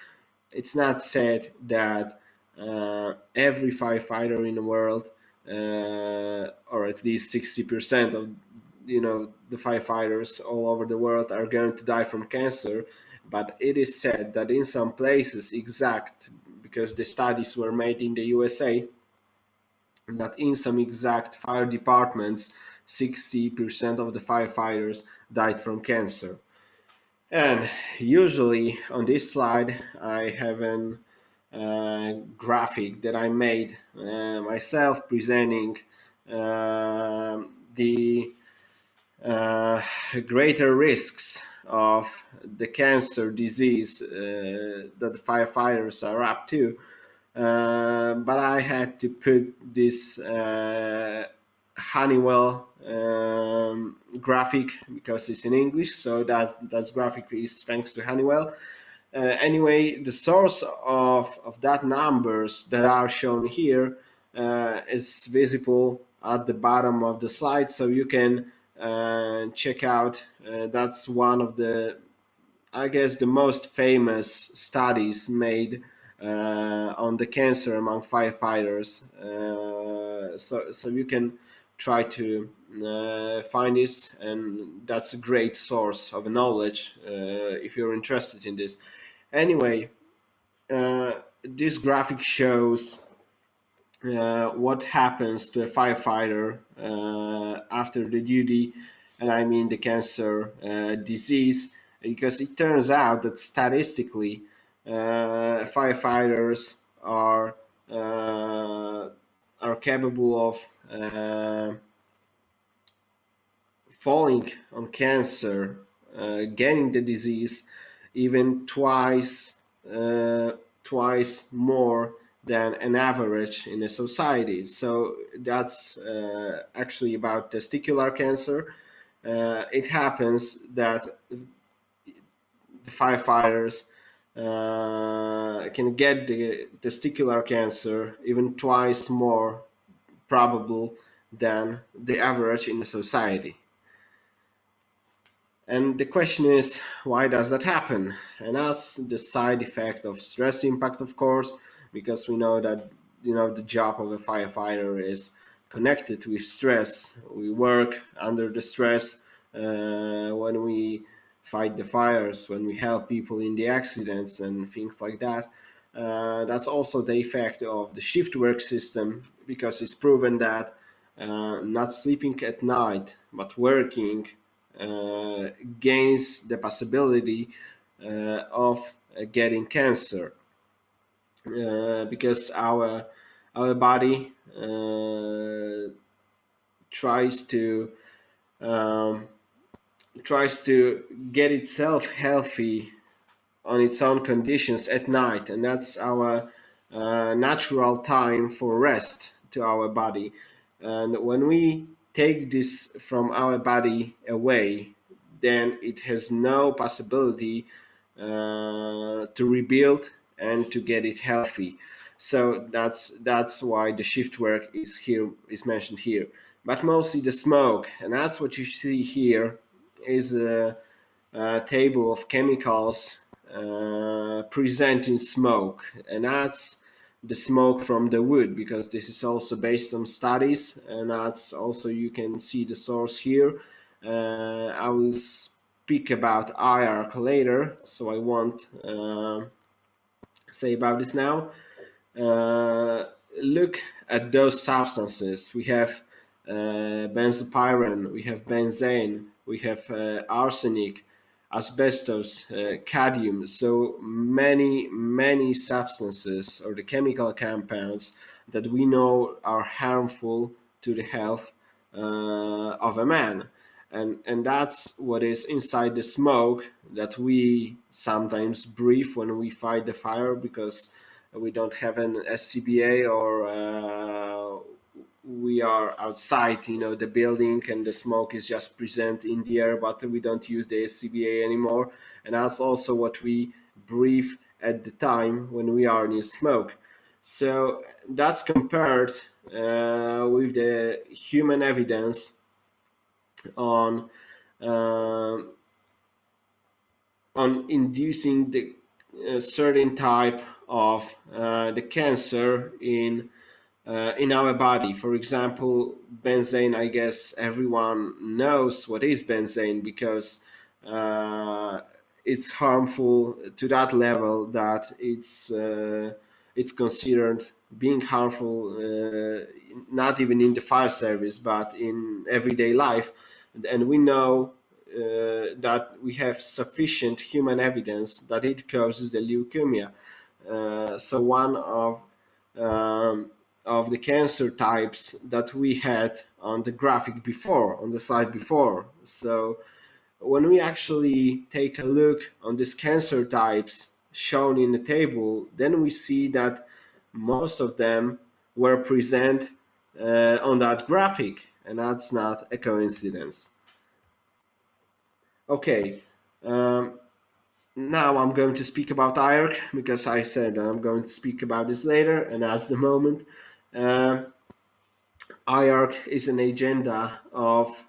it's not said that every firefighter in the world, or at least 60% of the firefighters all over the world are going to die from cancer. But it is said that in some places, exact, because the studies were made in the USA, that in some exact fire departments, 60% of the firefighters died from cancer. And usually on this slide, I have an graphic that I made myself, presenting the greater risks of the cancer disease that the firefighters are up to. But I had to put this Honeywell graphic because it's in English, so that graphic is thanks to Honeywell. Anyway, the source of that numbers that are shown here is visible at the bottom of the slide, so you can check out. That's one of the, I guess, the most famous studies made on the cancer among firefighters. So you can try to find this, and that's a great source of knowledge if you're interested in this. Anyway, this graphic shows what happens to a firefighter after the duty, and I mean the cancer disease, because it turns out that statistically firefighters are capable of falling on cancer, getting the disease even twice more than an average in a society. So that's actually about testicular cancer. It happens that the firefighters can get the testicular cancer even twice more probable than the average in the society. And the question is, why does that happen? And that's the side effect of stress impact, of course, because we know that the job of a firefighter is connected with stress. We work under the stress when we fight the fires, when we help people in the accidents and things like that. That's also the effect of the shift work system, because it's proven that not sleeping at night but working gains the possibility of getting cancer, because our body tries to um, tries to get itself healthy on its own conditions at night, and that's our natural time for rest to our body. And when we take this from our body away, then it has no possibility to rebuild and to get it healthy. So that's why the shift work is mentioned here, but mostly the smoke, and that's what you see here is a table of chemicals presenting smoke, and that's the smoke from the wood, because this is also based on studies, and that's also, you can see the source here. I will speak about IARC later, so I won't say about this now. Look at those substances. We have benzopyran, we have benzene, we have arsenic, asbestos, cadmium. So many substances, or the chemical compounds that we know are harmful to the health of a man. And that's what is inside the smoke that we sometimes breathe when we fight the fire, because we don't have an SCBA, or we are outside, the building, and the smoke is just present in the air, but we don't use the SCBA anymore. And that's also what we breathe at the time when we are near smoke. So that's compared with the human evidence on uh, inducing the certain type of the cancer in our body. For example, benzene. I guess everyone knows what is benzene, because it's harmful to that level that it's considered being harmful, not even in the fire service, but in everyday life. And we know that we have sufficient human evidence that it causes the leukemia. So one of the cancer types that we had on the graphic before, on the slide before. So when we actually take a look on these cancer types shown in the table, then we see that most of them were present on that graphic, and that's not a coincidence. Okay, now I'm going to speak about IARC, because I said that I'm going to speak about this later, and that's the moment. IARC is an agenda of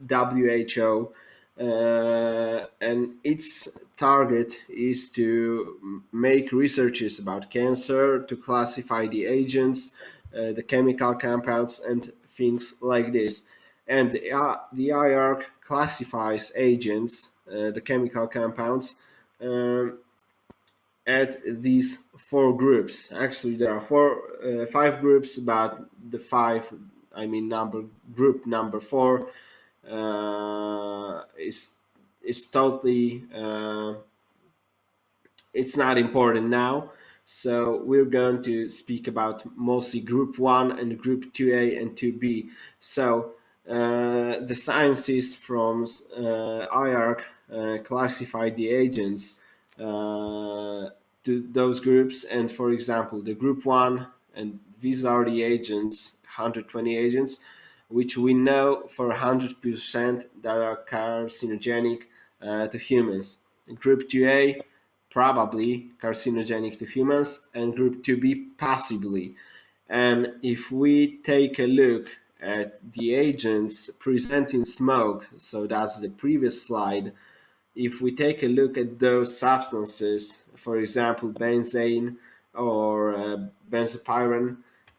WHO, and its target is to make researches about cancer, to classify the agents, the chemical compounds, and things like this. And the IARC classifies agents, the chemical compounds, at these 4 groups. Actually, there are 5 groups, but the 5, group number 4 is totally it's not important now. So we're going to speak about mostly group 1 and group 2A and 2B. So the scientists from IARC classified the agents to those groups. And for example, the group 1, and these are the agents, 120 agents, which we know for 100% that are carcinogenic to humans. Group 2A, probably carcinogenic to humans, and group 2B, possibly. And if we take a look at the agents presenting smoke, so that's the previous slide, if we take a look at those substances, for example, benzene, or benzopyrene,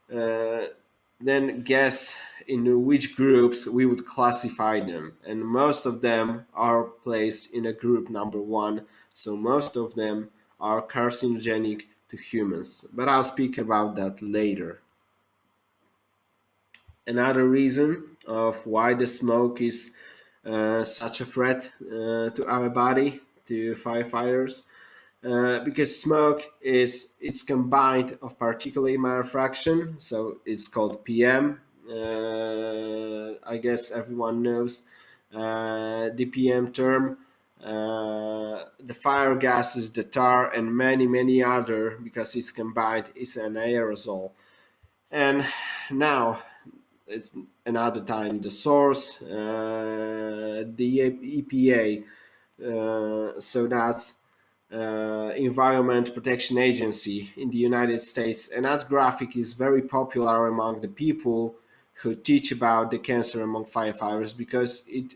then guess in which groups we would classify them. And most of them are placed in a group number 1, so most of them are carcinogenic to humans. But I'll speak about that later. Another reason of why the smoke is such a threat to our body, to firefighters, because smoke it's combined of particulate matter fraction, so it's called PM. I guess everyone knows the PM term. The fire gases, the tar, and many other, because it's combined, it's an aerosol. And now it's another time the source, the EPA, so that's Environment Protection Agency in the United States. And that graphic is very popular among the people who teach about the cancer among firefighters, because it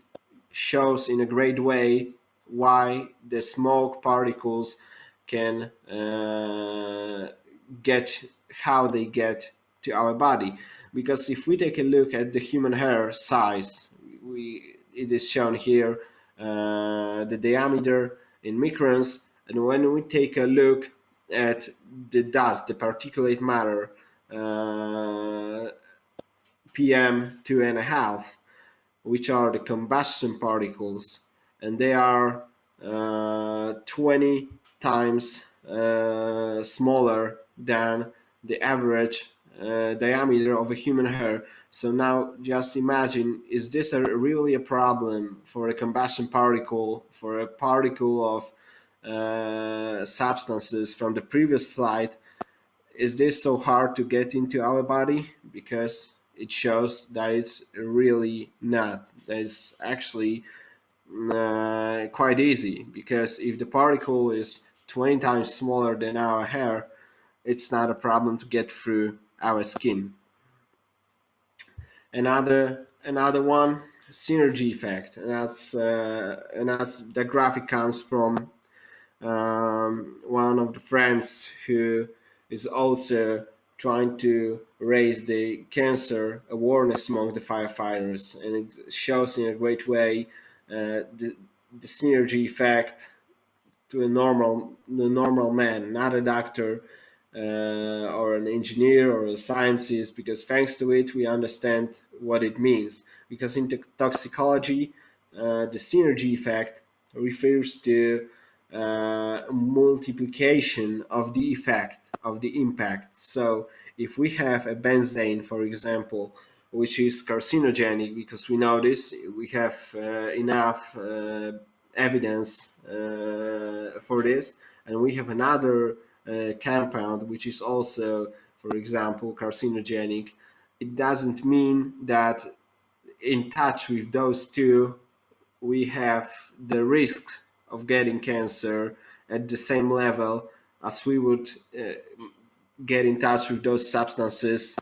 shows in a great way why the smoke particles can get, how they get to our body. Because if we take a look at the human hair size, it is shown here, the diameter in microns, and when we take a look at the dust, the particulate matter, PM 2.5, which are the combustion particles, and they are 20 times smaller than the average diameter of a human hair. So now just imagine, is this really a problem for a combustion particle, for a particle of substances from the previous slide? Is this so hard to get into our body? Because it shows that it's really not. That it's actually quite easy, because if the particle is 20 times smaller than our hair, it's not a problem to get through our skin. Another one, synergy effect, and that's the graphic comes from one of the friends who is also trying to raise the cancer awareness among the firefighters, and it shows in a great way the synergy effect to a normal man, not a doctor or an engineer or a scientist, because thanks to it we understand what it means. Because in toxicology, the synergy effect refers to multiplication of the effect of the impact. So if we have a benzene, for example, which is carcinogenic, because we know this, we have enough evidence for this, and we have another compound which is also, for example, carcinogenic, it doesn't mean that in touch with those two we have the risk of getting cancer at the same level as we would get in touch with those substances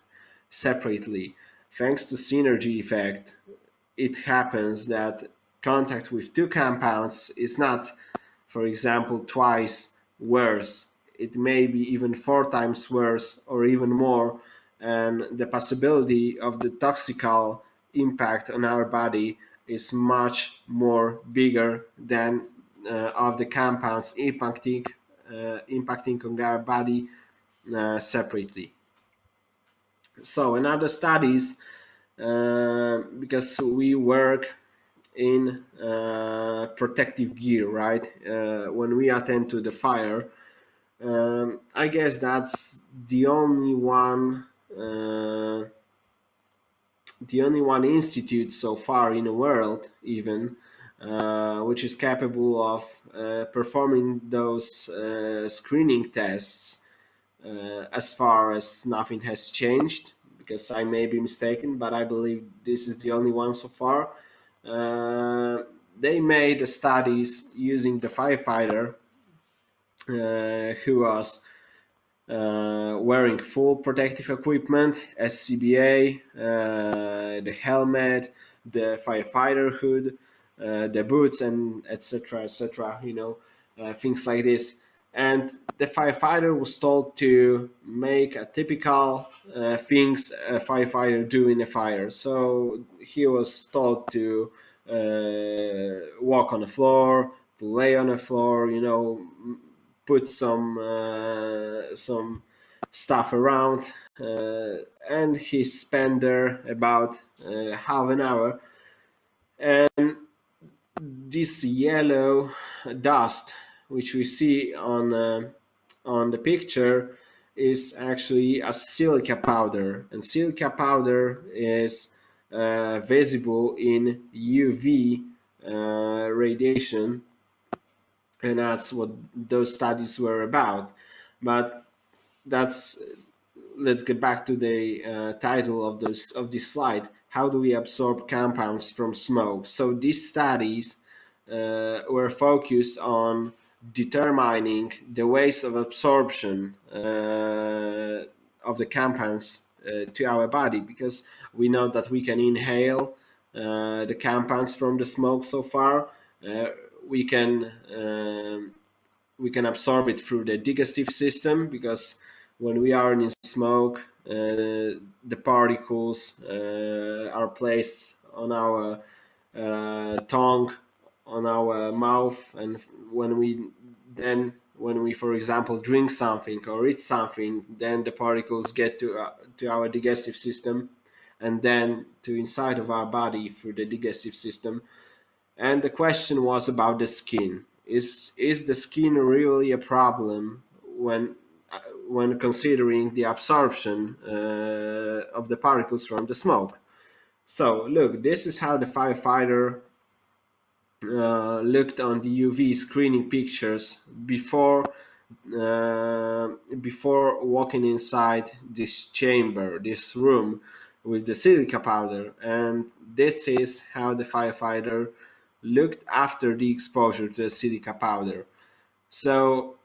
separately. Thanks to synergy effect, it happens that contact with two compounds is not, for example, twice worse. It may be even 4 times worse or even more, and the possibility of the toxical impact on our body is much more bigger than of the compounds impacting on our body separately. So in other studies, because we work in protective gear, right? When we attend to the fire, I guess that's the only one institute so far in the world, even, which is capable of performing those screening tests, as far as nothing has changed, because I may be mistaken, but I believe this is the only one so far. They made studies using the firefighter who was wearing full protective equipment, SCBA, the helmet, the firefighter hood, the boots, and etc., etc. Things like this. and the firefighter was told to make a typical things a firefighter do in a fire. So he was told to walk on the floor, to lay on the floor, put some stuff around, and he spent there about half an hour. And this yellow dust, which we see on the picture, is actually a silica powder, and silica powder is visible in UV radiation, and that's what those studies were about. But that's let's get back to the title of this slide. How do we absorb compounds from smoke? So these studies were focused on determining the ways of absorption of the compounds to our body, because we know that we can inhale the compounds from the smoke. So far, we can we can absorb it through the digestive system, because when we are in smoke, the particles are placed on our tongue, on our mouth, and when we, for example, drink something or eat something, then the particles get to our digestive system, and then to inside of our body through the digestive system. And the question was about the skin. Is the skin really a problem when considering the absorption of the particles from the smoke? So look, this is how the firefighter looked on the UV screening pictures before walking inside this chamber, this room with the silica powder. And this is how the firefighter looked after the exposure to the silica powder. So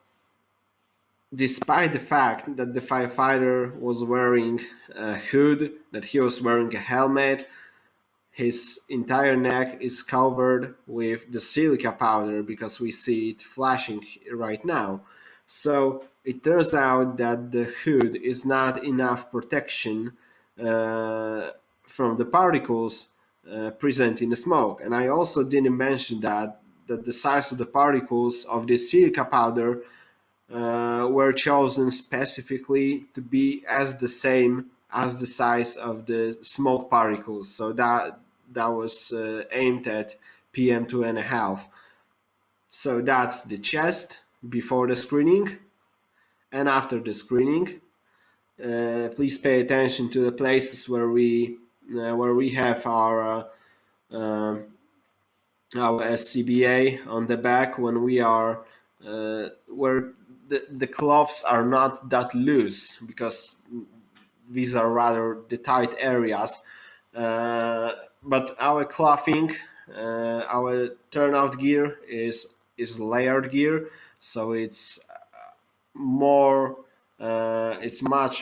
despite the fact that the firefighter was wearing a hood, that he was wearing a helmet, his entire neck is covered with the silica powder, because we see it flashing right now. So it turns out that the hood is not enough protection from the particles present in the smoke. And I also didn't mention that the size of the particles of the silica powder were chosen specifically to be as the same as the size of the smoke particles. So that was aimed at PM2.5. So that's the chest before the screening and after the screening. Please pay attention to the places where we have our SCBA on the back, when we are where the cloths are not that loose, because these are rather the tight areas. But our clothing, our turnout gear is layered gear, so it's much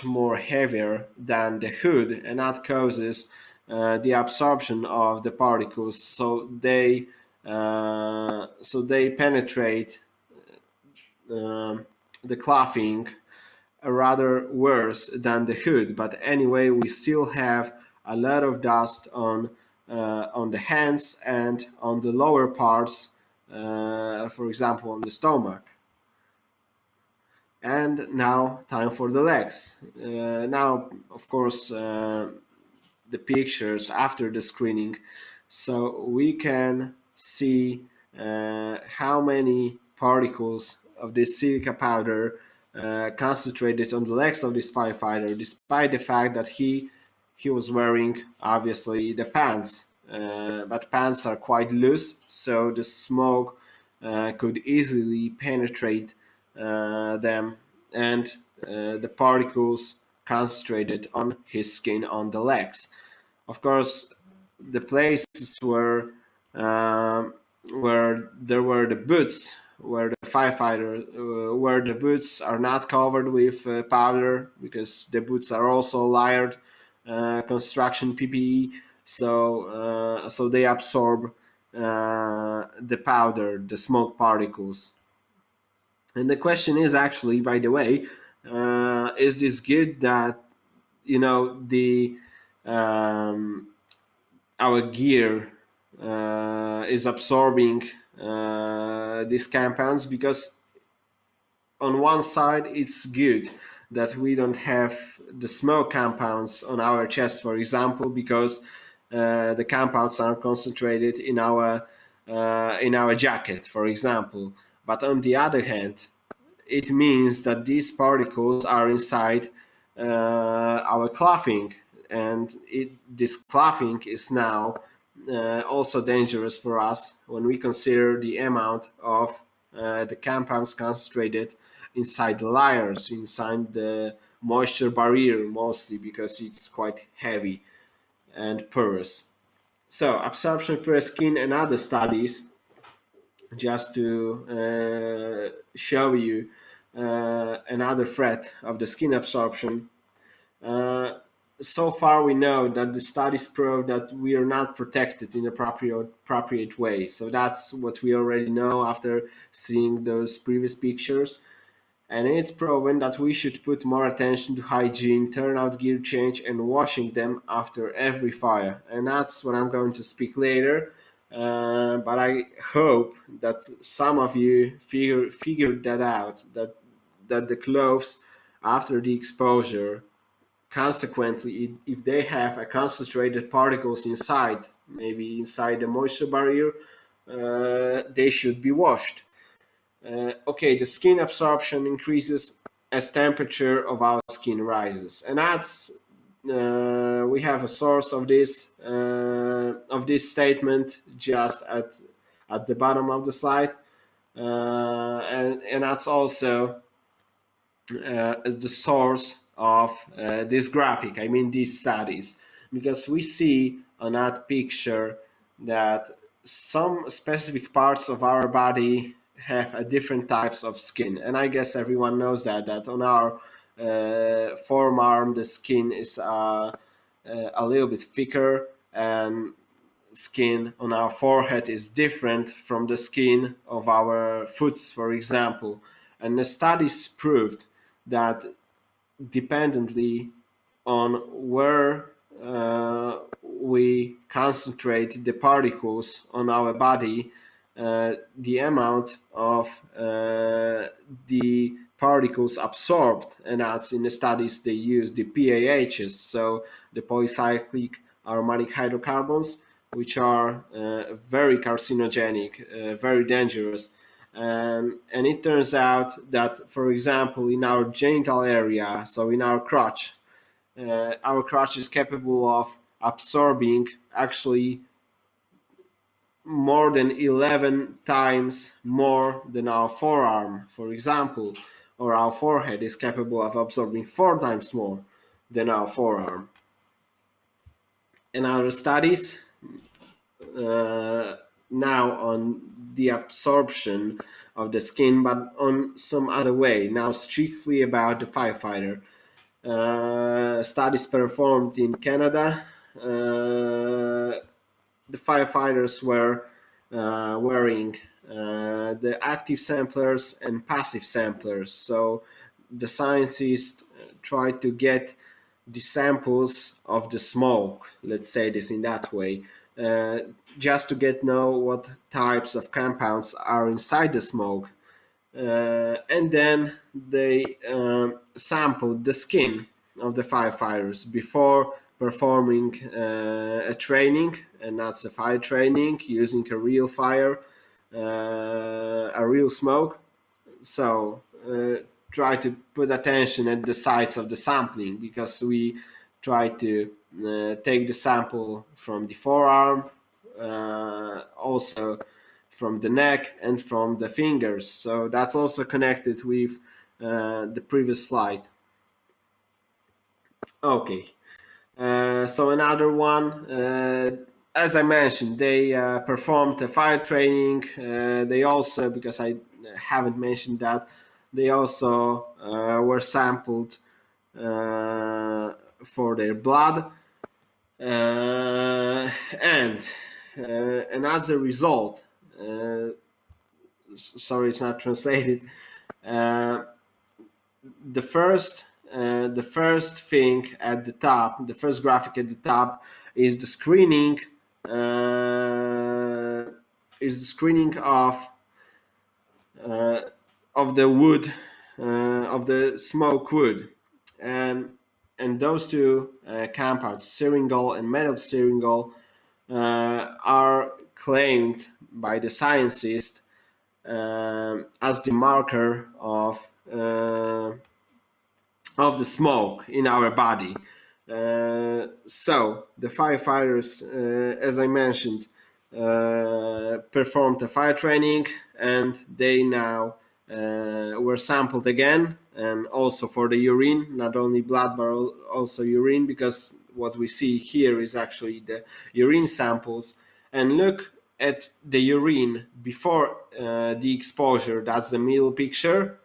more heavier than the hood, and that causes the absorption of the particles, so they penetrate the clothing rather worse than the hood. But anyway, we still have a lot of dust on the hands and on the lower parts, for example on the stomach. And now time for the legs. Now, of course, the pictures after the screening, so we can see how many particles of this silica powder concentrated on the legs of this firefighter, despite the fact that he was wearing, obviously, the pants. But pants are quite loose, so the smoke could easily penetrate them, and the particles concentrated on his skin on the legs. Of course, the places where there were the boots, where the firefighter, where the boots are not covered with powder, because the boots are also layered construction PPE, so they absorb the powder, the smoke particles. And the question is actually, by the way, is this good that the our gear is absorbing these compounds? Because on one side it's good that we don't have the smoke compounds on our chest, for example, because the compounds are concentrated in our jacket, for example. But on the other hand, it means that these particles are inside our clothing, and this clothing is now also dangerous for us when we consider the amount of the compounds concentrated inside the layers, inside the moisture barrier, mostly because it's quite heavy and porous. So absorption through skin and other studies, just to show you another threat of the skin absorption. Uh, so far, we know that the studies prove that we are not protected in the appropriate way. So that's what we already know after seeing those previous pictures. And it's proven that we should put more attention to hygiene, turnout gear change, and washing them after every fire. And that's what I'm going to speak later. But I hope that some of you figured that out, that the clothes after the exposure, consequently, if they have a concentrated particles inside, maybe inside the moisture barrier, they should be washed. Okay, the skin absorption increases as temperature of our skin rises, and that's we have a source of this statement just at the bottom of the slide, and that's also the source of this graphic. I mean these studies, because we see on that picture that some specific parts of our body have a different types of skin, and I guess everyone knows that on our forearm the skin is a little bit thicker, and skin on our forehead is different from the skin of our foots, for example. And the studies proved that dependently on where we concentrate the particles on our body, the amount of the particles absorbed, and that's in the studies they use the PAHs, so the polycyclic aromatic hydrocarbons, which are very carcinogenic, very dangerous. And it turns out that, for example, in our genital area, so in our crotch is capable of absorbing actually more than 11 times more than our forearm, for example, or our forehead is capable of absorbing 4 times more than our forearm. In our studies now on the absorption of the skin, but on some other way, now strictly about the firefighter. Studies performed in Canada, the firefighters were wearing the active samplers and passive samplers. So the scientists tried to get the samples of the smoke, let's say this in that way, just to get know what types of compounds are inside the smoke. And then they sampled the skin of the firefighters before performing a training, and that's a fire training using a real fire, a real smoke. So try to put attention at the sites of the sampling, because we try to take the sample from the forearm, also from the neck and from the fingers. So that's also connected with the previous slide. Okay, so another one, as I mentioned, they performed a fire training. They also, because I haven't mentioned that, they also were sampled for their blood, and as a result, sorry it's not translated, the first thing at the top, the first graphic at the top, is the screening of the wood, of the smoke wood, and those two compounds, syringol and methylsyringol, are claimed by the scientists as the marker of the smoke in our body. So the firefighters, as I mentioned, performed a fire training, and they now were sampled again, and also for the urine, not only blood but also urine, because what we see here is actually the urine samples. And look at the urine before the exposure. That's the middle picture,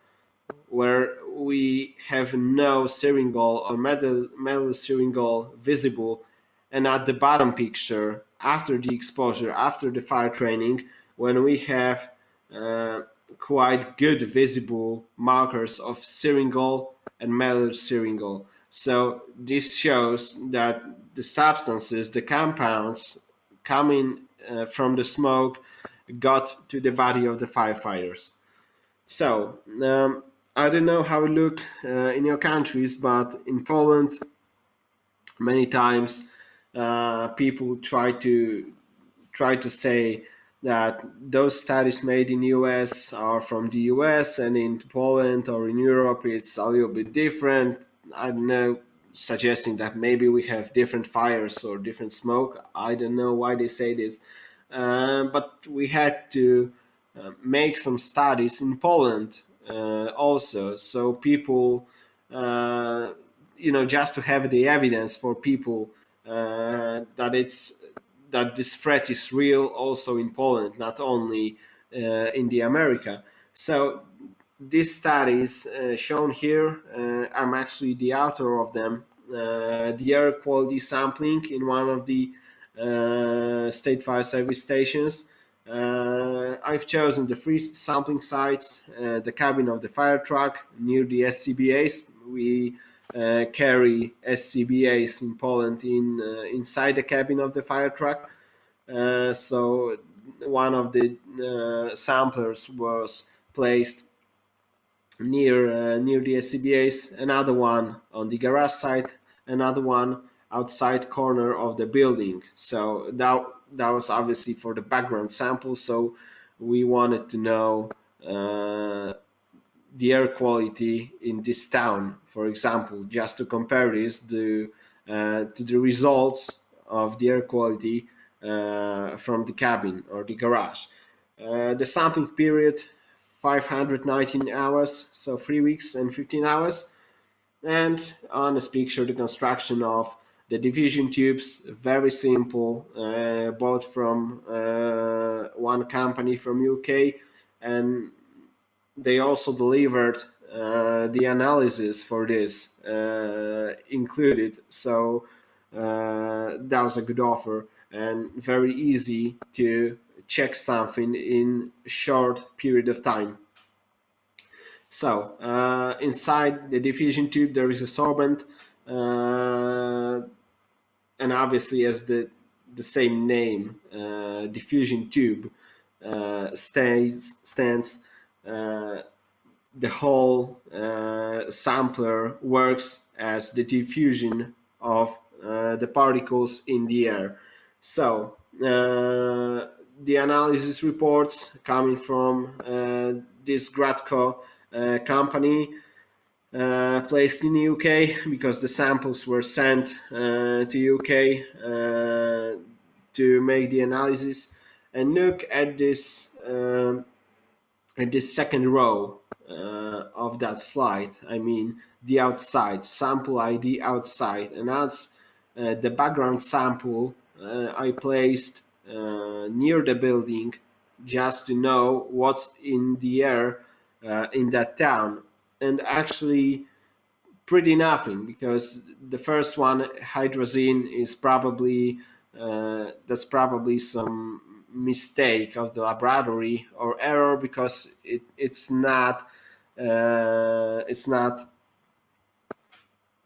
where we have no syringol or methylsyringol visible, and at the bottom picture, after the exposure, after the fire training, when we have quite good visible markers of syringol and methylsyringol. So this shows that the substances, the compounds coming from the smoke, got to the body of the firefighters. So I don't know how it look in your countries, but in Poland, many times people try to say that those studies made in US are from the US, and in Poland or in Europe it's a little bit different. I don't know, suggesting that maybe we have different fires or different smoke. I don't know why they say this, but we had to make some studies in Poland also, so people, just to have the evidence for people that this threat is real also in Poland, not only in the America. So these studies shown here, I'm actually the author of them. The air quality sampling in one of the state fire service stations. I've chosen the three sampling sites: the cabin of the fire truck near the SCBAs. We carry SCBAs in Poland inside the cabin of the fire truck. So one of the samplers was placed near the SCBAs, another one on the garage side, another one outside corner of the building. So that was obviously for the background sample. So we wanted to know the air quality in this town, for example, just to compare this to the results of the air quality from the cabin or the garage. The sampling period, 519 hours, so 3 weeks and 15 hours. And on this picture, the construction of the diffusion tubes, very simple, both from one company from UK, and they also delivered the analysis for this included. So that was a good offer and very easy to check something in a short period of time. So inside the diffusion tube there is a sorbent, and obviously, as the same name, diffusion tube stands, the whole sampler works as the diffusion of the particles in the air. So the analysis reports coming from this Gradco company placed in the UK, because the samples were sent to UK to make the analysis. And look at this second row of that slide. I mean the outside sample ID outside, and that's the background sample I placed near the building, just to know what's in the air in that town. And actually pretty nothing, because the first one, hydrazine, is probably that's probably some mistake of the laboratory or error, because it's not It's not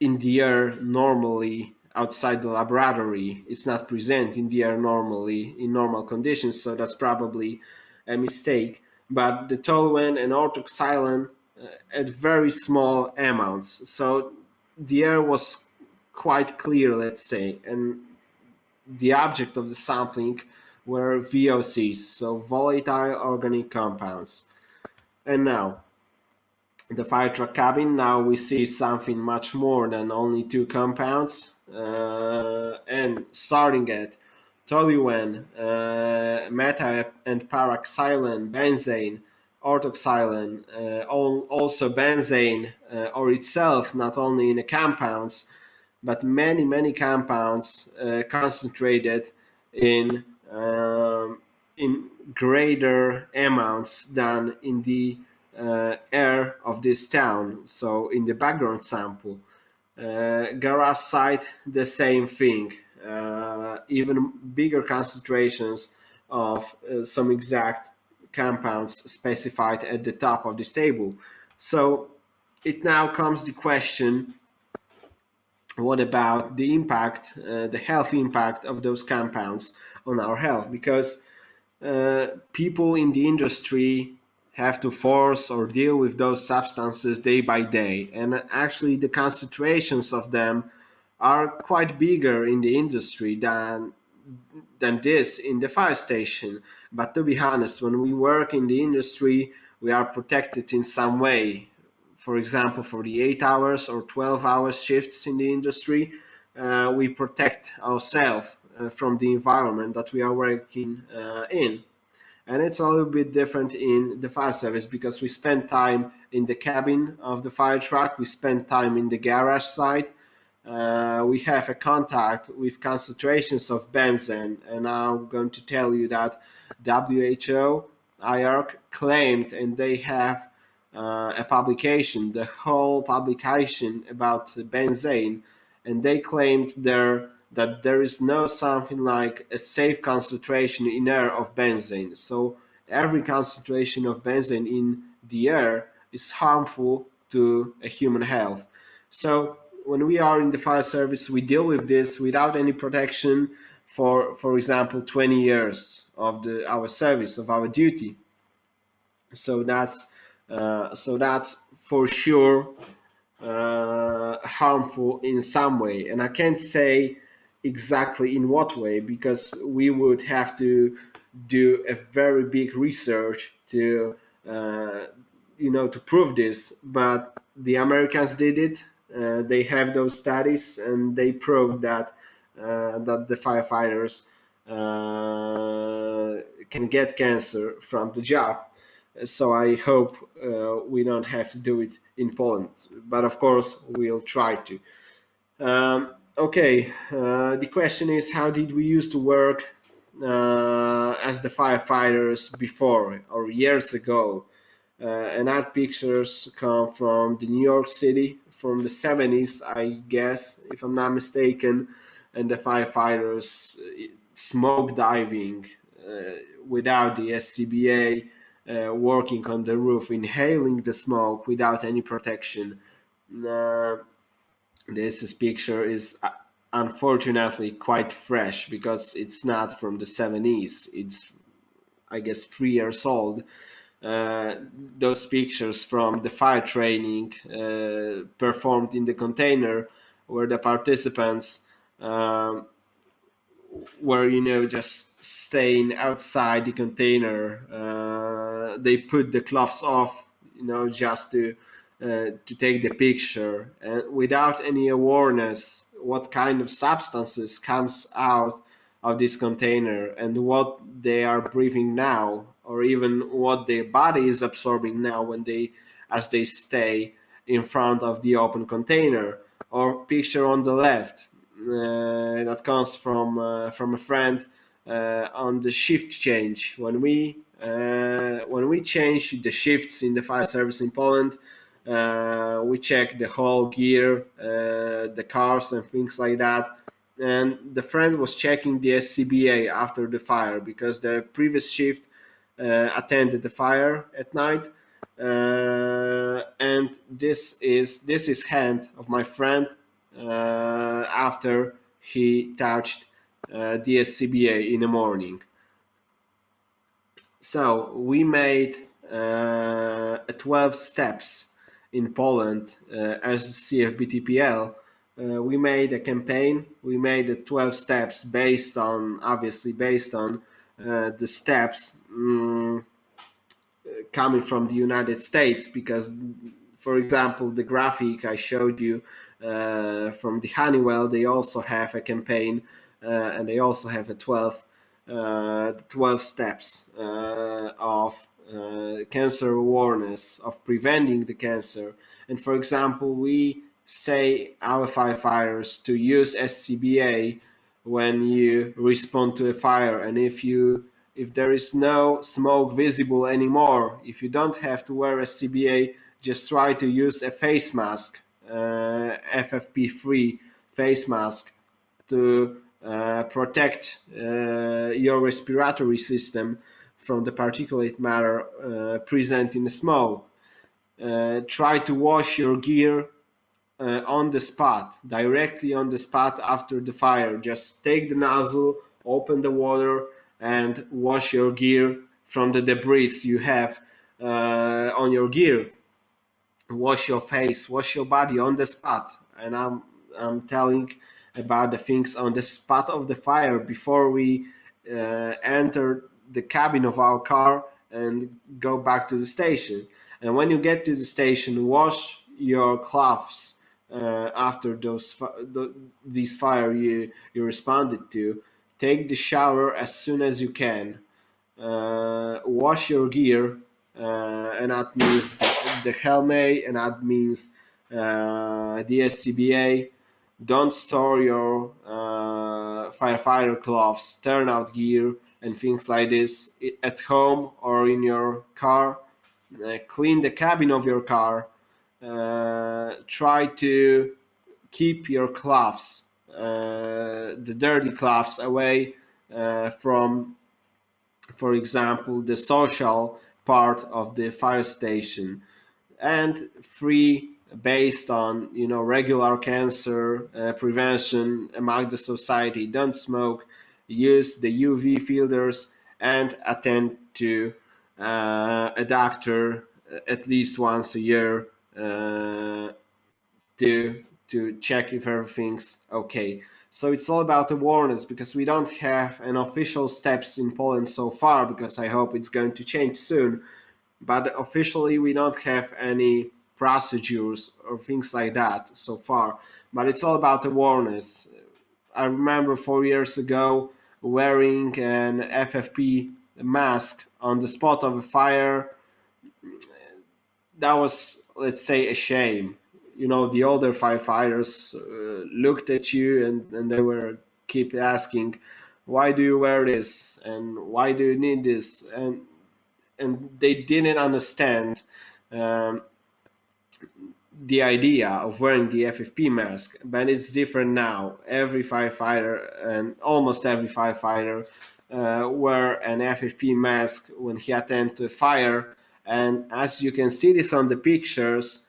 in the air normally outside the laboratory. It's not present in the air normally in normal conditions, so that's probably a mistake. But the toluene and orthoxylin at very small amounts, so the air was quite clear, let's say, and the object of the sampling were VOCs, so volatile organic compounds. And now, the fire truck cabin, now we see something much more than only two compounds. And starting at toluene, meta and paraxylene, benzene, orthoxylene, also benzene or itself, not only in the compounds, but many compounds concentrated in in greater amounts than in the air of this town. So in the background sample, garage site, the same thing. Even bigger concentrations of some exact compounds specified at the top of this table. So it now comes the question, what about the impact, the health impact of those compounds on our health? Because people in the industry have to force or deal with those substances day by day, and actually the concentrations of them are quite bigger in the industry than this in the fire station. But to be honest, when we work in the industry, we are protected in some way. For example, for the 8 hours or 12 hours shifts in the industry, we protect ourselves from the environment that we are working in. And it's a little bit different in the fire service because we spend time in the cabin of the fire truck, we spend time in the garage site, we have a contact with concentrations of benzene. And I'm going to tell you that WHO, IARC claimed, and they have a publication, the whole publication about benzene, and they claimed there that there is no something like a safe concentration in air of benzene. So every concentration of benzene in the air is harmful to a human health. So when we are in the fire service, we deal with this without any protection for example, 20 years of our service, of our duty. So that's for sure harmful in some way, and I can't say exactly in what way because we would have to do a very big research to to prove this. But the Americans did it. They have those studies, and they proved that the firefighters can get cancer from the job. So I hope we don't have to do it in Poland, but of course we'll try to. Okay, the question is, how did we used to work as the firefighters before or years ago? And that pictures come from the New York City from the 70s, I guess, if I'm not mistaken, and the firefighters smoke diving without the SCBA, working on the roof, inhaling the smoke without any protection. This picture is unfortunately quite fresh because it's not from the 70s. It's, I guess, 3 years old. Those pictures from the fire training performed in the container where the participants were just staying outside the container. They put the gloves off, just to take the picture, and without any awareness what kind of substances comes out of this container and what they are breathing now, or even what their body is absorbing now as they stay in front of the open container. Or picture on the left, that comes from a friend on the shift change. When we change the shifts in the fire service in Poland, we check the whole gear, the cars and things like that. And the friend was checking the SCBA after the fire because the previous shift attended the fire at night, and this is hand of my friend after he touched the SCBA in the morning. So we made 12 steps in Poland as CFBTPL. We made a campaign. We made the 12 steps based on the steps coming from the United States, because, for example, the graphic I showed you from the Honeywell, they also have a campaign and they also have the 12 steps of cancer awareness, of preventing the cancer. And for example, we say our firefighters to use SCBA when you respond to a fire, and if there is no smoke visible anymore, if you don't have to wear a CBA, just try to use a face mask, FFP3 face mask, to protect your respiratory system from the particulate matter present in the smoke. Try to wash your gear on the spot, directly on the spot after the fire. Just take the nozzle, open the water, and wash your gear from the debris you have on your gear. Wash your face, wash your body on the spot. And I'm telling about the things on the spot of the fire before we enter the cabin of our car and go back to the station. And when you get to the station, wash your clothes after these fire you responded to. Take the shower as soon as you can. Wash your gear, and that means the helmet, and that means the SCBA. Don't store your firefighter clothes, turnout gear, and things like this at home or in your car. Clean the cabin of your car. Try to keep your clothes, the dirty clothes, away from, for example, the social part of the fire station. And free, based on regular cancer prevention among the society. Don't smoke, use the UV filters, and attend to a doctor at least once a year to check if everything's okay. So it's all about awareness, because we don't have an official steps in Poland so far, because I hope it's going to change soon. But officially we don't have any procedures or things like that so far. But it's all about awareness. I remember 4 years ago wearing an FFP mask on the spot of a fire. That was, let's say, a shame. The older firefighters looked at you, and they were keep asking, why do you wear this, and why do you need this? And they didn't understand um, the idea of wearing the FFP mask. But it's different now. Every firefighter, and almost every firefighter, wear an FFP mask when he attends to a fire. And as you can see this on the pictures,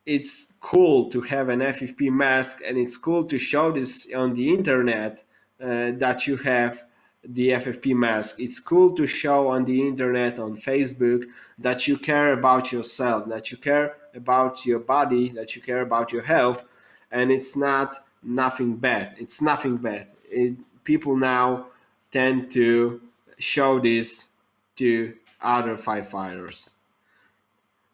it's cool to have an FFP mask, and it's cool to show this on the internet that you have the FFP mask. It's cool to show on the internet, on Facebook, that you care about yourself, that you care about your body, that you care about your health, and it's nothing bad. It's nothing bad. People now tend to show this to other firefighters.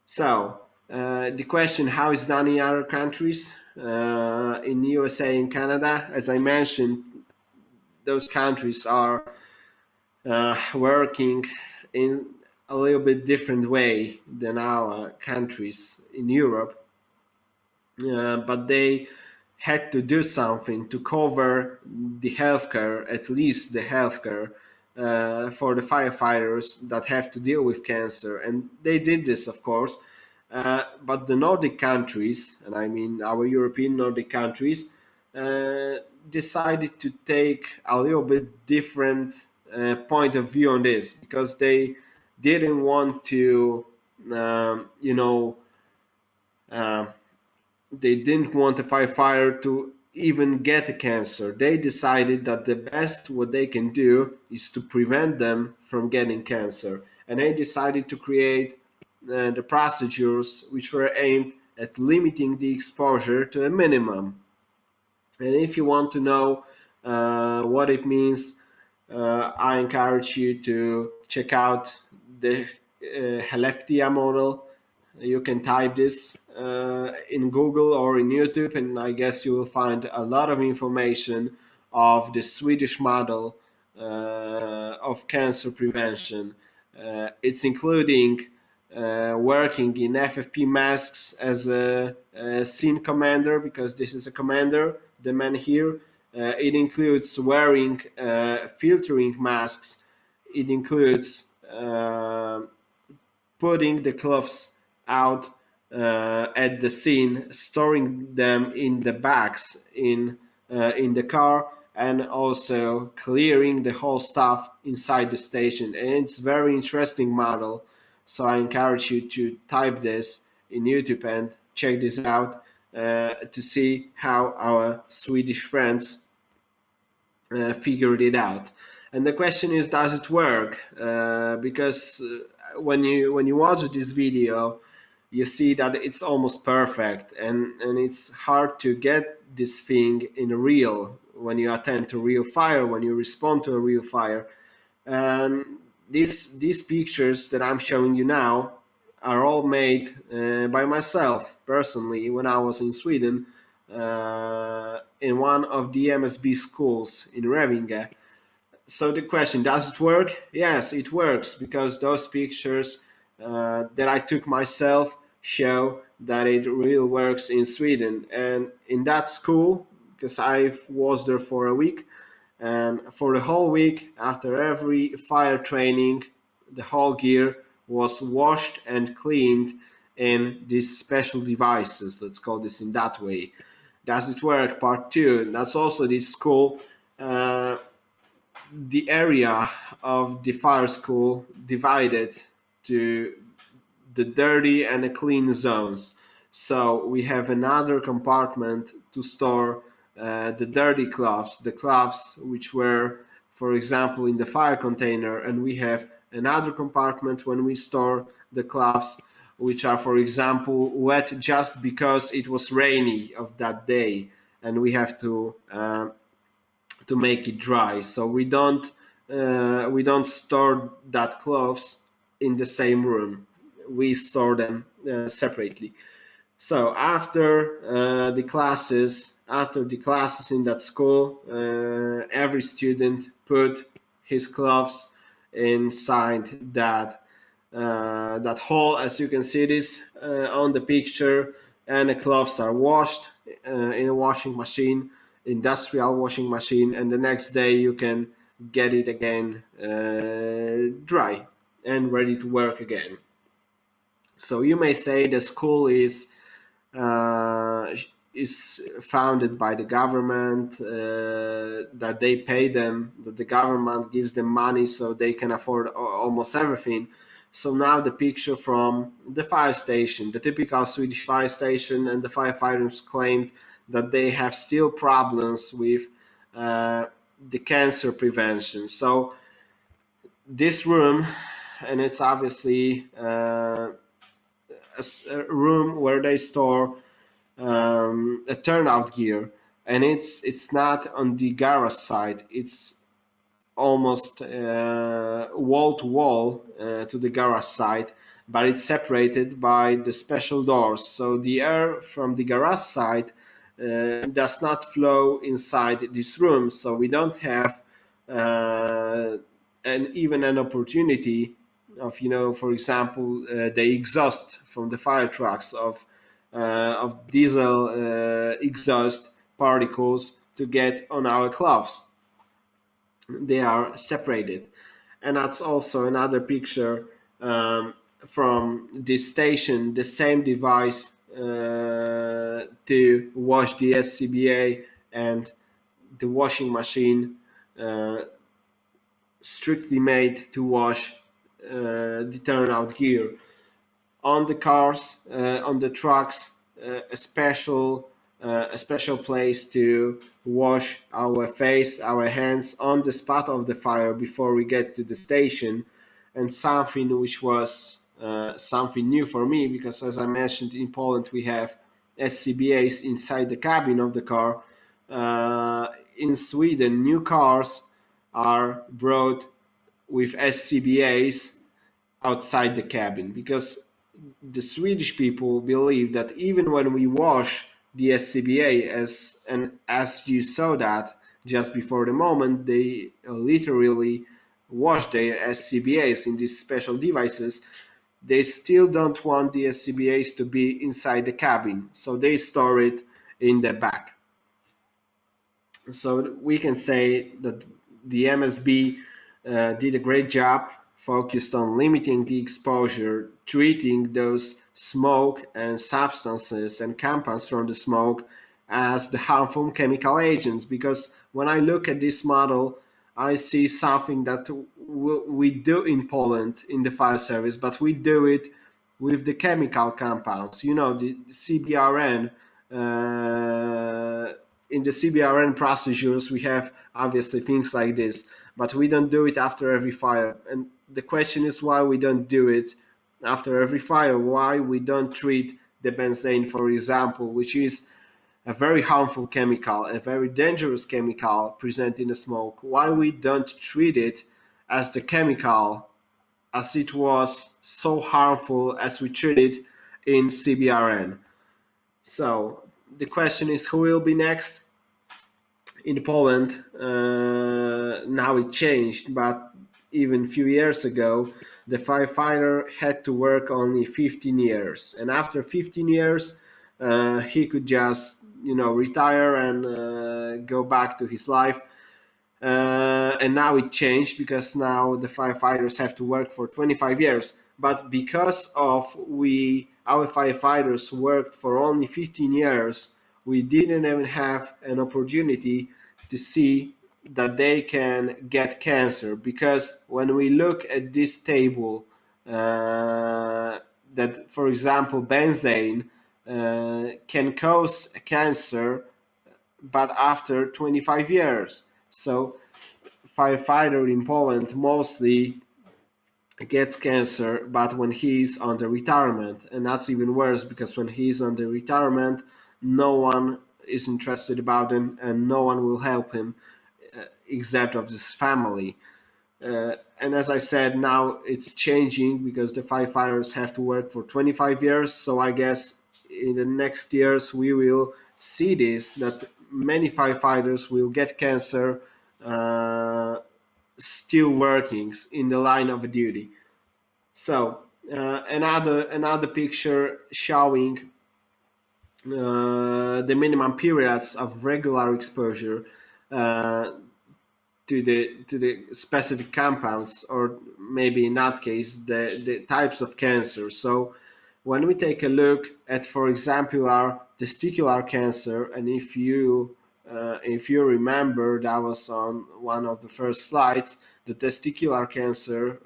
So the question, how is done in other countries? In USA and Canada, as I mentioned, those countries are working in a little bit different way than our countries in Europe, but they had to do something to cover the healthcare, at least the healthcare, for the firefighters that have to deal with cancer. And they did this, of course. But the Nordic countries, and I mean our European Nordic countries, decided to take a little bit different point of view on this, because they didn't want to you know, uh, they didn't want a firefighter to even get a cancer. They decided that the best what they can do is to prevent them from getting cancer. And they decided to create the procedures which were aimed at limiting the exposure to a minimum. And if you want to know what it means, I encourage you to check out the Heleftia model. You can type this in Google or in YouTube, and I guess you will find a lot of information of the Swedish model of cancer prevention. It's including working in FFP masks as a scene commander, because this is a commander, the man here. It includes wearing filtering masks. It includes putting the clothes out at the scene, storing them in the bags in the car, and also clearing the whole stuff inside the station. And it's very interesting model. So I encourage you to type this in YouTube and check this out to see how our Swedish friends figured it out. And the question is, does it work? Because when you watch this video, you see that it's almost perfect, and it's hard to get this thing in real when you attend to real fire, when you respond to a real fire. And these pictures that I'm showing you now are all made by myself personally when I was in Sweden in one of the MSB schools in Revinge. So the question, does it work? Yes, it works, because those pictures that I took myself show that it really works in Sweden. And in that school, because I was there for a week, and for the whole week, after every fire training, the whole gear was washed and cleaned in these special devices. Let's call this in that way. Does it work? Part two. That's also this school. The area of the fire school divided to the dirty and the clean zones. So we have another compartment to store the dirty cloths, the cloths which were, for example, in the fire container, and we have another compartment when we store the cloths which are, for example, wet just because it was rainy of that day, and we have to make it dry. So we don't store that clothes in the same room. We store them separately. So after the classes in that school, every student put his clothes inside that hole, as you can see this on the picture, and the clothes are washed in a washing machine, industrial washing machine, and the next day you can get it again dry and ready to work again. So you may say the school is founded by the government, that they pay them, that the government gives them money so they can afford almost everything. So now the picture from the fire station, the typical Swedish fire station, and the firefighters claimed that they have still problems with the cancer prevention. So this room, and it's obviously a room where they store a turnout gear, and it's not on the garage side. It's almost wall to wall to the garage side, but it's separated by the special doors. So the air from the garage side does not flow inside this room. So we don't have even an opportunity of, for example, the exhaust from the fire trucks of diesel exhaust particles to get on our clothes. They are separated. And that's also another picture from this station, the same device to wash the SCBA and the washing machine strictly made to wash the turnout gear. on the cars, on the trucks, a special place to wash our face, our hands on the spot of the fire before we get to the station, and something which was something new for me, because as I mentioned, in Poland we have SCBAs inside the cabin of the car. In Sweden, new cars are brought with SCBAs outside the cabin, because the Swedish people believe that even when we wash the SCBA, as you saw that just before the moment, they literally wash their SCBAs in these special devices, they still don't want the SCBAs to be inside the cabin, so they store it in the back. So we can say that the MSB did a great job, focused on limiting the exposure, treating those smoke and substances and compounds from the smoke as the harmful chemical agents. Because when I look at this model, I see something that we do in Poland in the fire service, but we do it with the chemical compounds. You know, the CBRN. In the CBRN procedures, we have obviously things like this, but we don't do it after every fire. And the question is why we don't do it after every fire, why we don't treat the benzene, for example, which is a very harmful chemical, a very dangerous chemical present in the smoke, why we don't treat it as the chemical as it was so harmful as we treat it in CBRN. So the question is, who will be next? In Poland, now it changed, but even a few years ago, the firefighter had to work only 15 years. And after 15 years, he could just, retire and go back to his life. And now it changed, because now the firefighters have to work for 25 years. But because our firefighters worked for only 15 years, we didn't even have an opportunity to see that they can get cancer. Because when we look at this table, that, for example, benzene can cause cancer, but after 25 years. So firefighter in Poland mostly gets cancer, but when he's on the retirement, and that's even worse, because when he's on the retirement, no one is interested about him and no one will help him except of his family. And as I said, now it's changing, because the firefighters have to work for 25 years. So I guess in the next years we will see this, that many firefighters will get cancer still working in the line of duty. So another picture showing the minimum periods of regular exposure to the specific compounds, or maybe in that case the types of cancer. So when we take a look at, for example, our testicular cancer, and if you remember, that was on one of the first slides, the testicular cancer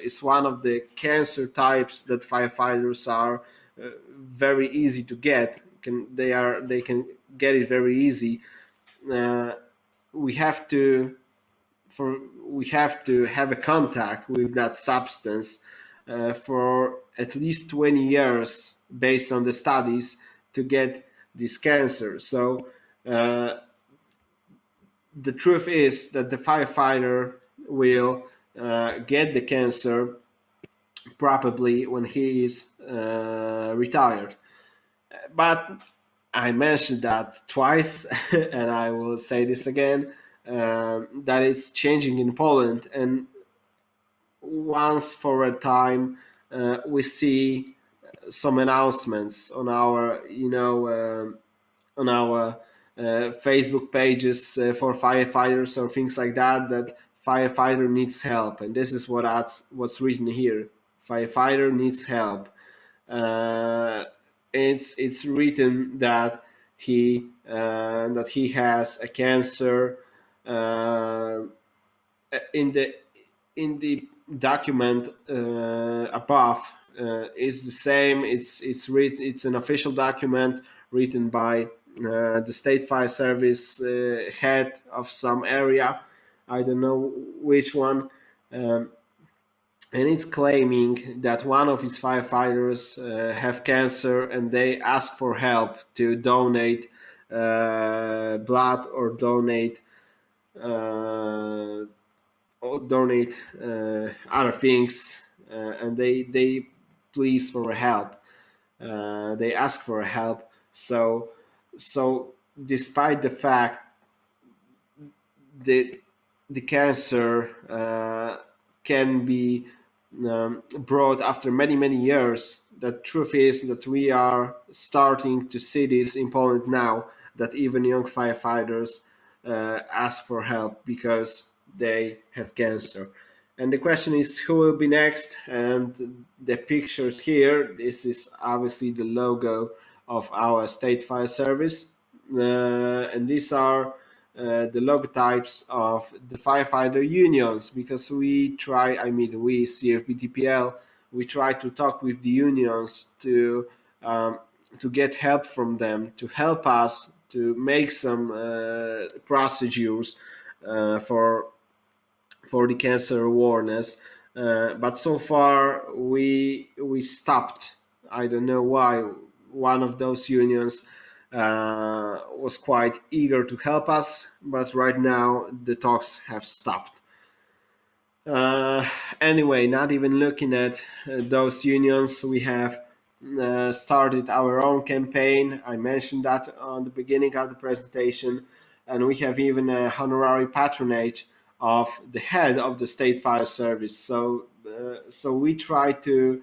is one of the cancer types that firefighters are very easy to get. They can get it very easy. We have to have a contact with that substance for at least 20 years, based on the studies, to get this cancer. So the truth is that the firefighter will get the cancer probably when he is retired. But I mentioned that twice, and I will say this again, that it's changing in Poland. And once for a time, we see some announcements on our, Facebook pages for firefighters or things like that, that firefighter needs help. And this is what's written here. Firefighter needs help. It's written that he has a cancer. In the document above, is the same. It's an official document written by the State Fire Service head of some area. I don't know which one. And it's claiming that one of its firefighters have cancer, and they ask for help to donate blood uh, or donate other things, and they please for help. They ask for help. So despite the fact that the cancer can be brought after many years, the truth is that we are starting to see this in Poland now, that even young firefighters ask for help because they have cancer. And the question is, who will be next? And the pictures here, this is obviously the logo of our State Fire Service. And these are the logotypes of the firefighter unions, because we CFBTPL, we try to talk with the unions to get help from them, to help us to make some procedures for the cancer awareness. But so far we stopped. I don't know why. One of those unions was quite eager to help us, but right now the talks have stopped. Anyway, not even looking at those unions, we have started our own campaign. I mentioned that on the beginning of the presentation, and we have even a honorary patronage of the head of the State Fire Service. So we try to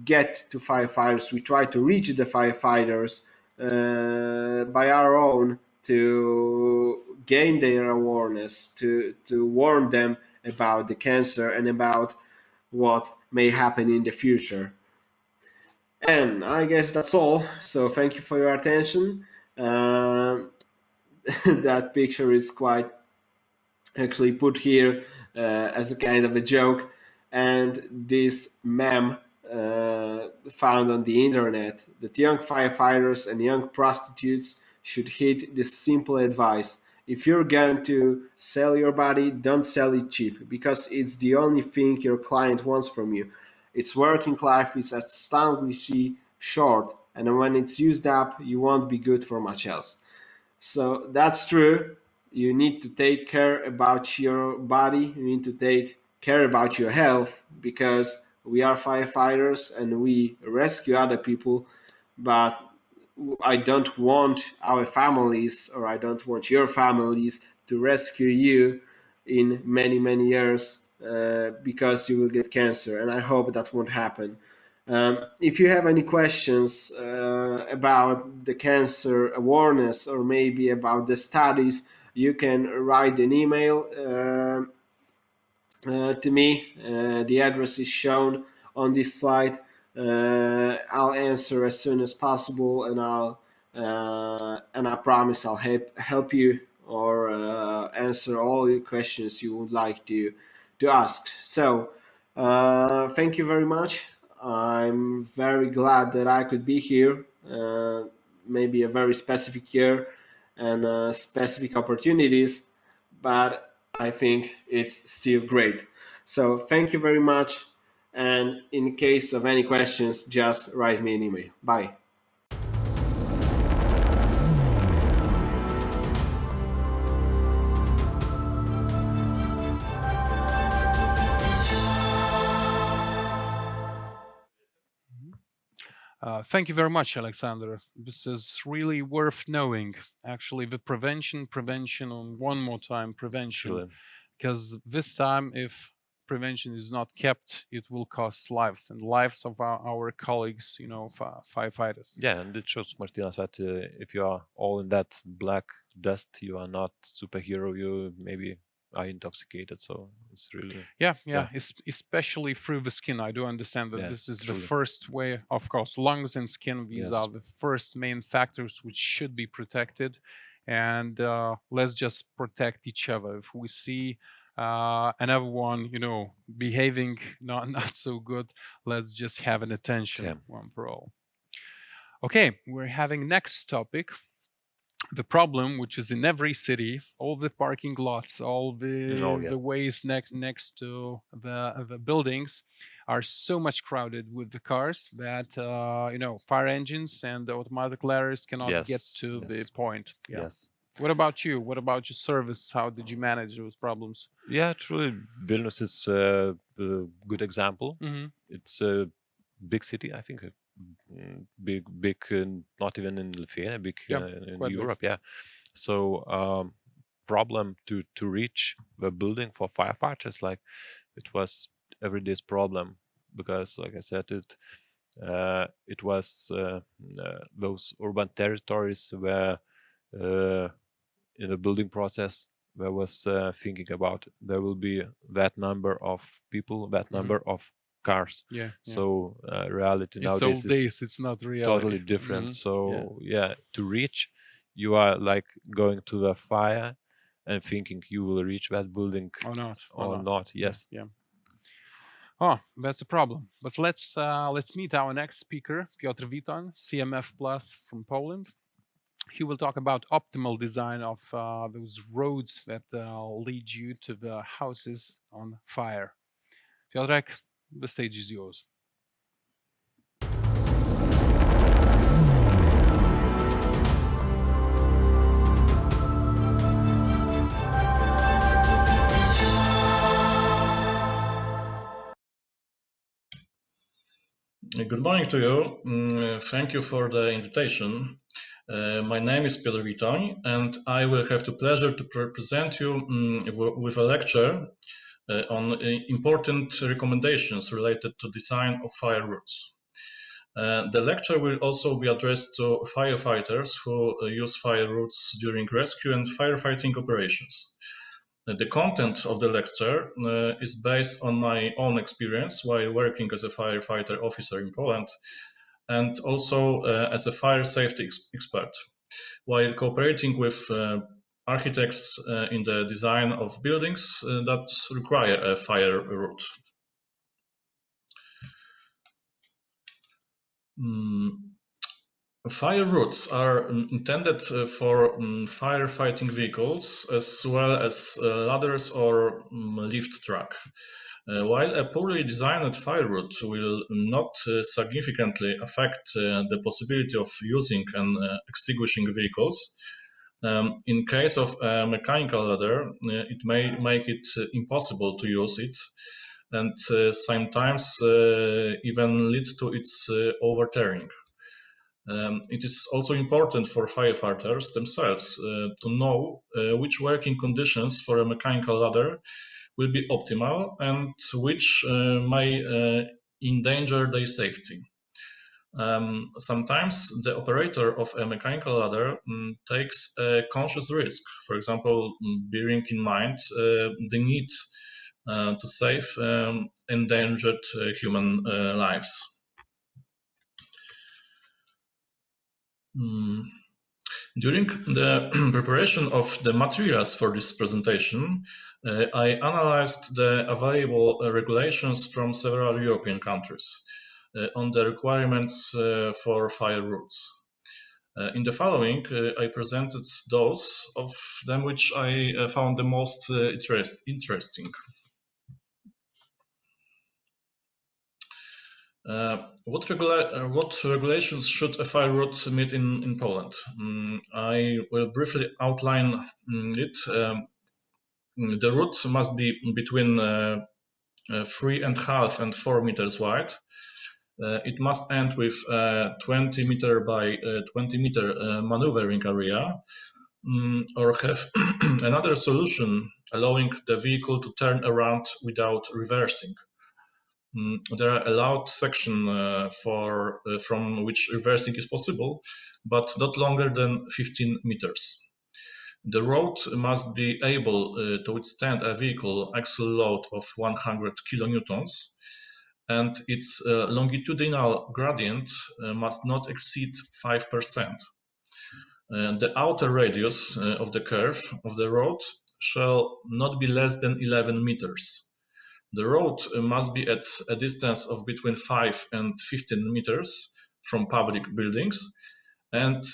get to firefighters. We try to reach the firefighters by our own, to gain their awareness, to warn them about the cancer and about what may happen in the future. And I guess that's all. So thank you for your attention. That picture is quite actually put here as a kind of a joke. And this meme found on the internet, that young firefighters and young prostitutes should heed this simple advice: if you're going to sell your body, don't sell it cheap, because it's the only thing your client wants from you. Its working life is astonishingly short, and when it's used up, you won't be good for much else. So that's true. You need to take care about your body. You need to take care about your health, because we are firefighters and we rescue other people. But I don't want our families, or I don't want your families, to rescue you in many years because you will get cancer. And I hope that won't happen. If you have any questions about the cancer awareness, or maybe about the studies, you can write an email to me. The address is shown on this slide. I'll answer as soon as possible, and I promise I'll help you, or answer all your questions you would like to ask. So thank you very much. I'm very glad that I could be here. Maybe a very specific year and specific opportunities, but I think it's still great. So thank you very much. And in case of any questions, just write me an email. Bye. Thank you very much, Alexander. This is really worth knowing. Actually, the prevention, and one more time, prevention. Sure. Because this time, if prevention is not kept, it will cost lives, and lives of our colleagues, firefighters. Yeah, and it shows, Martinas, that if you are all in that black dust, you are not superhero. You maybe are intoxicated. So it's really Yeah. Especially through the skin. I do understand that this is the first way. Of course, lungs and skin, these are the first main factors which should be protected. And let's just protect each other. If we see another one, behaving not so good. Let's just have an attention Yeah. one for all. Okay, we're having next topic. The problem, which is in every city, all the parking lots, all Oh, yeah. the ways next to the buildings are so much crowded with the cars that fire engines and the automatic ladders cannot get Yes. to the Yes. point. Yeah. Yes. What about you? What about your service? How did you manage those problems? Yeah, truly, Vilnius is a good example. Hmm. It's a big city, I think, big, not even in Lithuania, big Yeah, in quite big. Europe. Yeah. So problem to reach the building for firefighters, like it was everyday's problem, because, like I said, it was those urban territories where in the building process there was thinking about there will be that number of people, that number of cars. Yeah. So reality It's nowadays old is days. It's not reality. totally different. So yeah, to reach, you are like going to the fire and thinking you will reach that building Or not. or not. Yes. Yeah. Oh, that's a problem. But let's meet our next speaker, Piotr Witon, CMF Plus from Poland. He will talk about optimal design of those roads that lead you to the houses on fire. Piotrek, the stage is yours. Good morning to you. Thank you for the invitation. My name is Piotr Witon, and I will have the pleasure to present you with a lecture on important recommendations related to design of fire routes. The lecture will also be addressed to firefighters who use fire routes during rescue and firefighting operations. The content of the lecture is based on my own experience while working as a firefighter officer in Poland, and also as a fire safety expert, while cooperating with architects in the design of buildings that require a fire route. Fire routes are intended for firefighting vehicles as well as ladders or lift truck. While a poorly designed fire route will not significantly affect the possibility of using and extinguishing vehicles, in case of a mechanical ladder, it may make it impossible to use it, and sometimes even lead to its overturning. It is also important for firefighters themselves to know which working conditions for a mechanical ladder will be optimal and which may endanger their safety. Sometimes the operator of a mechanical ladder takes a conscious risk, for example, bearing in mind the need to save endangered human lives. During the preparation of the materials for this presentation, I analyzed the available regulations from several European countries on the requirements for fire routes. In the following, I presented those of them which I found the most interesting. What regulations should a fire route meet in Poland? I will briefly outline it. The route must be between 3.5 and 4 meters wide. It must end with 20 meter by 20 meter maneuvering area, or have another solution allowing the vehicle to turn around without reversing. There are allowed sections from which reversing is possible, but not longer than 15 meters. The road must be able to withstand a vehicle axle load of 100 kilonewtons, and its longitudinal gradient must not exceed 5%. The outer radius of the curve of the road shall not be less than 11 meters. The road must be at a distance of between 5 and 15 meters from public buildings, and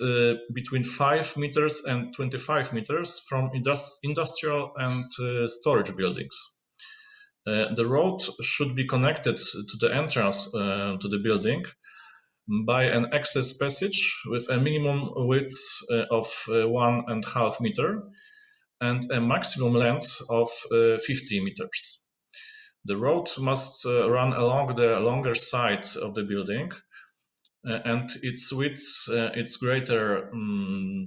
between 5 meters and 25 meters from industrial and storage buildings. The road should be connected to the entrance to the building by an access passage with a minimum width of 1.5 meter and a maximum length of 50 meters. The road must run along the longer side of the building, and its width is greater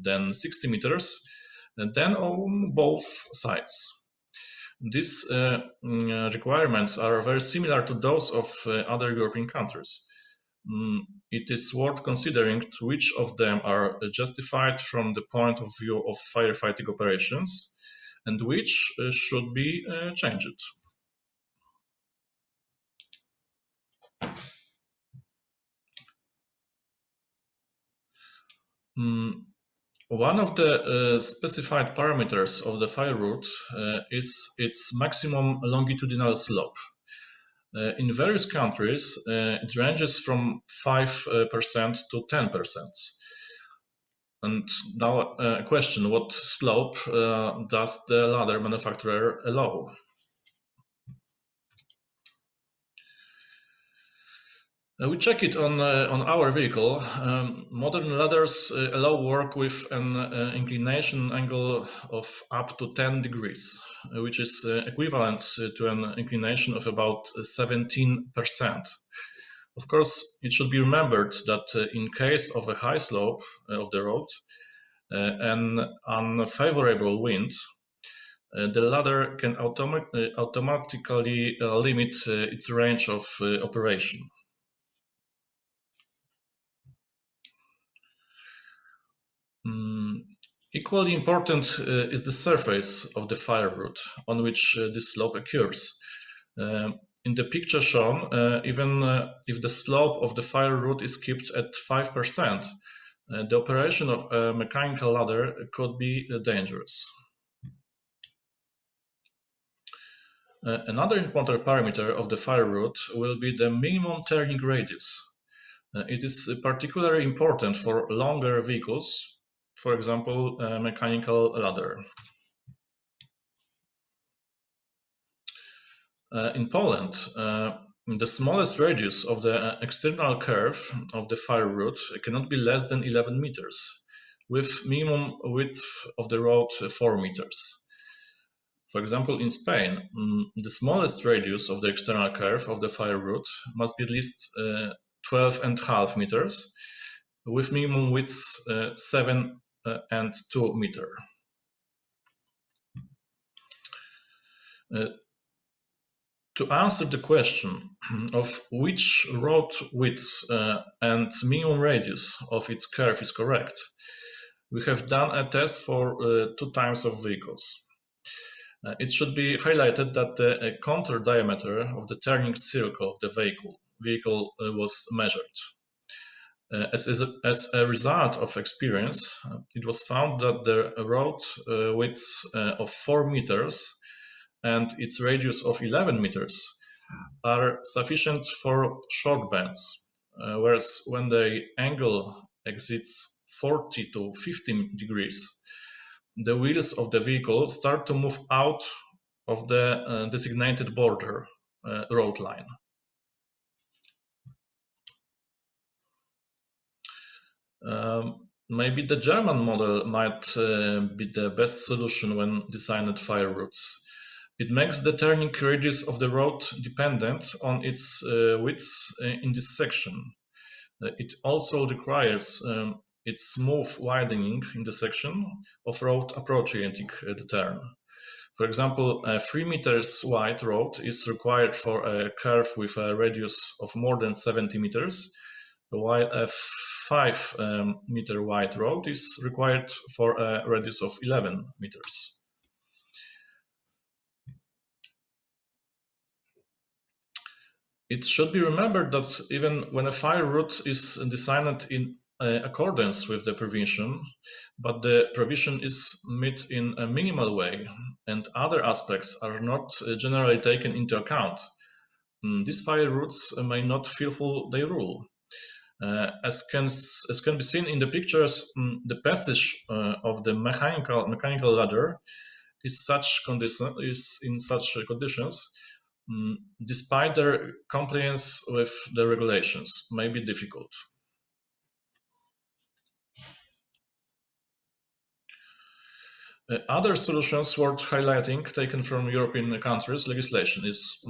than 60 meters, then on both sides. These requirements are very similar to those of other European countries. It is worth considering which of them are justified from the point of view of firefighting operations and which should be changed. One of the specified parameters of the fire route is its maximum longitudinal slope. In various countries, it ranges from 5% to 10%. And now a question, what slope does the ladder manufacturer allow? We check it on our vehicle. Modern ladders allow work with an inclination angle of up to 10 degrees, which is equivalent to an inclination of about 17%. Of course, it should be remembered that in case of a high slope of the road, an unfavorable wind, the ladder can automatically limit its range of operation. Equally important is the surface of the fire route on which this slope occurs. In the picture shown, even if the slope of the fire route is kept at 5%, the operation of a mechanical ladder could be dangerous. Another important parameter of the fire route will be the minimum turning radius. It is particularly important for longer vehicles, for example, a mechanical ladder. In Poland, the smallest radius of the external curve of the fire route cannot be less than 11 meters, with minimum width of the road 4 meters. For example, in Spain, the smallest radius of the external curve of the fire route must be at least 12.5 meters, with minimum width 7 and 2 meters. To answer the question of which road width and minimum radius of its curve is correct, we have done a test for 2 types of vehicles. It should be highlighted that the contour diameter of the turning circle of the vehicle was measured. As a result of experience, it was found that the road width of 4 meters and its radius of 11 meters are sufficient for short bends, whereas when the angle exceeds 40 to 50 degrees, the wheels of the vehicle start to move out of the designated border road line. Maybe the German model might be the best solution when designing fire routes. It makes the turning radius of the road dependent on its width in this section. It also requires its smooth widening in the section of road approaching the turn. For example, a 3 meters wide road is required for a curve with a radius of more than 70 meters, while a 5 meter wide road is required for a radius of 11 meters. It should be remembered that even when a fire route is designed in accordance with the provision, but the provision is met in a minimal way, and other aspects are not generally taken into account. These fire routes may not fulfill their rule. As can be seen in the pictures, the passage of the mechanical ladder is in such conditions, despite their compliance with the regulations, may be difficult. Other solutions worth highlighting, taken from European countries' legislation, is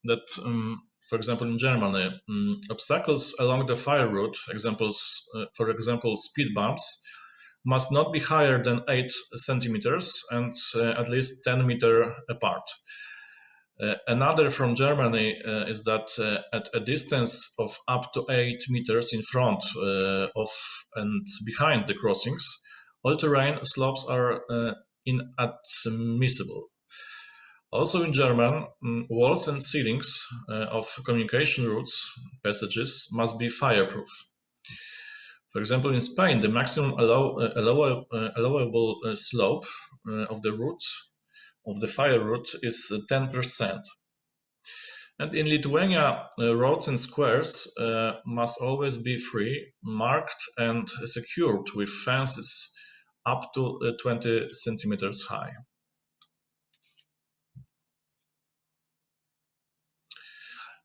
that, for example, in Germany, obstacles along the fire route, for example, speed bumps, must not be higher than 8 centimeters and at least 10 meters apart. Another from Germany is that at a distance of up to 8 meters in front of and behind the crossings, all terrain slopes are inadmissible. Also in German, walls and ceilings of communication routes, passages, must be fireproof. For example, in Spain, the maximum allowable slope of the route, of the fire route, is 10%. And in Lithuania, roads and squares must always be free, marked and secured with fences up to 20 centimeters high.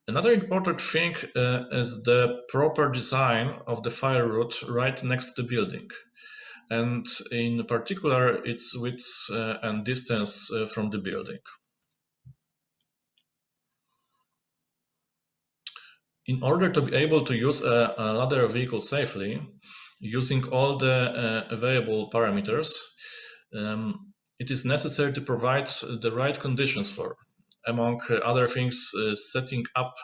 Another important thing is the proper design of the fire route right next to the building, and in particular its width and distance from the building. In order to be able to use a ladder vehicle safely, using all the available parameters, it is necessary to provide the right conditions for, among other things, setting up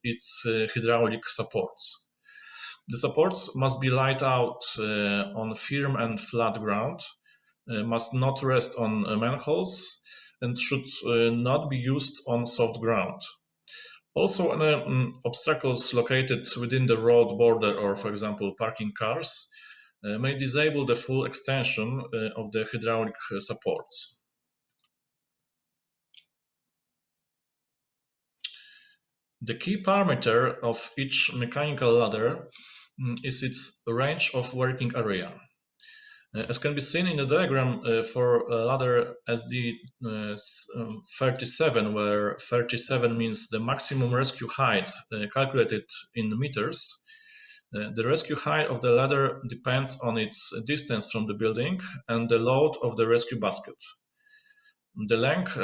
its hydraulic supports. The supports must be laid out on firm and flat ground, must not rest on manholes, and should not be used on soft ground. Also, obstacles located within the road border or, for example, parking cars may disable the full extension of the hydraulic supports. The key parameter of each mechanical ladder is its range of working area. As can be seen in the diagram for ladder SD37, where 37 means the maximum rescue height calculated in meters, the rescue height of the ladder depends on its distance from the building and the load of the rescue basket. The length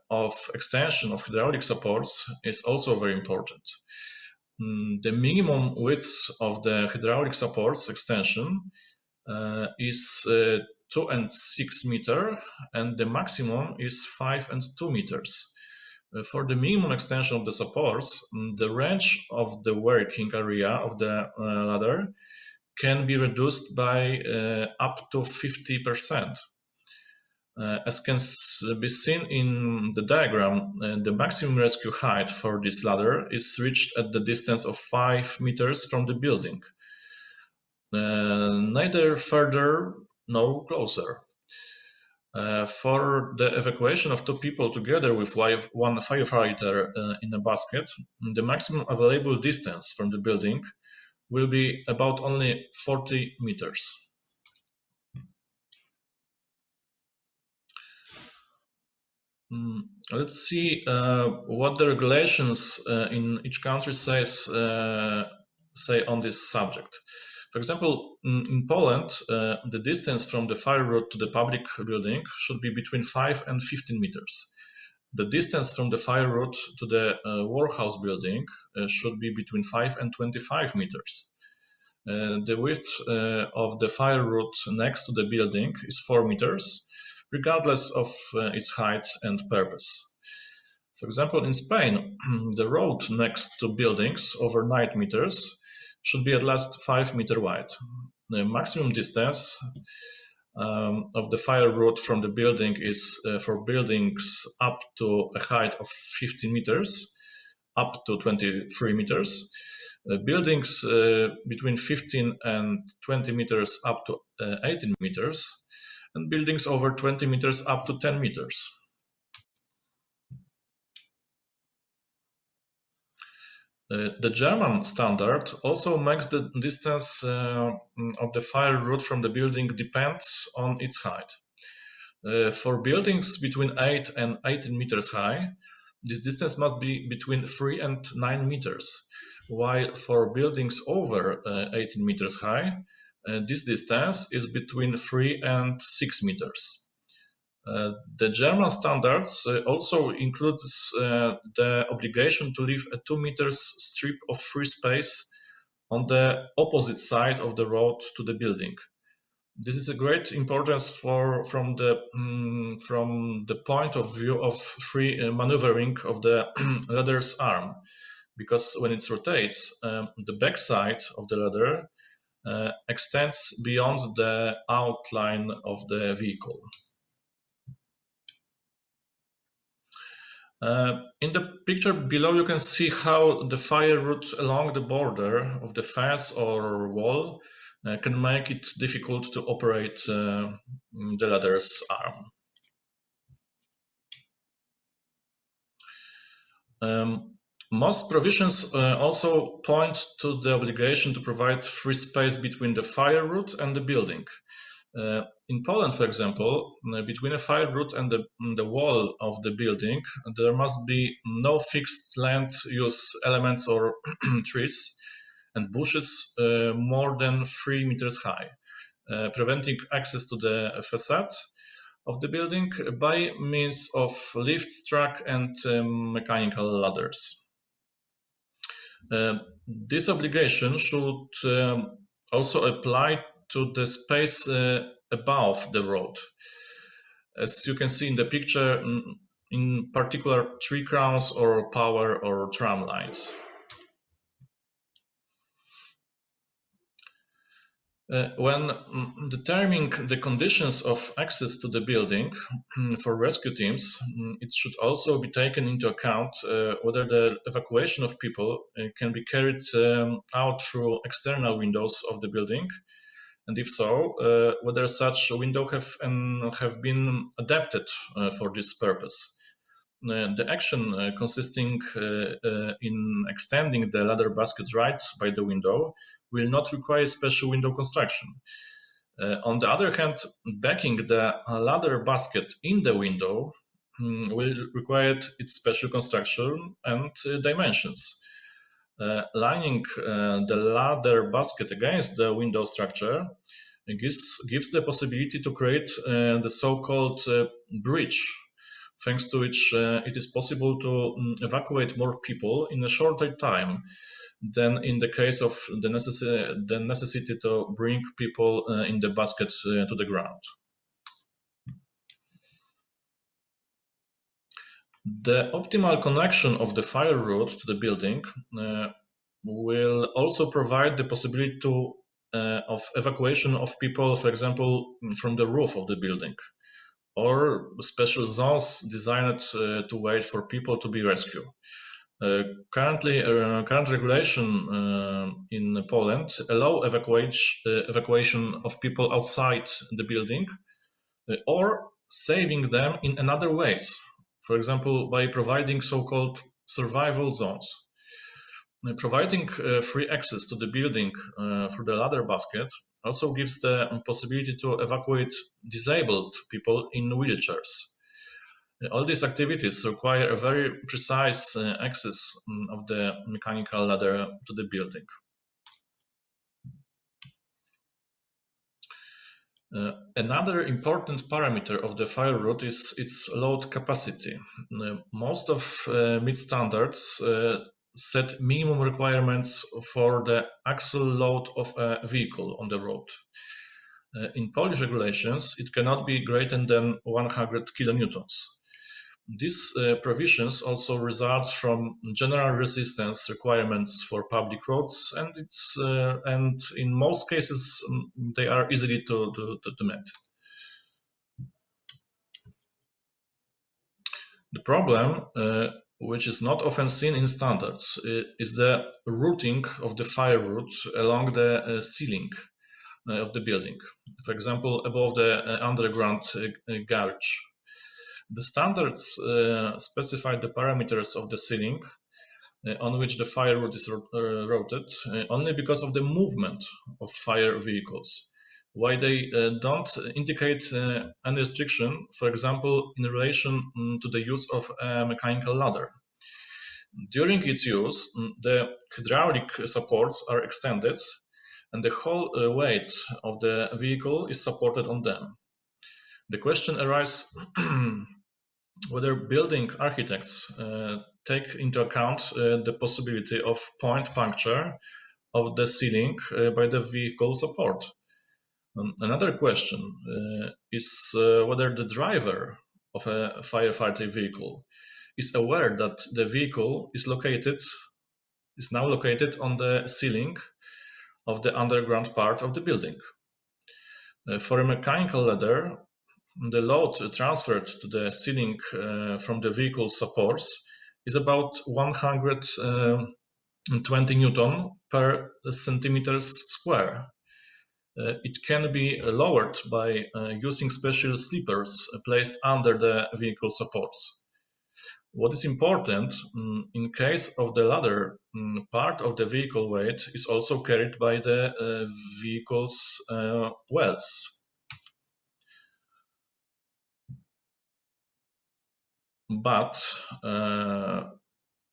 of extension of hydraulic supports is also very important. The minimum width of the hydraulic supports extension is 2 and 6 meters, and the maximum is 5 and 2 meters. For the minimum extension of the supports, the range of the working area of the ladder can be reduced by up to 50%. As can be seen in the diagram, the maximum rescue height for this ladder is reached at the distance of 5 meters from the building. Neither further nor closer. For the evacuation of 2 people together with 1 firefighter in a basket, the maximum available distance from the building will be about only 40 meters. Let's see what the regulations in each country say on this subject. For example, in Poland, the distance from the fire route to the public building should be between 5 and 15 meters. The distance from the fire route to the warehouse building should be between 5 and 25 meters. The width of the fire route next to the building is 4 meters, regardless of its height and purpose. For example, in Spain, the road next to buildings over 9 meters should be at least 5 meters wide. The maximum distance of the fire route from the building is for buildings up to a height of 15 meters, up to 23 meters, Buildings between 15 and 20 meters up to 18 meters, and buildings over 20 meters up to 10 meters. The German standard also makes the distance of the fire route from the building depends on its height. For buildings between 8 and 18 meters high, this distance must be between 3 and 9 meters, while for buildings over 18 meters high, this distance is between 3 and 6 meters. The German standards also includes the obligation to leave a 2 meters strip of free space on the opposite side of the road to the building. This is a great importance from the point of view of free maneuvering of the ladder's arm, because when it rotates, the back side of the ladder extends beyond the outline of the vehicle. In the picture below, you can see how the fire route along the border of the fence or wall can make it difficult to operate the ladder's arm. Most provisions also point to the obligation to provide free space between the fire route and the building. In Poland, for example, between a fire route and the wall of the building, there must be no fixed land use elements or trees and bushes more than 3 meters high, preventing access to the facade of the building by means of lifts, track, and mechanical ladders. This obligation should also apply to the space above the road. As you can see in the picture, in particular tree crowns or power or tram lines. When determining the conditions of access to the building for rescue teams, it should also be taken into account whether the evacuation of people can be carried out through external windows of the building, and if so, whether such windows have been adapted for this purpose. The action consisting in extending the ladder basket right by the window will not require special window construction. On the other hand, backing the ladder basket in the window will require its special construction and dimensions. Lining the ladder basket against the window structure gives the possibility to create the so-called bridge, thanks to which it is possible to evacuate more people in a shorter time than in the case of the necessity to bring people in the basket to the ground. The optimal connection of the fire route to the building will also provide the possibility of evacuation of people, for example, from the roof of the building, or special zones designed to wait for people to be rescued. Current regulation in Poland allow evacuation of people outside the building or saving them in another ways, for example, by providing so-called survival zones. Providing free access to the building through the ladder basket also gives the possibility to evacuate disabled people in wheelchairs. All these activities require a very precise access of the mechanical ladder to the building. Another important parameter of the fire route is its load capacity. Most of MIT standards set minimum requirements for the axle load of a vehicle on the road. In Polish regulations, it cannot be greater than 100 kilonewtons. These provisions also result from general resistance requirements for public roads, and in most cases they are easily to meet. The problem which is not often seen in standards, is the routing of the fire route along the ceiling of the building. For example, above the underground garage. The standards specify the parameters of the ceiling on which the fire route is routed only because of the movement of fire vehicles. Why they don't indicate any restriction, for example, in relation to the use of a mechanical ladder. During its use, the hydraulic supports are extended and the whole weight of the vehicle is supported on them. The question arises whether building architects take into account the possibility of point puncture of the ceiling by the vehicle support. Another question is whether the driver of a firefighting vehicle is aware that the vehicle is now located on the ceiling of the underground part of the building. For a mechanical ladder, the load transferred to the ceiling from the vehicle supports is about 120 Newton per centimeters square. It can be lowered by using special sleepers placed under the vehicle supports. What is important, in case of the ladder, part of the vehicle weight is also carried by the vehicle's wheels. But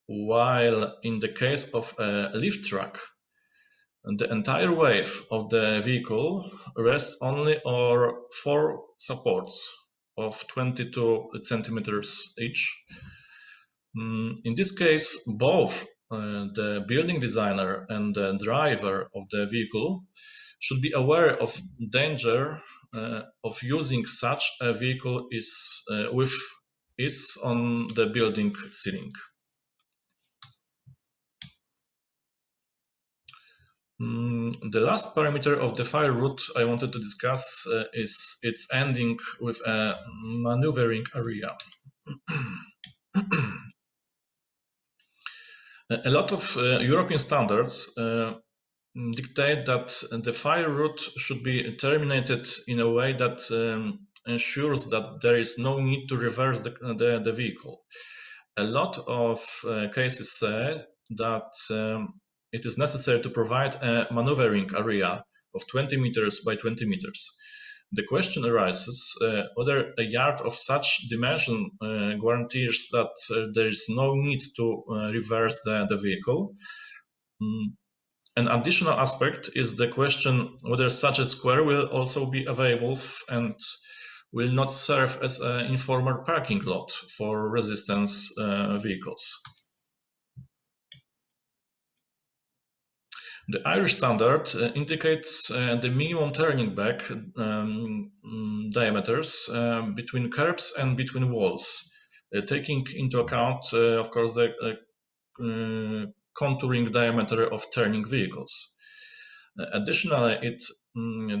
while in the case of a lift truck, the entire weight of the vehicle rests only on 4 supports of 22 centimeters each. In this case, both the building designer and the driver of the vehicle should be aware of danger of using such a vehicle is on the building ceiling. The last parameter of the fire route I wanted to discuss is its ending with a maneuvering area. A lot of European standards dictate that the fire route should be terminated in a way that ensures that there is no need to reverse the vehicle. A lot of cases say that it is necessary to provide a maneuvering area of 20 meters by 20 meters. The question arises whether a yard of such dimension guarantees that there is no need to reverse the vehicle. An additional aspect is the question whether such a square will also be available and will not serve as an informal parking lot for resistance vehicles. The Irish standard indicates the minimum turning back diameters between curbs and between walls, taking into account, of course, the contouring diameter of turning vehicles. Additionally, it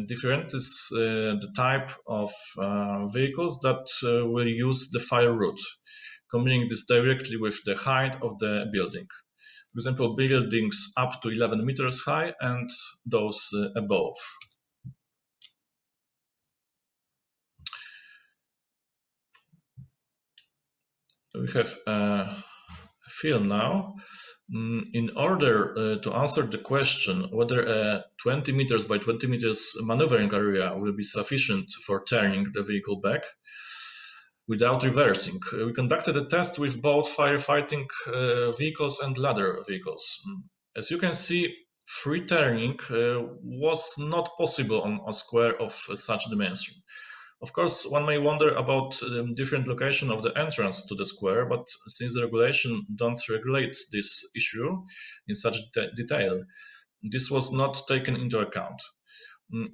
differentiates the type of vehicles that will use the fire route, combining this directly with the height of the building. For example, buildings up to 11 meters high and those above. We have a film now. In order to answer the question whether a 20 meters by 20 meters maneuvering area will be sufficient for turning the vehicle back without reversing, we conducted a test with both firefighting vehicles and ladder vehicles. As you can see, free turning was not possible on a square of such dimension. Of course, one may wonder about the different location of the entrance to the square, but since the regulation don't regulate this issue in such detail, this was not taken into account.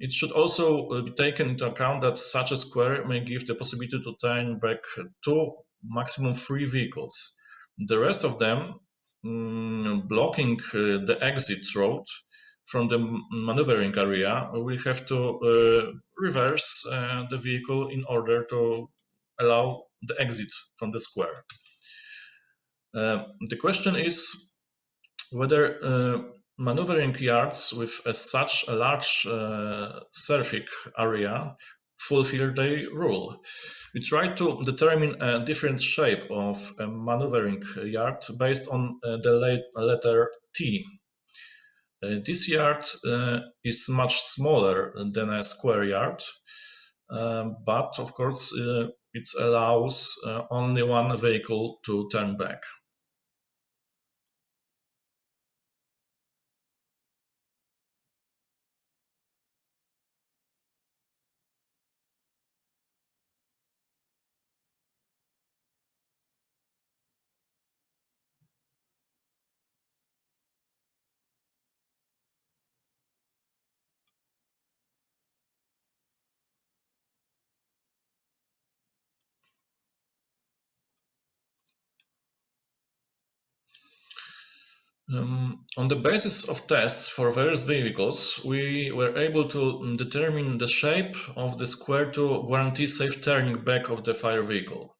It should also be taken into account that such a square may give the possibility to turn back 2, maximum 3 vehicles. The rest of them blocking the exit road from the maneuvering area will have to reverse the vehicle in order to allow the exit from the square. The question is whether maneuvering yards with such a large surface area fulfill their role. We try to determine a different shape of a maneuvering yard based on the letter T. This yard is much smaller than a square yard, but of course it allows only one vehicle to turn back. On the basis of tests for various vehicles, we were able to determine the shape of the square to guarantee safe turning back of the fire vehicle.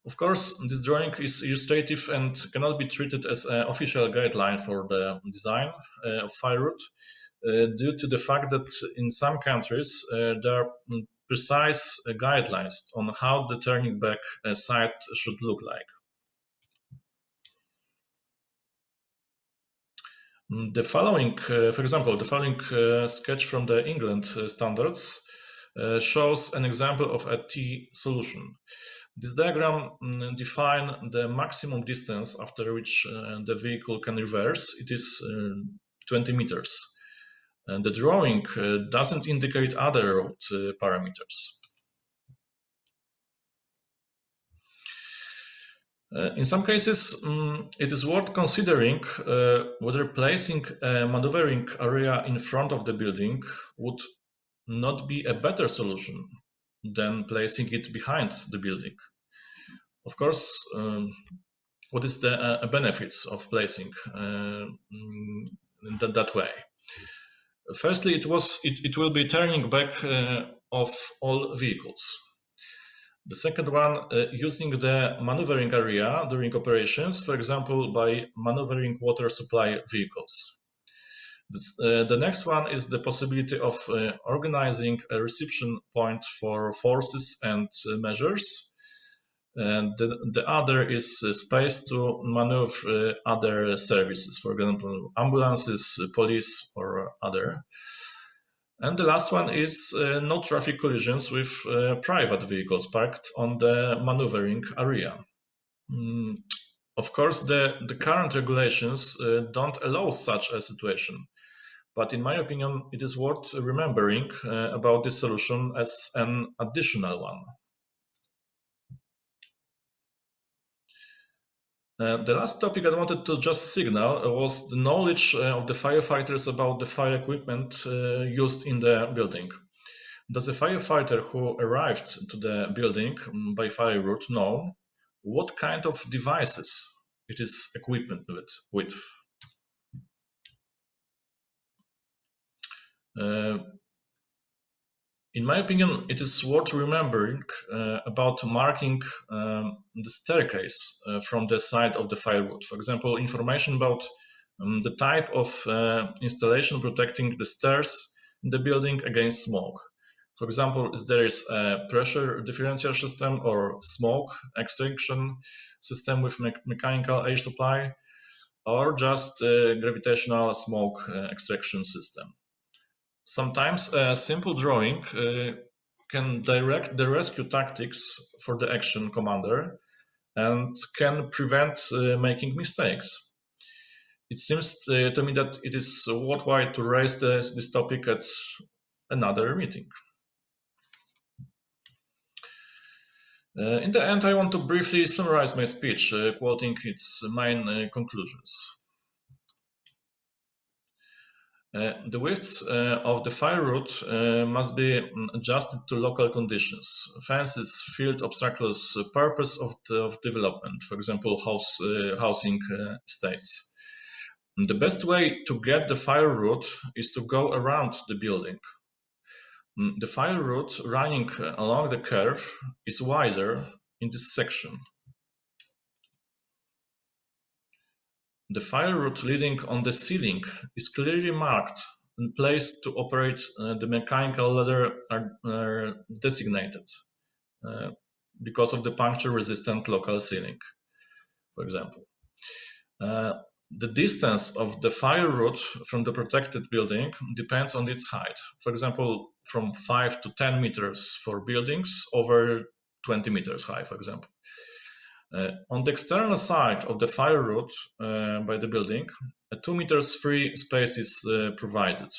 Of course, this drawing is illustrative and cannot be treated as an official guideline for the design of fire route due to the fact that in some countries there are precise guidelines on how the turning back site should look like. The following, for example, the following sketch from the England standards shows an example of a T solution. This diagram defines the maximum distance after which the vehicle can reverse. It is 20 meters. And the drawing doesn't indicate other road parameters. In some cases, it is worth considering whether placing a maneuvering area in front of the building would not be a better solution than placing it behind the building. Of course, what is the benefits of placing that way? Firstly, it will be turning back of all vehicles. The second one, using the maneuvering area during operations, for example, by maneuvering water supply vehicles. The next one is the possibility of organizing a reception point for forces and measures. And the other is space to maneuver other services, for example, ambulances, police, or other. And the last one is no traffic collisions with private vehicles parked on the maneuvering area. Of course, the current regulations don't allow such a situation. But in my opinion, it is worth remembering about this solution as an additional one. The last topic I wanted to just signal was the knowledge of the firefighters about the fire equipment used in the building. Does a firefighter who arrived to the building by fire route know what kind of devices it is equipped with? In my opinion, it is worth remembering about marking the staircase from the side of the fire route. For example, information about the type of installation protecting the stairs in the building against smoke. For example, if there is a pressure differential system or smoke extraction system with mechanical air supply, or just a gravitational smoke extraction system. Sometimes a simple drawing can direct the rescue tactics for the action commander and can prevent making mistakes. It seems to me that it is worthwhile to raise this topic at another meeting. In the end, I want to briefly summarize my speech, quoting its main conclusions. The width of the fire route must be adjusted to local conditions. Fences, field obstacles, purpose of development, for example, housing estates. The best way to get the fire route is to go around the building. The fire route running along the curve is wider in this section. The fire route leading on the ceiling is clearly marked and placed to operate. The mechanical ladder are designated because of the puncture-resistant local ceiling, for example. The distance of the fire route from the protected building depends on its height. For example, from 5 to 10 meters for buildings over 20 meters high, for example. On the external side of the fire route by the building, a 2 meters free space is provided.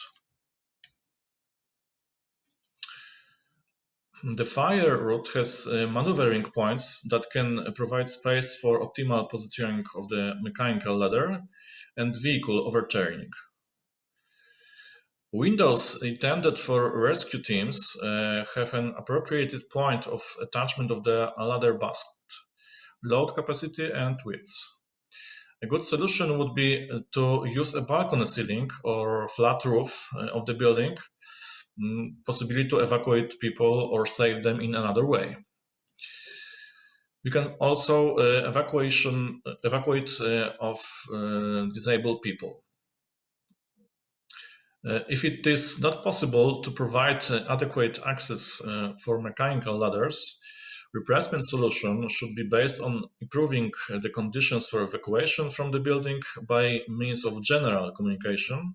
The fire route has maneuvering points that can provide space for optimal positioning of the mechanical ladder and vehicle overturning. Windows intended for rescue teams have an appropriated point of attachment of the ladder basket, load capacity and width. A good solution would be to use a balcony ceiling or flat roof of the building, possibly to evacuate people or save them in another way. We can also evacuate of disabled people. If it is not possible to provide adequate access for mechanical ladders, replacement solution should be based on improving the conditions for evacuation from the building by means of general communication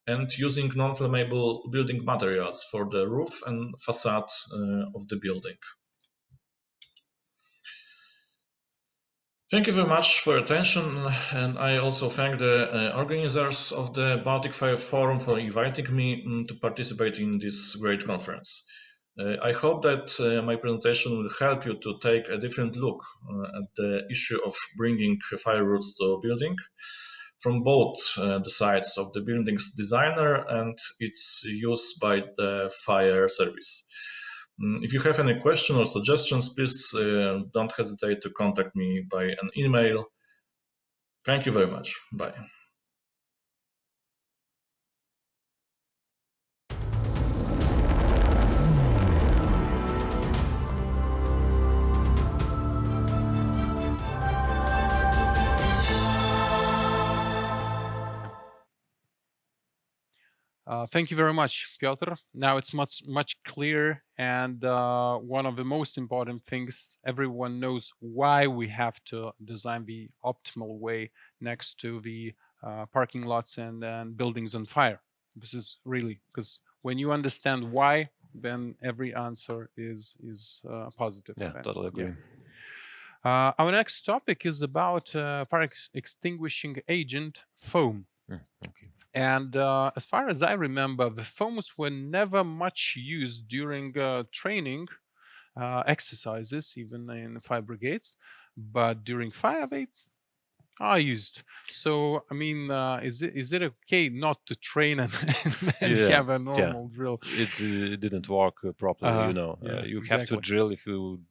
and using non-flammable building materials for the roof and facade of the building. Thank you very much for your attention, and I also thank the organizers of the Baltic Fire Forum for inviting me to participate in this great conference. I hope that my presentation will help you to take a different look at the issue of bringing fire routes to a building from both the sides of the building's designer and its use by the fire service. If you have any questions or suggestions, please don't hesitate to contact me by an email. Thank you very much. Bye. Thank you very much, Piotr. Now it's much clearer, and one of the most important things, everyone knows why we have to design the optimal way next to the parking lots and buildings on fire. This is really, because when you understand why, then every answer is positive. Yeah, totally agree. Our next topic is about fire extinguishing agent foam. Okay. And as far as I remember, the foams were never much used during training exercises, even in fire brigades. But during fire, they are used. So, I mean, is it okay not to train and have a normal drill? It didn't work properly, you know. You have to drill if you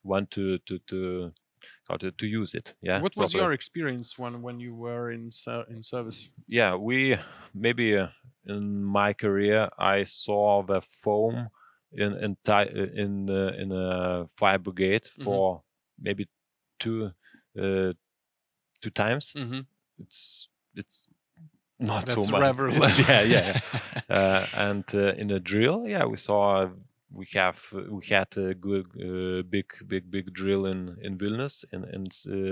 want to use it. Yeah. What was your experience when you were in service? Yeah, maybe in my career I saw the foam in a fire brigade for maybe two times. It's not so much. yeah. And in a drill, we had a good big drill in Vilnius in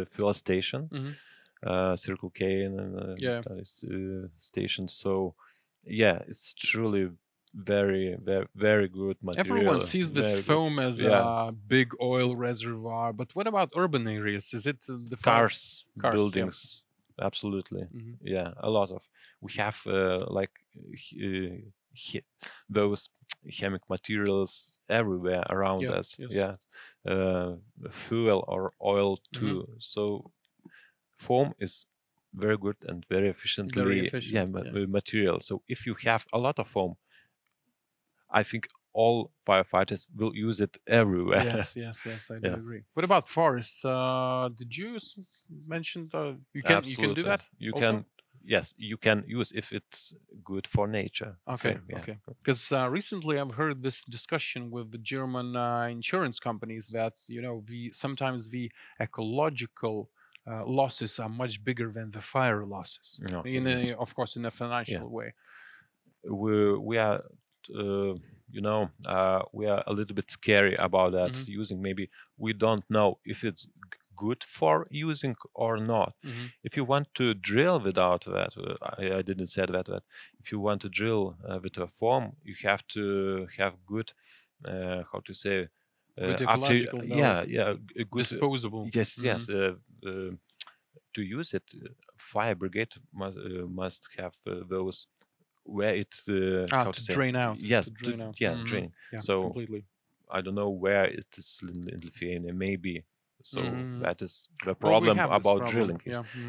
fuel station, Circle K and station. So yeah, it's truly very good material. Everyone sees this foam as a big oil reservoir, but what about urban areas? Is it the cars, buildings? Yeah. Absolutely. Yeah, a lot of. We have those chemic materials everywhere around us. Yes. Yeah, fuel or oil too. So foam is very good and very efficiently material. So if you have a lot of foam, I think all firefighters will use it everywhere. Yes, I do agree. What about forests? Did you mention you can do that? You can. Yes, you can use if it's good for nature. Okay. Because recently I've heard this discussion with the German insurance companies that sometimes the ecological losses are much bigger than the fire losses, of course, in a financial way. We are, we are a little bit scary about that using. Maybe we don't know if it's good for using or not. If you want to drill without that, I didn't say that if you want to drill with a foam, you have to have good, how to say, good ecological a good disposable. Yes. To use it, fire brigade must have those where it how to say, drain out. Yes, drain out. Draining. Yeah, so completely. I don't know where it is in Lithuania, maybe. So that is the Well, problem we have about this drilling.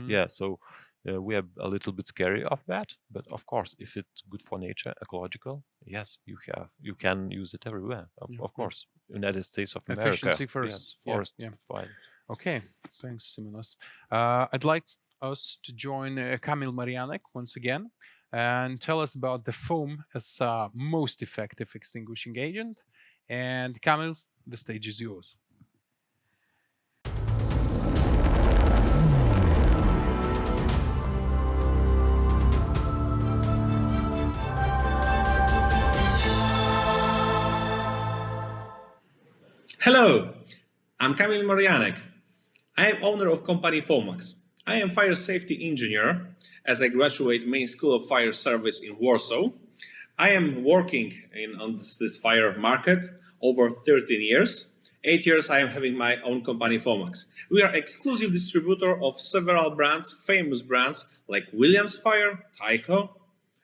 Yeah. So we are a little bit scary of that, but of course, if it's good for nature, ecological, yes, you can use it everywhere. Of course, United States of America, efficiency first. Forest fine. Okay, thanks, Simonas. I'd like us to join Kamil Marianek once again and tell us about the foam as most effective extinguishing agent. And Kamil, the stage is yours. Hello, I'm Kamil Marianek. I am owner of company Fomax. I am fire safety engineer as I graduate main school of fire service in Warsaw. I am working on this fire market over 13 years. 8 years I am having my own company Fomax. We are exclusive distributor of several brands, famous brands like Williams Fire, Tyco,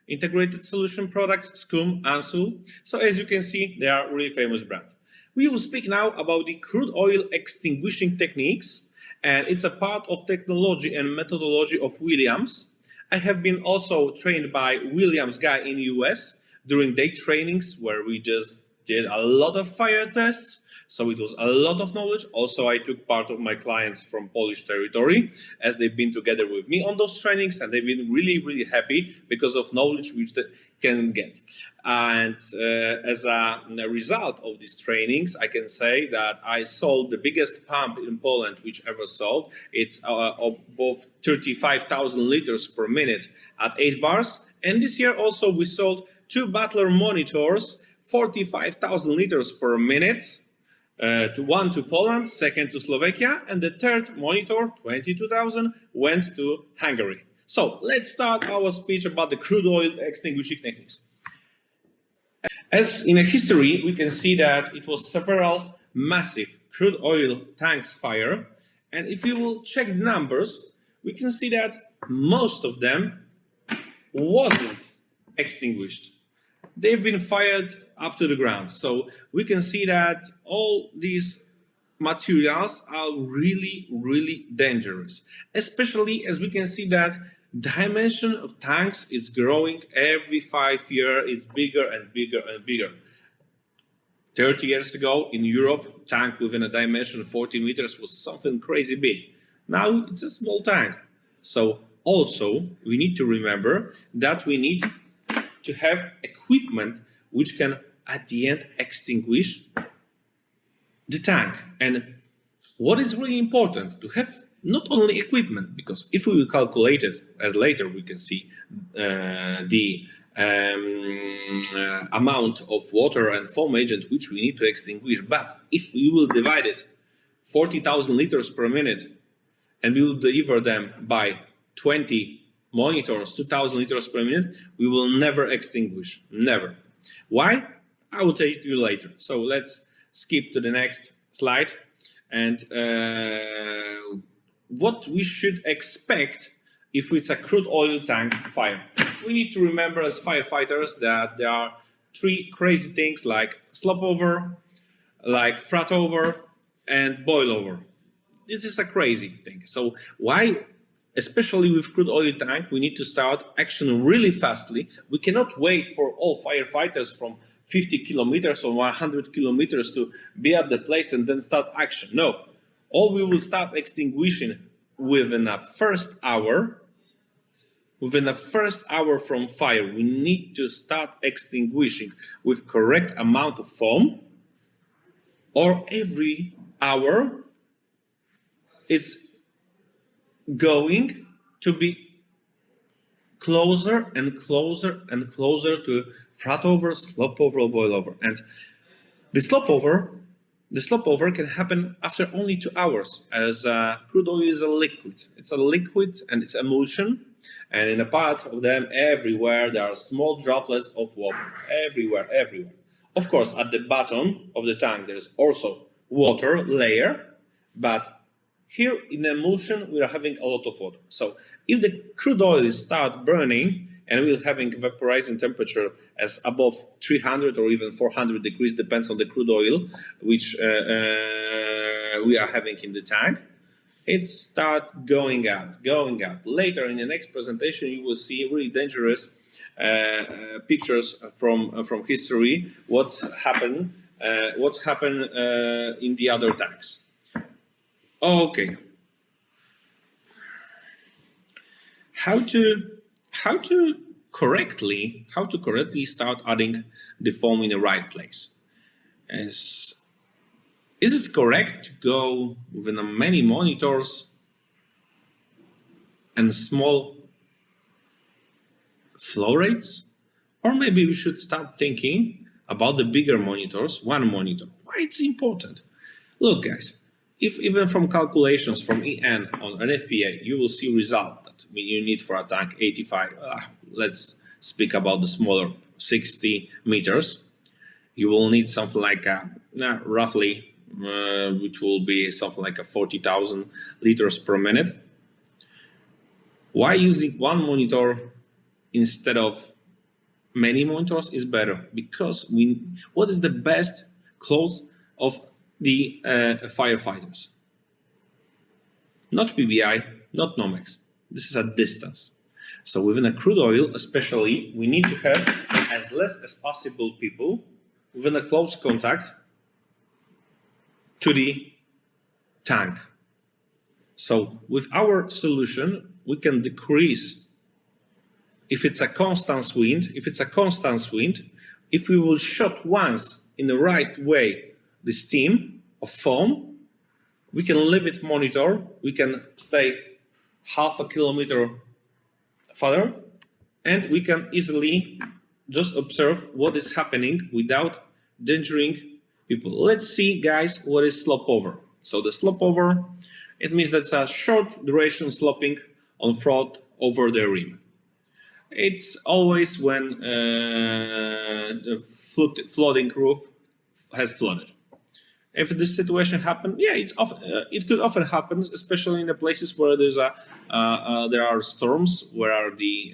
Integrated Solution Products, Scum, Ansul. So as you can see, they are really famous brands. We will speak now about the crude oil extinguishing techniques, and it's a part of technology and methodology of Williams. I have been also trained by Williams guy in US during day trainings where we just did a lot of fire tests. So it was a lot of knowledge. Also, I took part of my clients from Polish territory as they've been together with me on those trainings, and they've been really, really happy because of knowledge which they can get. And as a result of these trainings, I can say that I sold the biggest pump in Poland which ever sold. It's above 35,000 liters per minute at 8 bars. And this year also we sold 2 Butler monitors, 45,000 liters per minute. One to Poland, second to Slovakia, and the third monitor, 22,000, went to Hungary. So let's start our speech about the crude oil extinguishing techniques. As in a history, we can see that it was several massive crude oil tanks fire, and if you will check the numbers, we can see that most of them wasn't extinguished. They've been fired up to the ground. So we can see that all these materials are really, really dangerous, especially as we can see that dimension of tanks is growing every 5 years. It's bigger and bigger and bigger. 30 years ago in Europe, tank within a dimension of 40 meters was something crazy big. Now it's a small tank. So also we need to remember that we need to have equipment which can at the end extinguish the tank. And what is really important to have not only equipment, because if we will calculate it, as later we can see the amount of water and foam agent which we need to extinguish, but if we will divide it 40,000 liters per minute and we will deliver them by 20 monitors, 2,000 liters per minute, we will never extinguish, never. Why? I will tell you later. So let's skip to the next slide. And what we should expect if it's a crude oil tank fire. We need to remember as firefighters that there are 3 crazy things like slop over, like frat over, and boil over. This is a crazy thing. So why? Especially with crude oil tank, we need to start action really fastly. We cannot wait for all firefighters from 50 kilometers or 100 kilometers to be at the place and then start action. No, all we will start extinguishing within a first hour. Within the first hour from fire, we need to start extinguishing with correct amount of foam, or every hour it's going to be closer and closer and closer to froth over, slop over, or boil over. And the slop over can happen after only 2 hours, as crude oil is a liquid. It's a liquid and it's emulsion. And in a part of them, everywhere, there are small droplets of water. Everywhere. Of course, at the bottom of the tank, there's also water layer, but here in the emulsion, we are having a lot of water. So if the crude oil start burning and we're having vaporizing temperature as above 300 or even 400 degrees, depends on the crude oil which we are having in the tank, it start going out. Later in the next presentation, you will see really dangerous pictures from history. What happened in the other tanks. Okay. How to correctly start adding the foam in the right place? Is it correct to go with many monitors and small flow rates? Or maybe we should start thinking about the bigger monitors, one monitor. Why it's important? Look, guys, if even from calculations from EN on an FPA, you will see result that you need for a tank 85, let's speak about the smaller 60 meters. You will need something like roughly, which will be something like 40,000 liters per minute. Why using one monitor instead of many monitors is better? Because what is the best close of the firefighters? Not PBI, not NOMEX. This is a distance. So within a crude oil, especially, we need to have as less as possible people within a close contact to the tank. So with our solution, we can decrease, if it's a constant wind, if we will shot once in the right way the steam of foam, we can leave it monitor, we can stay half a kilometer further, and we can easily just observe what is happening without endangering people. Let's see, guys, what is slop over. So the slop over, it means that's a short duration slopping on froth over the rim. It's always when the flooding roof has flooded. If this situation happens, yeah, it could often happen, especially in the places where there are storms, where are the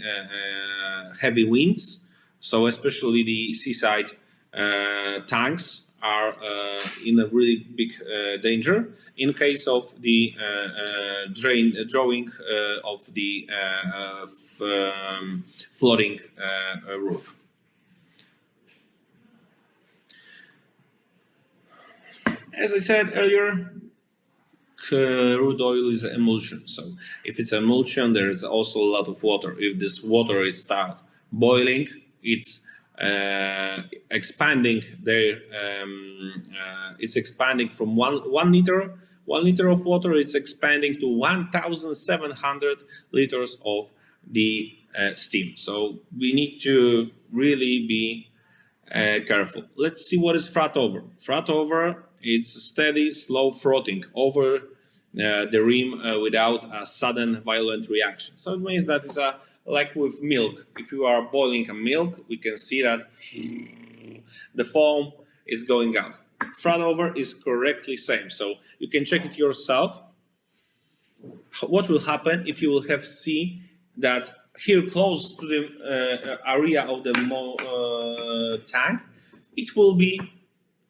heavy winds. So especially the seaside tanks are in a really big danger in case of the drawing of the flooding roof. As I said earlier, crude oil is an emulsion. So if it's emulsion, there is also a lot of water. If this water is start boiling, it's expanding there. It's expanding from one liter of water. It's expanding to 1,700 liters of the steam. So we need to really be careful. Let's see what is froth over. Froth over, it's steady, slow frothing over the rim without a sudden violent reaction. So it means that it's like with milk. If you are boiling a milk, we can see that the foam is going out. Froth over is correctly same. So you can check it yourself. What will happen if you will have see that here close to the area of the tank, it will be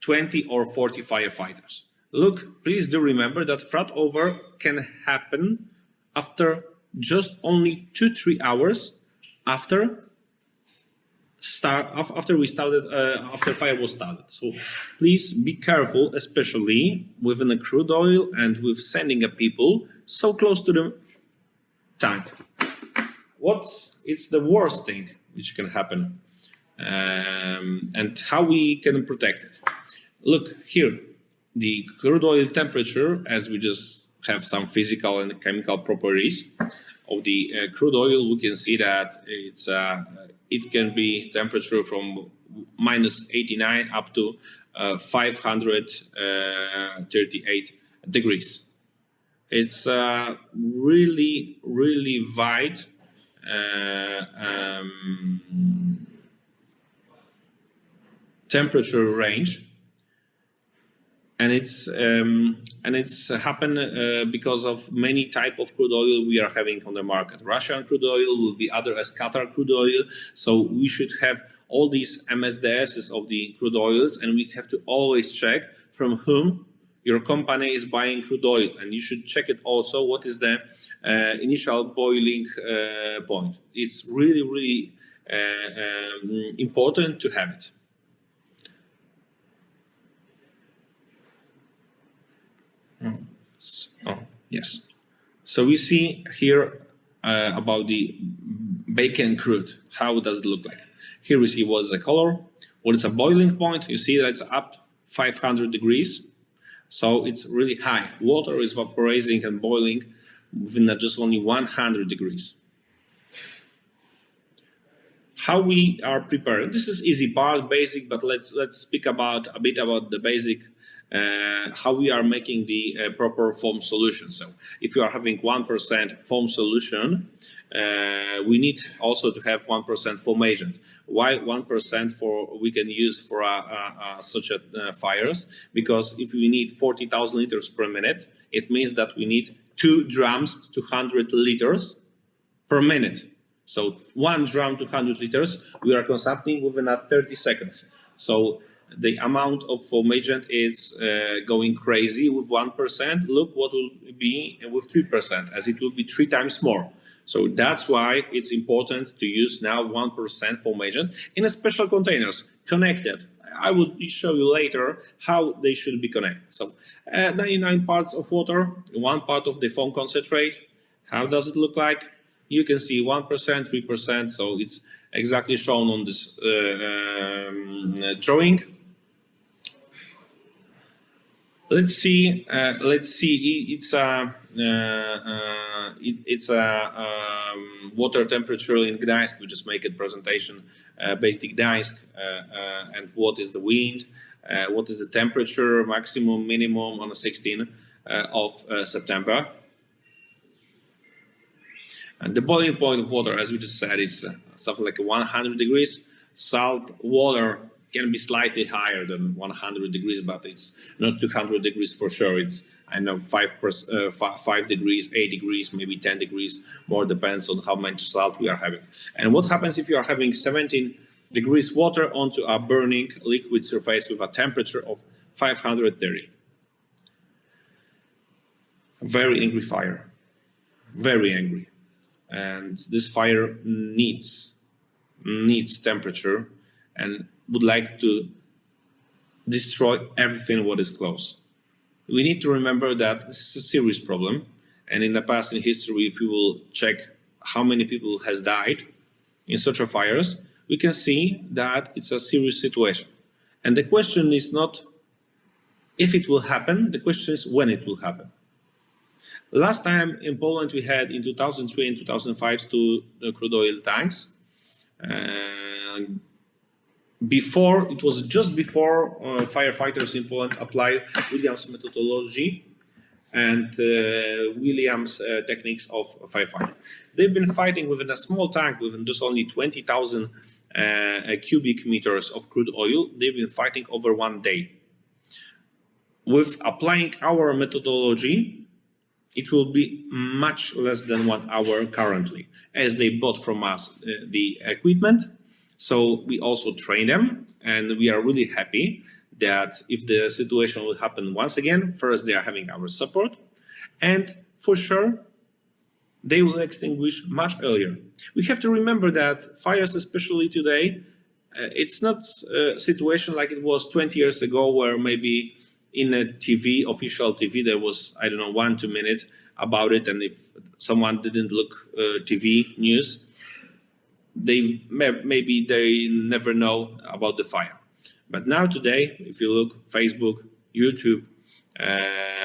20 or 40 firefighters. Look, please do remember that froth over can happen after just only 2-3 hours after fire was started. So please be careful, especially within a crude oil and with sending a people so close to the tank. What is the worst thing which can happen, and how we can protect it? Look here, the crude oil temperature, as we just have some physical and chemical properties of the crude oil, we can see that it can be temperature from -89 up to 538 degrees. It's really, really wide temperature range, and it's happened because of many type of crude oil we are having on the market. Russian crude oil will be other as Qatar crude oil, so we should have all these MSDSs of the crude oils, and we have to always check from whom your company is buying crude oil, and you should check it also what is the initial boiling point. It's really, really important to have it. Oh, yes. So we see here about the bacon crude. How does it look like? Here we see what is the color, what is a boiling point. You see that it's up 500 degrees. So it's really high. Water is vaporizing and boiling within just only 100 degrees. How we are prepared. This is easy part, basic, but let's speak about a bit about the basic. How we are making the proper foam solution. So if you are having 1% foam solution, we need also to have 1% foam agent. Why 1% for we can use for such a fires? Because if we need 40,000 liters per minute, it means that we need 2 drums to 100 liters per minute. So 1 drum to 100 liters we are consuming within 30 seconds. So the amount of foam agent is going crazy with 1%. Look what will be with 3%, as it will be 3 times more. So that's why it's important to use now 1% foam agent in a special containers, connected. I will show you later how they should be connected. So 99 parts of water, 1 part of the foam concentrate. How does it look like? You can see 1%, 3%, so it's exactly shown on this drawing. Let's see. It's a water temperature in Gdańsk. We just make a presentation based in Gdańsk, and what is the wind, what is the temperature, maximum, minimum on the 16th of September. And the boiling point of water, as we just said, is something like 100 degrees. Salt water can be slightly higher than 100 degrees, but it's not 200 degrees for sure. It's, I know, 5 degrees, 8 degrees, maybe 10 degrees, more depends on how much salt we are having. And what happens if you are having 17 degrees water onto a burning liquid surface with a temperature of 530? Very angry fire, very angry. And this fire needs temperature and would like to destroy everything what is close. We need to remember that this is a serious problem, and in the past, in history, if we will check how many people has died in such a fires, we can see that it's a serious situation. And the question is not if it will happen, the question is when it will happen. Last time in Poland we had in 2003 and 2005 2 crude oil tanks. Before, it was just before firefighters in Poland applied Williams methodology and Williams techniques of firefighting. They've been fighting within a small tank within just only 20,000 cubic meters of crude oil. They've been fighting over 1 day. With applying our methodology, it will be much less than 1 hour currently, as they bought from us the equipment. So we also train them, and we are really happy that if the situation will happen once again, first they are having our support, and for sure they will extinguish much earlier. We have to remember that fires, especially today, it's not a situation like it was 20 years ago, where maybe in a TV, official TV, there was, I don't know, 1-2 minutes about it, and if someone didn't look TV news, maybe they never know about the fire. But now today, if you look Facebook, YouTube,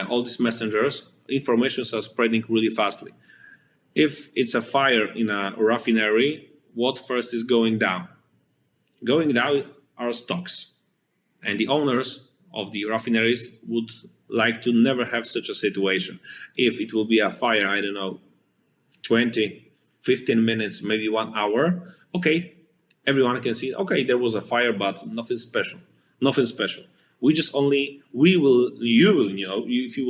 all these messengers, informations are spreading really fastly. If it's a fire in a refinery, what first is going down? Going down are stocks. And the owners of the refineries would like to never have such a situation. If it will be a fire, I don't know, 20, 15 minutes, maybe 1 hour, okay, everyone can see, okay, there was a fire, but nothing special, nothing special. You will know, if you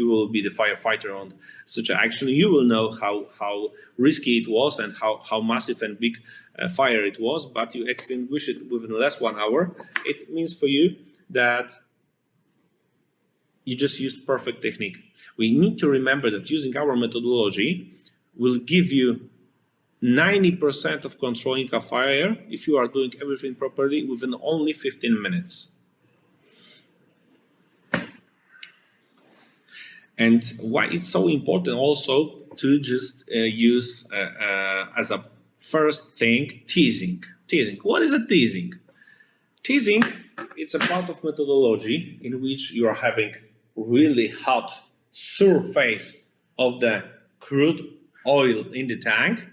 will be the firefighter on such an action, you will know how risky it was and how massive and big a fire it was, but you extinguish it within less 1 hour. It means for you that you just used perfect technique. We need to remember that using our methodology will give you 90% of controlling a fire if you are doing everything properly within only 15 minutes. And why it's so important also to just use as a first thing teasing. Teasing. What is a teasing? Teasing, it's a part of methodology in which you are having really hot surface of the crude oil in the tank.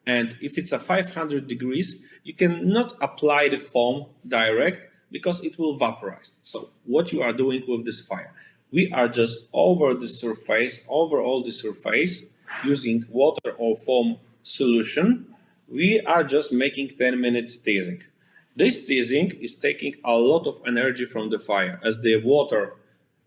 And if it's a 500 degrees, you cannot apply the foam direct because it will vaporize. So what you are doing with this fire? We are just over all the surface, using water or foam solution. We are just making 10 minutes teasing. This teasing is taking a lot of energy from the fire, as the water,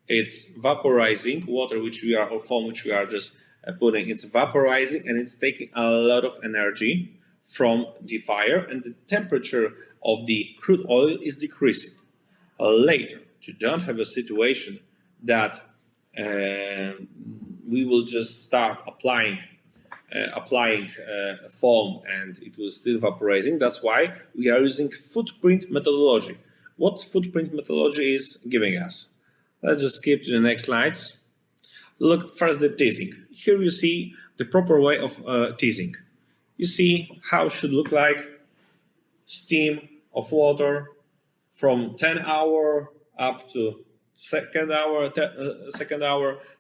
it's vaporizing, water which we are, or foam which we are just putting, it's vaporizing and it's taking a lot of energy from the fire, and the temperature of the crude oil is decreasing. Later, to don't have a situation that we will just start applying foam and it will still vaporizing. That's why we are using footprint methodology. What footprint methodology is giving us? Let's just skip to the next slides. Look first the teasing. Here you see the proper way of teasing. You see how it should look like steam of water from 10 hour up to second hour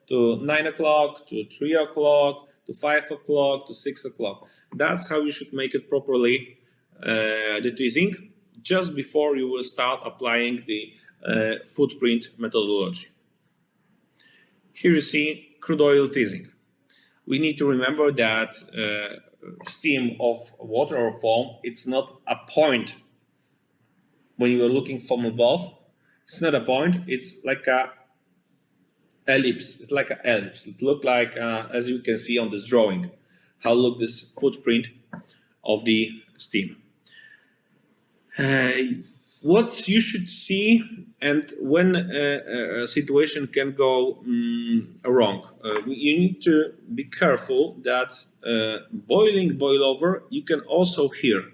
to 9 o'clock to 3 o'clock to 5 o'clock to 6 o'clock. That's how you should make it properly, the teasing, just before you will start applying the footprint methodology. Here you see crude oil teasing. We need to remember that steam of water or foam, it's not a point when you are looking from above. It's not a point, it's like a ellipse. It's like an ellipse. It looks like, as you can see on this drawing, how look this footprint of the steam. What you should see, and when a situation can go wrong, you need to be careful that boil over, you can also hear.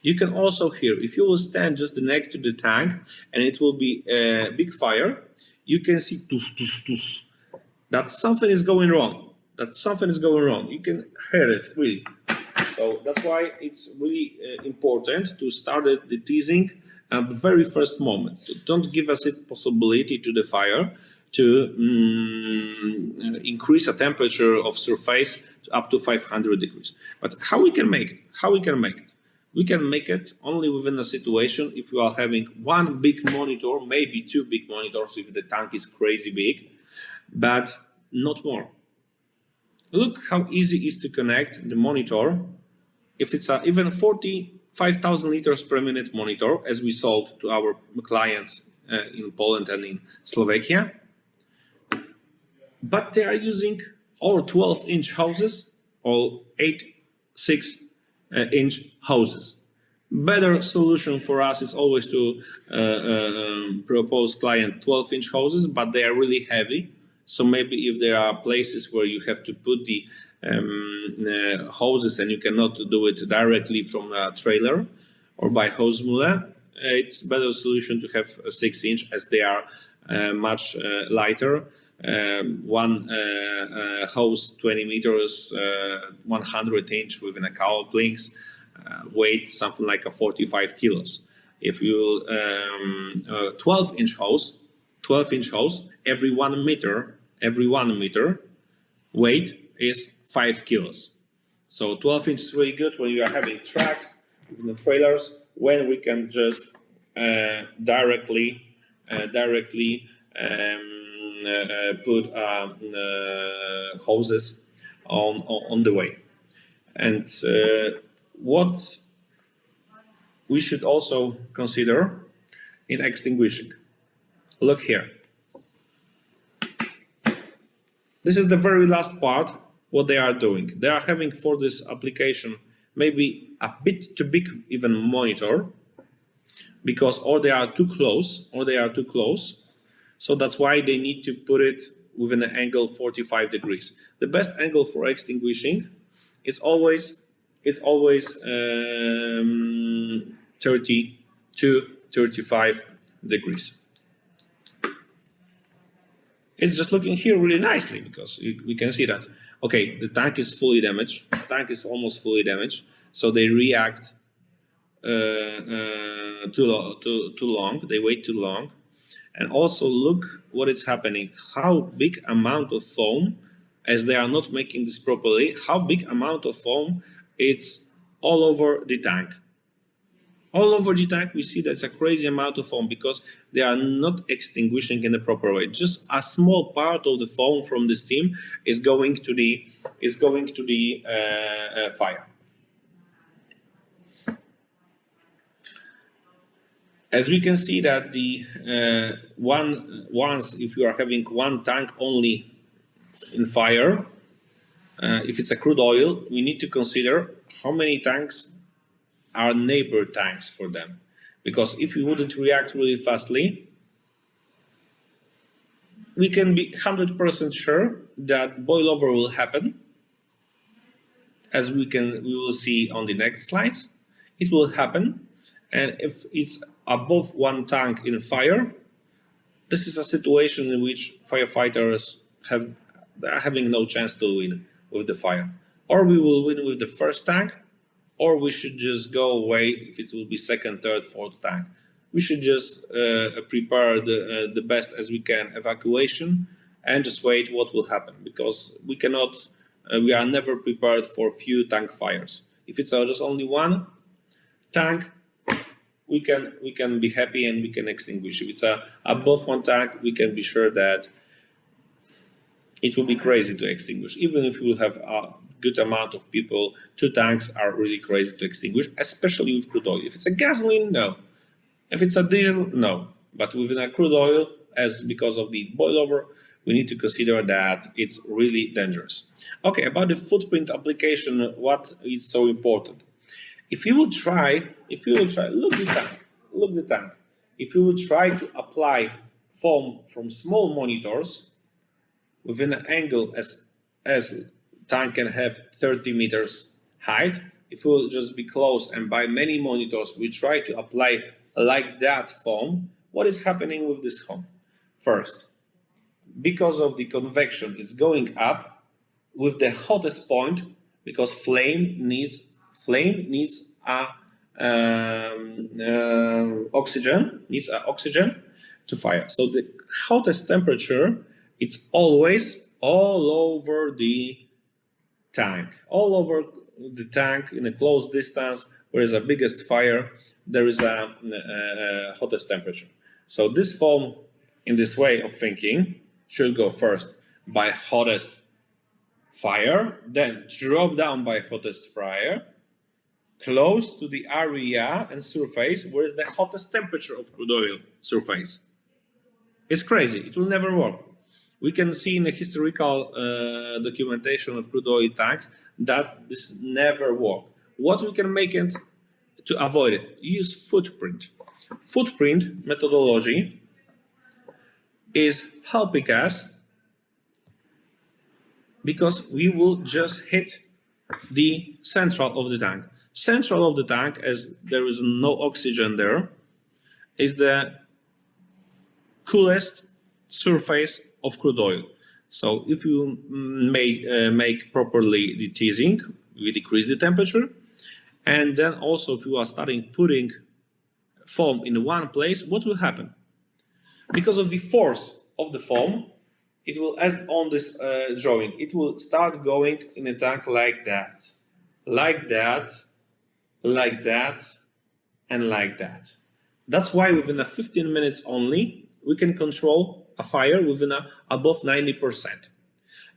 You can also hear, if you will stand just next to the tank and it will be a big fire, you can see toof, toof, toof. That something is going wrong. That something is going wrong. You can hear it, really. So that's why it's really important to start the teasing at the very first moment. So don't give us a possibility to the fire to increase a temperature of surface to up to 500 degrees. But how we can make it? How we can make it? We can make it only within a situation if you are having one big monitor, maybe two big monitors if the tank is crazy big, but not more. Look how easy it is to connect the monitor. If it's even 45,000 liters per minute monitor, as we sold to our clients in Poland and in Slovakia, but they are using all 12-inch hoses or 6-inch hoses. Better solution for us is always to propose client 12-inch hoses, but they are really heavy. So maybe if there are places where you have to put the hoses and you cannot do it directly from a trailer or by hose mule, it's better solution to have a 6-inch as they are much lighter. One hose 20 meters, 100-inch within a cowl links, weight something like a 45 kilos. If you 12-inch hose, every 1 meter every 1 meter weight is 5 kilos. So 12 inch is really good when you are having tracks, even the trailers, when we can just directly put hoses on the way. And what we should also consider in extinguishing. Look here. This is the very last part, what they are doing. They are having for this application maybe a bit too big even monitor, because or they are too close, so that's why they need to put it within an angle 45 degrees. The best angle for extinguishing is always 30 to 35 degrees. It's just looking here really nicely because we can see that, okay, the tank is fully damaged, almost fully damaged, so they react too long, they wait too long. And also look what is happening, how big amount of foam, as they are not making this properly, how big amount of foam it's all over the tank. All over the tank, we see that's a crazy amount of foam because they are not extinguishing in the proper way. Just a small part of the foam from the steam is going to the fire. As we can see that the once if you are having one tank only in fire, if it's a crude oil, we need to consider how many tanks are neighbor tanks for them, because if we wouldn't react really fastly, we can be 100% sure that boilover will happen, as we will see on the next slides. It will happen, and if it's above one tank in fire, this is a situation in which firefighters are having no chance to win with the fire. Or we will win with the first tank, or we should just go away if it will be second, third, fourth tank. We should just prepare the best as we can evacuation and just wait what will happen, because we are never prepared for few tank fires. If it's just only one tank, we can be happy and we can extinguish. If it's above one tank, we can be sure that it will be crazy to extinguish. Even if we will have a good amount of people, 2 tanks are really crazy to extinguish, especially with crude oil. If it's a gasoline, no. If it's a diesel, no. But within a crude oil, because of the boilover, we need to consider that it's really dangerous. Okay, about the footprint application, what is so important? If you will try, look the tank. If you will try to apply foam from small monitors within an angle as tank can have 30 meters height, if we will just be close and by many monitors we try to apply like that foam, what is happening with this foam? First, because of the convection, it's going up with the hottest point, because flame needs oxygen to fire. So the hottest temperature, it's always all over the tank, in a close distance where is the biggest fire, there is a hottest temperature. So this foam, in this way of thinking, should go first by hottest fire, then drop down by hottest fire, close to the area and surface where is the hottest temperature of crude oil surface. It's crazy, it will never work. We can see in the historical documentation of crude oil tanks that this never worked. What we can make it to avoid it? Use footprint. Footprint methodology is helping us because we will just hit the central of the tank. Central of the tank, as there is no oxygen there, is the coolest surface of crude oil. So if you make properly the teasing, we decrease the temperature. And then also if you are starting putting foam in one place, what will happen? Because of the force of the foam, it will, as on this drawing, it will start going in a tank like that, like that, like that, and like that. That's why within a 15 minutes only, we can control a fire within above 90%.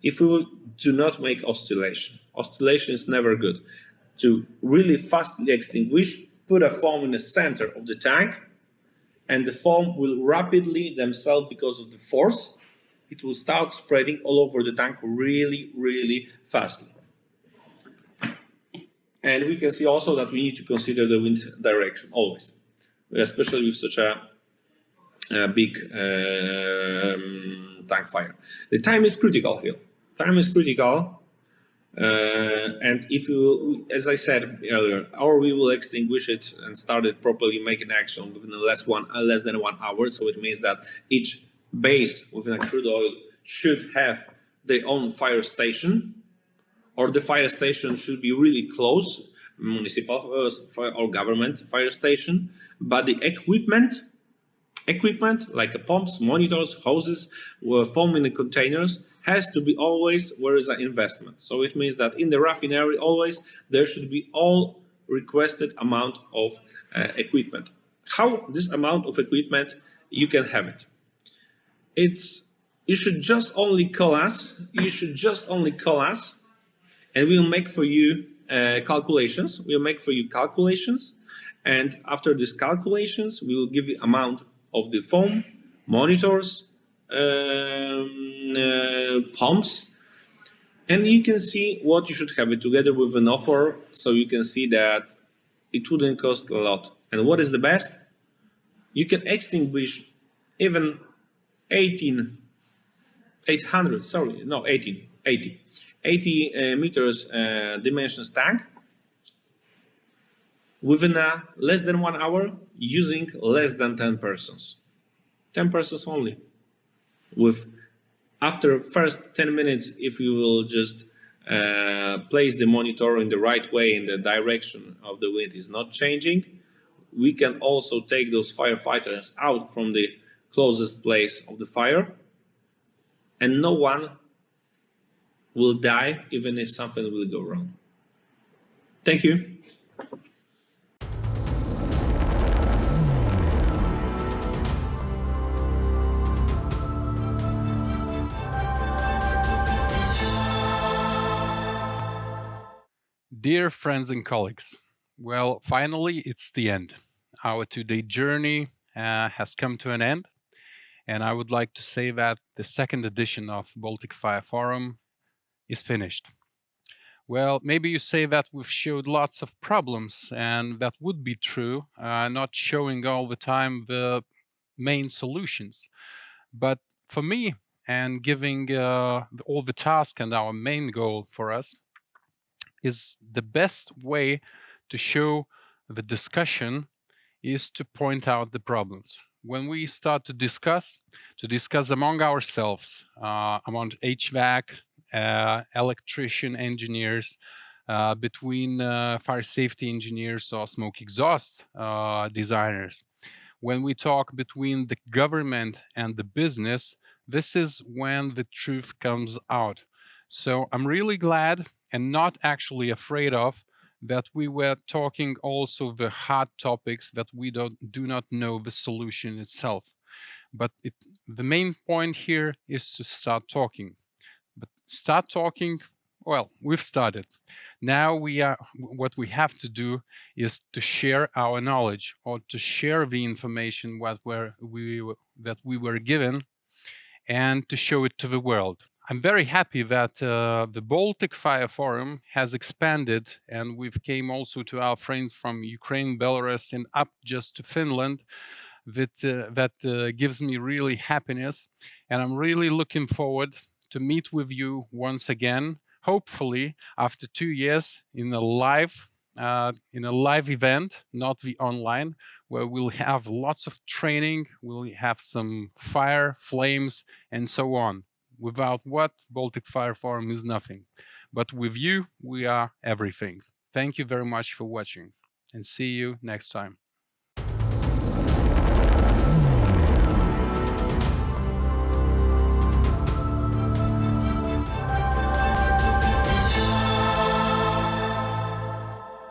If we will do not make oscillation. Oscillation is never good. To really fastly extinguish, put a foam in the center of the tank, and the foam will rapidly themselves, because of the force, it will start spreading all over the tank really, really fastly. And we can see also that we need to consider the wind direction always, especially with such a big tank fire. The time is critical here. Time is critical. And if you, as I said earlier, or we will extinguish it and start it properly, make an action within less than 1 hour. So it means that each base within a crude oil should have their own fire station, or the fire station should be really close, municipal or government fire station. But the equipment like pumps, monitors, hoses, foam in the containers, has to be always where is an investment. So it means that in the raffinery always there should be all requested amount of equipment. How this amount of equipment you can have it? You should just only call us. You should just only call us, and we'll make for you calculations. We'll make for you calculations, and after these calculations, we will give you amount of the foam, monitors, pumps, and you can see what you should have it together with an offer, so you can see that it wouldn't cost a lot. And what is the best? You can extinguish even 80 meters dimensions tank within less than 1 hour, using less than 10 persons. 10 persons only. After first 10 minutes, if you will just place the monitor in the right way, in the direction of the wind is not changing, we can also take those firefighters out from the closest place of the fire, and no one will die even if something will go wrong. Thank you. Dear friends and colleagues, well, finally it's the end. Our two-day journey has come to an end, and I would like to say that the second edition of Baltic Fire Forum is finished. Well, maybe you say that we've showed lots of problems, and that would be true, not showing all the time the main solutions. But for me, and giving all the task and our main goal for us, is the best way to show the discussion is to point out the problems. When we start to discuss among ourselves, among HVAC, electrician engineers, between fire safety engineers or smoke exhaust designers. When we talk between the government and the business, this is when the truth comes out. So I'm really glad and not actually afraid of that we were talking also the hard topics that we do not know the solution itself. But the main point here is to start talking. But start talking, well, we've started. Now what we have to do is to share our knowledge, or to share the information that we were given, and to show it to the world. I'm very happy that the Baltic Fire Forum has expanded, and we've came also to our friends from Ukraine, Belarus, and up just to Finland. That gives me really happiness, and I'm really looking forward to meet with you once again, hopefully after 2 years in a live event, not the online, where we'll have lots of training, we'll have some fire, flames, and so on. Without what, Baltic Fire Forum is nothing. But with you, we are everything. Thank you very much for watching, and see you next time.